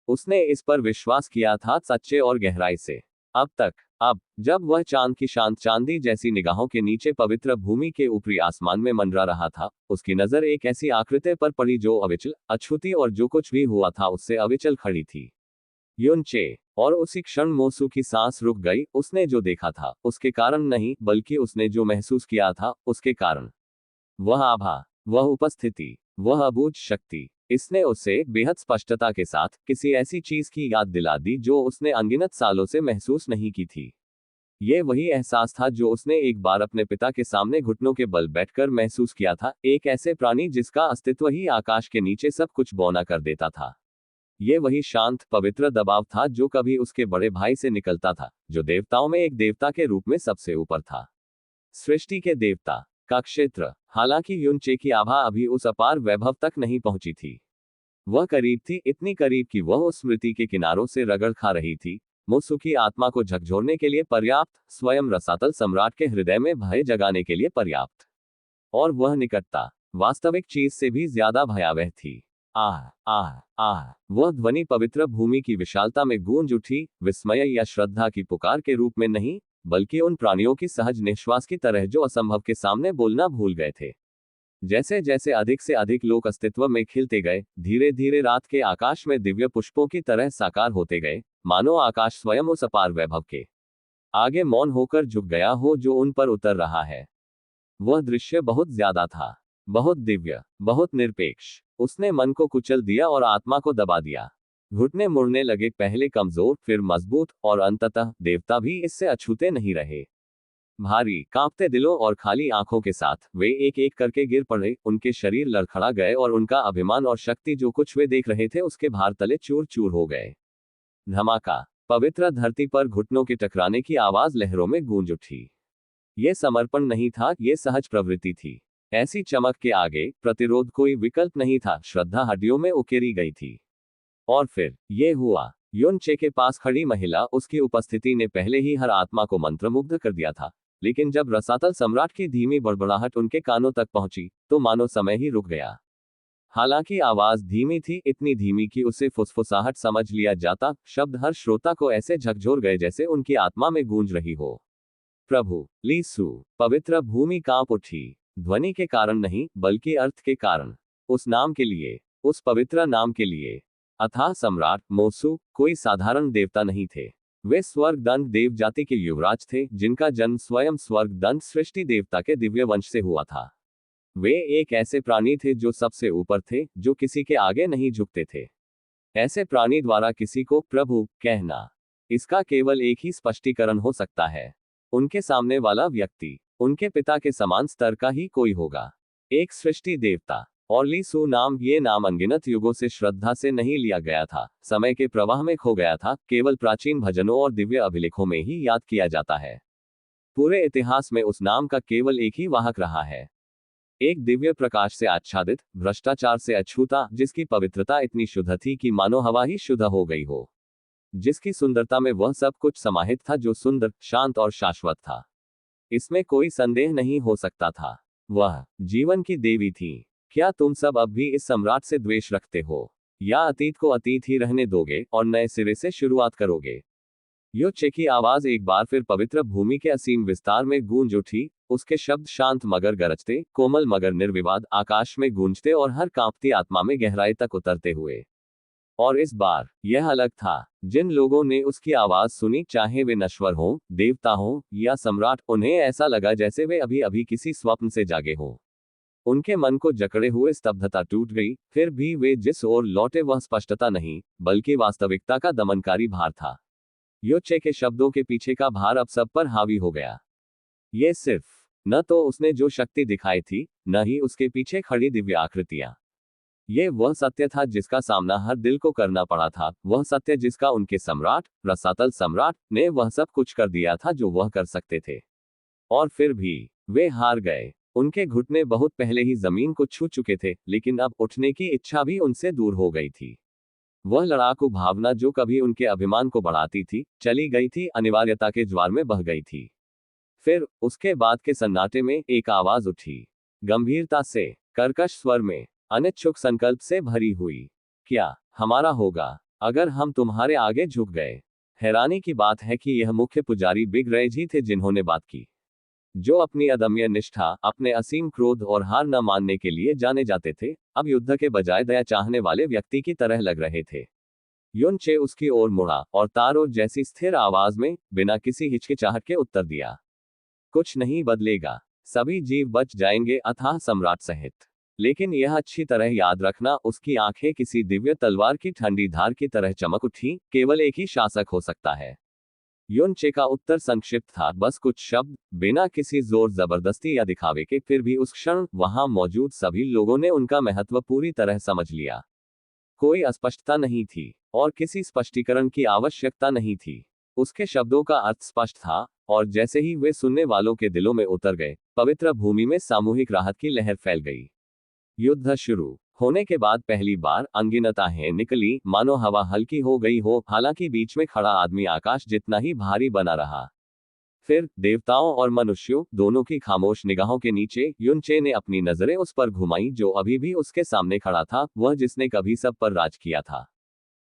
Speaker 1: उसने इस पर विश्वास किया था सच्चे और गहराई से। अब जब वह चांद की शांत चांदी जैसी निगाहों के नीचे पवित्र भूमि के ऊपरी आसमान में मंडरा रहा था, उसकी नजर एक ऐसी आकृति पर पड़ी जो अविचल, अछूती और जो कुछ भी हुआ था उससे अविचल खड़ी थी। युनचे। और उसी क्षण मोसू की सांस रुक गई। उसने जो देखा था उसके कारण नहीं, बल्कि उसने जो महसूस किया था उसके कारण। वह आभा, वह उपस्थिति, वह अबूझ शक्ति, इसने उसे बेहद स्पष्टता के साथ किसी ऐसी चीज की याद दिला दी जो उसने अनगिनत सालों से महसूस नहीं की थी। यह वही एहसास था जो उसने एक बार अपने पिता के सामने घुटनों के बल बैठकर महसूस किया था, एक ऐसे प्राणी जिसका अस्तित्व ही आकाश के नीचे सब कुछ बौना कर देता था। ये वही शांत पवित्र दबाव था जो कभी उसके बड़े भाई से निकलता था, जो देवताओं में एक देवता के रूप में सबसे ऊपर था, सृष्टि के देवता का क्षेत्र। हालांकि युनचे की आभा अभी उस अपार वैभव तक नहीं पहुंची थी। वह करीब थी, इतनी करीब कि वह उस स्मृति के किनारों से रगड़ खा रही थी, मोसू की आत्मा को झकझोरने के लिए पर्याप्त, स्वयं रसातल सम्राट के हृदय में भय जगाने के लिए पर्याप्त। और वह निकटता वास्तविक चीज से भी ज्यादा भयावह थी। आह आह आह, वह ध्वनि पवित्र भूमि की विशालता में गूंज उठी, विस्मय या श्रद्धा की पुकार के रूप में नहीं, बल्कि उन प्राणियों की सहज निश्वास की तरह जो असंभव के सामने बोलना भूल गए थे। जैसे जैसे अधिक से अधिक लोग अस्तित्व में खिलते गए, धीरे धीरे रात के आकाश में दिव्य पुष्पों की तरह साकार होते गए, मानो आकाश स्वयं उस अपार वैभव के आगे मौन होकर झुक गया हो जो उन पर उतर रहा है। वह दृश्य बहुत ज्यादा था, बहुत दिव्य, बहुत निरपेक्ष। उसने मन को कुचल दिया और आत्मा को दबा दिया। घुटने मुड़ने लगे, पहले कमजोर, फिर मजबूत, और अंततः देवता भी इससे अछूते नहीं रहे। भारी कांपते दिलों और खाली आंखों के साथ वे एक एक करके गिर पड़े, उनके शरीर लड़खड़ा गए और उनका अभिमान और शक्ति जो कुछ वे देख रहे थे उसके भार तले चूर चूर हो गए। धमाका, पवित्र धरती पर घुटनों के टकराने की आवाज लहरों में गूंज उठी। ये समर्पण नहीं था, ये सहज प्रवृत्ति थी। ऐसी चमक के आगे प्रतिरोध कोई विकल्प नहीं था, श्रद्धा हड्डियों में उकेरी गई थी। और फिर ये हुआ। युनचे के पास खड़ी महिला, उसकी उपस्थिति ने पहले ही हर आत्मा को मंत्रमुग्ध कर दिया था, लेकिन जब रसातल सम्राट की धीमी बड़बड़ाहट उनके कानों तक पहुंची, तो मानो समय ही रुक गया। हालांकि आवाज धीमी थी, इतनी धीमी कि उसे फुसफुसाहट समझ लिया जाता, शब्द हर श्रोता को ऐसे झकझोर गए जैसे उनकी आत्मा में गूंज रही हो। प्रभु लीसु। पवित्र भूमि कांप उठी, ध्वनि के कारण नहीं, बल्कि अर्थ के कारण। उस नाम के लिए, उस पवित्र नाम के लिए। अथाह सम्राट मोसू कोई साधारण देवता नहीं थे। वे स्वर्ग दंड देव जाति के युवराज थे, जिनका जन्म स्वयं स्वर्ग दंड सृष्टि देवता के दिव्य वंश से हुआ था। वे एक ऐसे प्राणी थे जो सबसे ऊपर थे, जो किसी के आगे नहीं झुकते थे। ऐसे प्राणी द्वारा किसी को प्रभु कहना, इसका केवल एक ही स्पष्टीकरण हो सकता है। उनके सामने वाला व्यक्ति उनके पिता के समान स्तर का ही कोई होगा, एक सृष्टि देवता। और लीसु नाम, ये नाम अनगिनत युगों से श्रद्धा से नहीं लिया गया था, समय के प्रवाह में खो गया था, केवल प्राचीन भजनों और दिव्य अभिलेखों में ही याद किया जाता है। पूरे इतिहास में उस नाम का केवल एक ही वाहक रहा है, एक दिव्य प्रकाश से आच्छादित, भ्रष्टाचार से अछूता, जिसकी पवित्रता इतनी शुद्ध थी कि मानो हवा ही शुद्ध हो गई हो, जिसकी सुंदरता में वह सब कुछ समाहित था जो सुंदर, शांत और शाश्वत था। इसमें कोई संदेह नहीं हो सकता था। वह जीवन की देवी थी। क्या तुम सब अब भी इस सम्राट से द्वेष रखते हो, या अतीत को अतीत ही रहने दोगे और नए सिरे से शुरुआत करोगे? युचे की आवाज एक बार फिर पवित्र भूमि के असीम विस्तार में गूंज उठी। उसके शब्द शांत मगर गरजते, कोमल मगर निर्विवाद आकाश में गूंजते और हर कांपती आत्मा में गहराई तक उतरते हुए। और इस बार यह अलग था। जिन लोगों ने उसकी आवाज सुनी, चाहे वे नश्वर हों, देवता हों या सम्राट, उन्हें ऐसा लगा जैसे वे अभी अभी किसी स्वप्न से जागे हों। उनके मन को जकड़े हुए स्तब्धता टूट गई, फिर भी वे जिस ओर लौटे वह स्पष्टता नहीं, बल्कि वास्तविकता का दमनकारी भार था। योचे के शब्दों के पीछे का भार अब सब पर हावी हो गया। ये सिर्फ न तो उसने जो शक्ति दिखाई थी, न ही उसके पीछे खड़ी दिव्य आकृतियां। ये वह सत्य था जिसका सामना हर दिल को करना पड़ा था, वह सत्य जिसका उनके सम्राट, रसातल सम्राट, ने वह सब कुछ कर दिया था जो वह कर सकते थे। और फिर भी वे हार गए। उनके घुटने बहुत पहले ही जमीन को छू चुके थे, लेकिन अब उठने की इच्छा भी उनसे दूर हो गई थी। वह लड़ाकू भावना जो कभी उनके अभिमान को बढ़ाती थी, चली गई थी, अनिवार्यता के ज्वार में बह गई थी। फिर उसके बाद के सन्नाटे में एक आवाज उठी, गंभीरता से, कर्कश स्वर में, अनिच्छुक संकल्प से भरी हुई। क्या हमारा होगा अगर हम तुम्हारे आगे झुक गए? हैरानी की बात है कि यह मुख्य पुजारी बिगरैज ही थे जिन्होंने बात की, जो अपनी अदम्य निष्ठा, अपने असीम क्रोध और हार न मानने के लिए जाने जाते थे, अब युद्ध के बजाय दया चाहने वाले व्यक्ति की तरह लग रहे थे। युनचे उसकी ओर मुड़ा और तारो जैसी स्थिर आवाज में, बिना किसी हिचकिचाहट के उत्तर दिया, कुछ नहीं बदलेगा। सभी जीव बच जाएंगे, अथाह सम्राट सहित। लेकिन यह अच्छी तरह याद रखना, उसकी आंखें किसी दिव्य तलवार की ठंडी धार की तरह चमक उठी, केवल एक ही शासक हो सकता है। युनचे का उत्तर संक्षिप्त था, बस कुछ शब्द, बिना किसी जोर जबरदस्ती या दिखावे के। फिर भी उस क्षण वहां मौजूद सभी लोगों ने उनका महत्व पूरी तरह समझ लिया। कोई अस्पष्टता नहीं थी और किसी स्पष्टीकरण की आवश्यकता नहीं थी। उसके शब्दों का अर्थ स्पष्ट था, और जैसे ही वे सुनने वालों के दिलों में उतर गए, पवित्र भूमि में सामूहिक राहत की लहर फैल गई। युद्ध शुरू होने के बाद पहली बार अनगिनत आहें निकली, मानो हवा हल्की हो गई हो। हालांकि बीच में खड़ा आदमी आकाश जितना ही भारी बना रहा। फिर देवताओं और मनुष्यों दोनों की खामोश निगाहों के नीचे युनचे ने अपनी नजरें उस पर घुमाई जो अभी भी उसके सामने खड़ा था, वह जिसने कभी सब पर राज किया था।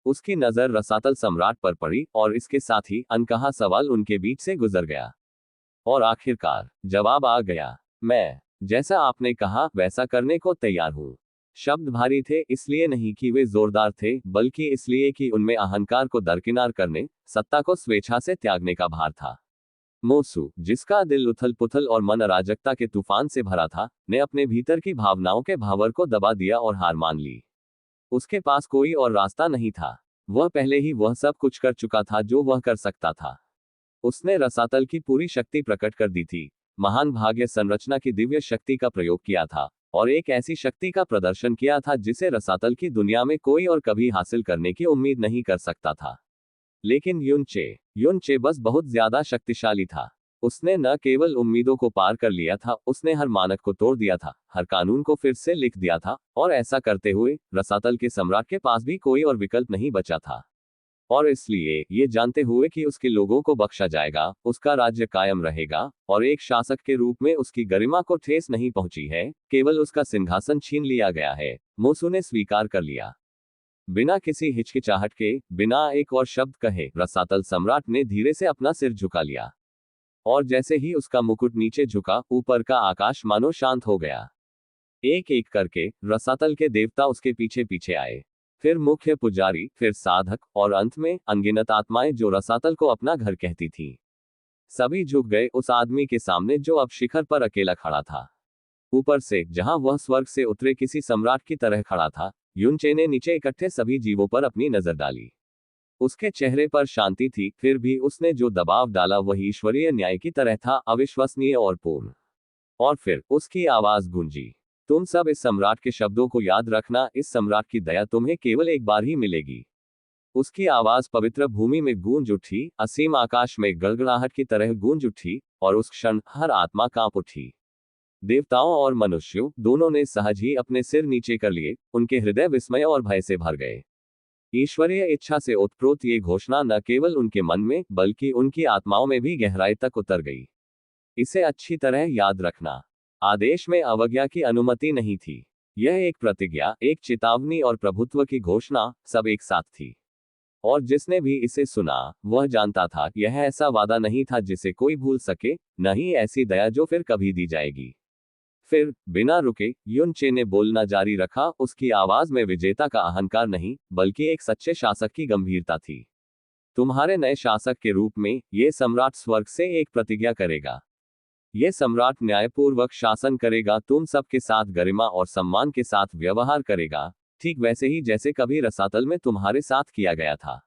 Speaker 1: उसकी नजर रसातल सम्राट पर पड़ी, और इसके साथ ही अनकहा सवाल उनके बीच से गुजर गया। और आखिरकार जवाब आ गया, मैं जैसा आपने कहा वैसा करने को तैयार हूं। शब्द भारी थे, इसलिए नहीं कि वे जोरदार थे, बल्कि इसलिए कि उनमें अहंकार को दरकिनार करने, सत्ता को स्वेच्छा से त्यागने का भार था। मोसू, जिसका दिल उथल पुथल और मन अराजकता के तूफान से भरा था, ने अपने भीतर की भावनाओं के भावर को दबा दिया और हार मान ली। उसके पास कोई और रास्ता नहीं था। वह पहले ही वह सब कुछ कर चुका था जो वह कर सकता था। उसने रसातल की पूरी शक्ति प्रकट कर दी थी, महान भाग्य संरचना की दिव्य शक्ति का प्रयोग किया था, और एक ऐसी शक्ति का प्रदर्शन किया था जिसे रसातल की दुनिया में कोई और कभी हासिल करने की उम्मीद नहीं कर सकता था। लेकिन युनचे बस बहुत ज्यादा शक्तिशाली था। उसने न केवल उम्मीदों को पार कर लिया था, उसने हर मानक को तोड़ दिया था, हर कानून को फिर से लिख दिया था, और ऐसा करते हुए रसातल के सम्राट के पास भी कोई और विकल्प नहीं बचा था। और इसलिए, ये जानते हुए कि उसके लोगों को बख्शा जाएगा, उसका राज्य कायम रहेगा, और एक शासक के रूप में उसकी गरिमा को ठेस नहीं पहुंची है, केवल उसका सिंहासन छीन लिया गया है, मोसू ने स्वीकार कर लिया। बिना किसी हिचकिचाहट के, बिना एक और शब्द कहे, रसातल सम्राट ने धीरे से अपना सिर झुका लिया। और जैसे ही उसका मुकुट नीचे झुका, ऊपर का आकाश मानो शांत हो गया। एक एक करके रसातल के देवता उसके पीछे पीछे आए। फिर मुख्य पुजारी, फिर साधक, और अंत में अनगिनत आत्माएं जो रसातल को अपना घर कहती थीं। सभी झुक गए उस आदमी के सामने जो अब शिखर पर अकेला खड़ा था। ऊपर से, जहां वह स्वर्ग से उतरे किसी सम्राट की तरह खड़ा था, युनचे ने नीचे इकट्ठे सभी जीवों पर अपनी नजर डाली। उसके चेहरे पर शांति थी, फिर भी उसने जो दबाव डाला वह ईश्वरीय न्याय की तरह था, अविश्वसनीय और पूर्ण। और फिर उसकी आवाज गूंजी, तुम सब इस सम्राट के शब्दों को याद रखना, इस सम्राट की दया तुम्हें केवल एक बार ही मिलेगी। उसकी आवाज पवित्र भूमि में गूंज उठी, असीम आकाश में गड़गड़ाहट की तरह गूंज उठी, और उस क्षण हर आत्मा कांप उठी। देवताओं और मनुष्यों दोनों ने सहज ही अपने सिर नीचे कर लिए, उनके हृदय विस्मय और भय से भर गए। ईश्वरीय इच्छा से ओतप्रोत ये घोषणा न केवल उनके मन में, बल्कि उनकी आत्माओं में भी गहराई तक उतर गई। इसे अच्छी तरह याद रखना। आदेश में अवज्ञा की अनुमति नहीं थी। यह एक प्रतिज्ञा, एक चेतावनी और प्रभुत्व की घोषणा सब एक साथ थी। और जिसने भी इसे सुना, वह जानता था कि यह ऐसा वादा नहीं था जिसे कोई भूल सके, न ही ऐसी दया जो फिर कभी दी जाएगी। फिर बिना रुके युन चे ने बोलना जारी रखा। उसकी आवाज में विजेता का अहंकार नहीं, बल्कि एक सच्चे शासक की गंभीरता थी। तुम्हारे नए शासक के रूप में ये सम्राट स्वर्ग से एक प्रतिज्ञा करेगा। ये सम्राट न्यायपूर्वक शासन करेगा, तुम सबके साथ गरिमा और सम्मान के साथ व्यवहार करेगा, ठीक वैसे ही जैसे कभी रसातल में तुम्हारे साथ किया गया था।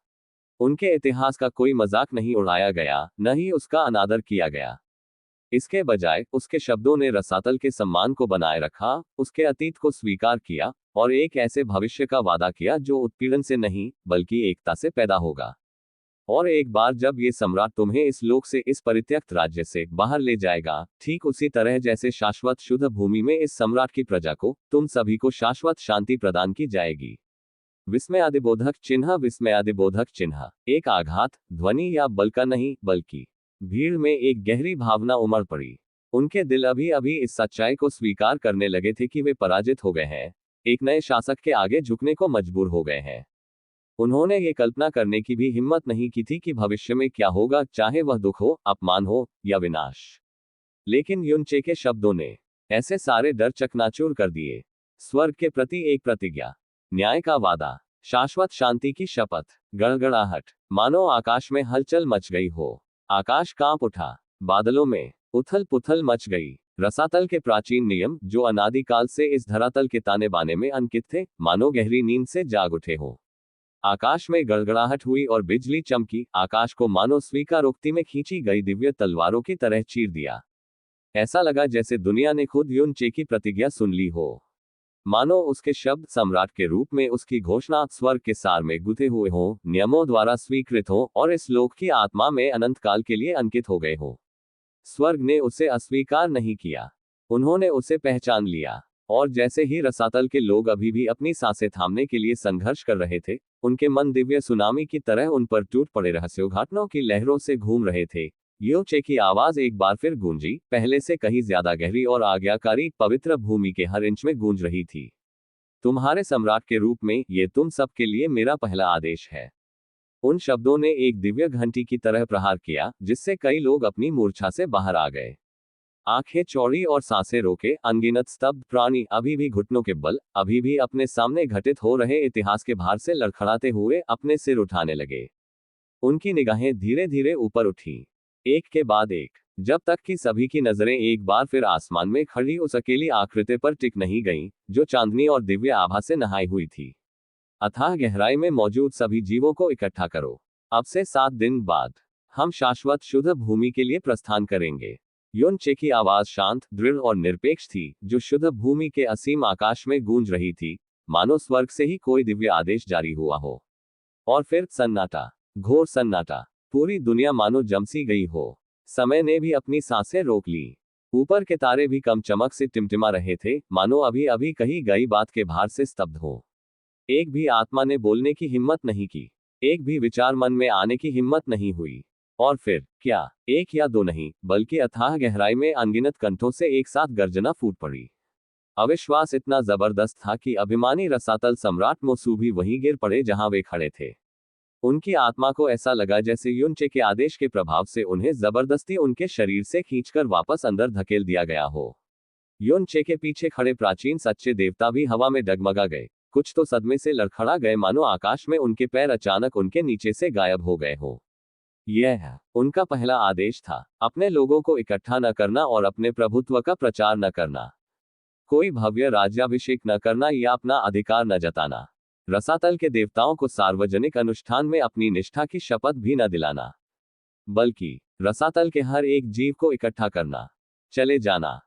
Speaker 1: उनके इतिहास का कोई मजाक नहीं उड़ाया गया, न ही उसका अनादर किया गया। इसके बजाय उसके शब्दों ने रसातल के सम्मान को बनाए रखा, उसके अतीत को स्वीकार किया और एक ऐसे भविष्य का वादा किया जो उत्पीड़न से नहीं, बल्कि एकता से पैदा होगा। और एक बार जब ये सम्राट तुम्हें इस लोक से, इस परित्यक्त राज्य से बाहर ले जाएगा, ठीक उसी तरह जैसे शाश्वत शुद्ध भूमि में इस सम्राट की प्रजा को, तुम सभी को शाश्वत शांति प्रदान की जाएगी। विस्मयादिबोधक चिन्ह, विस्मयादिबोधक चिन्ह एक आघात, ध्वनि या बल का नहीं, बल्कि भीड़ में एक गहरी भावना उमड़ पड़ी। उनके दिल अभी अभी इस सच्चाई को स्वीकार करने लगे थे कि वे पराजित हो गए हैं, एक नए शासक के आगे झुकने को मजबूर हो गए हैं। उन्होंने ये कल्पना करने की भी हिम्मत नहीं की थी कि भविष्य में क्या होगा, चाहे वह दुख हो, अपमान हो या विनाश। लेकिन युन चे के शब्दों ने ऐसे सारे डर चकनाचूर कर दिए। स्वर्ग के प्रति एक प्रतिज्ञा, न्याय का वादा, शाश्वत शांति की शपथ, गड़गड़ाहट, मानो आकाश में हलचल मच गई हो। आकाश कांप उठा, बादलों में उथल पुथल मच गई। रसातल के प्राचीन नियम, जो अनादिकाल से इस धरातल के ताने बाने में अंकित थे, मानो गहरी नींद से जाग उठे हो। आकाश में गड़गड़ाहट हुई और बिजली चमकी, आकाश को मानो स्वीकारोक्ति में खींची गई दिव्य तलवारों की तरह चीर दिया। ऐसा लगा जैसे दुनिया ने खुद युन चे की प्रतिज्ञा सुन ली हो। मानो उसके शब्द सम्राट के रूप में, उसकी घोषणा स्वर्ग के सार में गुथे हुए हों, नियमों द्वारा स्वीकृत हों और इस लोक की आत्मा में अनंत काल के लिए अंकित हो गए हों। स्वर्ग ने उसे अस्वीकार नहीं किया, उन्होंने उसे पहचान लिया। और जैसे ही रसातल के लोग अभी भी अपनी सांसें थामने के लिए संघर्ष कर रहे थे, उनके मन दिव्य सुनामी की तरह उन पर टूट पड़े रहस्योद्घाटनों की लहरों से घूम रहे थे। युन चे की आवाज एक बार फिर गूंजी, पहले से कहीं ज्यादा गहरी और आज्ञाकारी, पवित्र भूमि के हर इंच में गूंज रही थी। तुम्हारे सम्राट के रूप में ये तुम सबके लिए मेरा पहला आदेश है। उन शब्दों ने एक दिव्य घंटी की तरह प्रहार किया, जिससे कई लोग अपनी मूर्छा से बाहर आ गए। आंखें चौड़ी और सांसें रोके, अनगिनत स्तब्ध प्राणी अभी भी घुटनों के बल, अभी भी अपने सामने घटित हो रहे इतिहास के भार से लड़खड़ाते हुए अपने सिर उठाने लगे। उनकी निगाहें धीरे धीरे ऊपर उठी, एक के बाद एक, जब तक कि सभी की नजरें एक बार फिर आसमान में खड़ी उस अकेली आकृति पर टिक नहीं गईं, जो चांदनी और दिव्य आभा से नहाई हुई थी। अथाह गहराई में मौजूद सभी जीवों को इकट्ठा करो। अब से 7 दिन बाद हम शाश्वत शुद्ध भूमि के लिए प्रस्थान करेंगे। युन चे की आवाज शांत, दृढ़ और निरपेक्ष थी, जो शुद्ध भूमि के असीम आकाश में गूंज रही थी, मानो स्वर्ग से ही कोई दिव्य आदेश जारी हुआ हो। और फिर सन्नाटा, घोर सन्नाटा, पूरी दुनिया मानो जमसी गई हो। समय ने भी अपनी सांसें रोक ली। ऊपर के तारे भी कम चमक से टिमटिमा रहे थे, मानो अभी अभी कही गई बात के भार से स्तब्ध हो। एक भी आत्मा ने बोलने की हिम्मत नहीं की, एक भी विचार मन में आने की हिम्मत नहीं हुई। और फिर क्या, एक या दो नहीं, बल्कि अथाह गहराई में अनगिनत कंठों से एक साथ गर्जना फूट पड़ी। अविश्वास इतना जबरदस्त था कि अभिमानी रसातल सम्राट मोसू भी वहीं गिर पड़े जहां वे खड़े थे। उनकी आत्मा को ऐसा लगा जैसे युन चे के आदेश के प्रभाव से उन्हें जबरदस्ती उनके शरीर से खींचकर वापस अंदर धकेल दिया गया हो। युन चे के पीछे खड़े प्राचीन सच्चे देवता भी हवा में डगमगा गए, कुछ तो सदमे से लड़खड़ा गए, मानो आकाश में उनके पैर अचानक उनके नीचे से गायब हो गए हो। यह उनका पहला आदेश था, अपने लोगों को इकट्ठा न करना और अपने प्रभुत्व का प्रचार न करना। कोई भव्य राज्याभिषेक न करना या अपना अधिकार न जताना। रसातल के देवताओं को सार्वजनिक अनुष्ठान में अपनी निष्ठा की शपथ भी न दिलाना, बल्कि रसातल के हर एक जीव को इकट्ठा करना, चले जाना,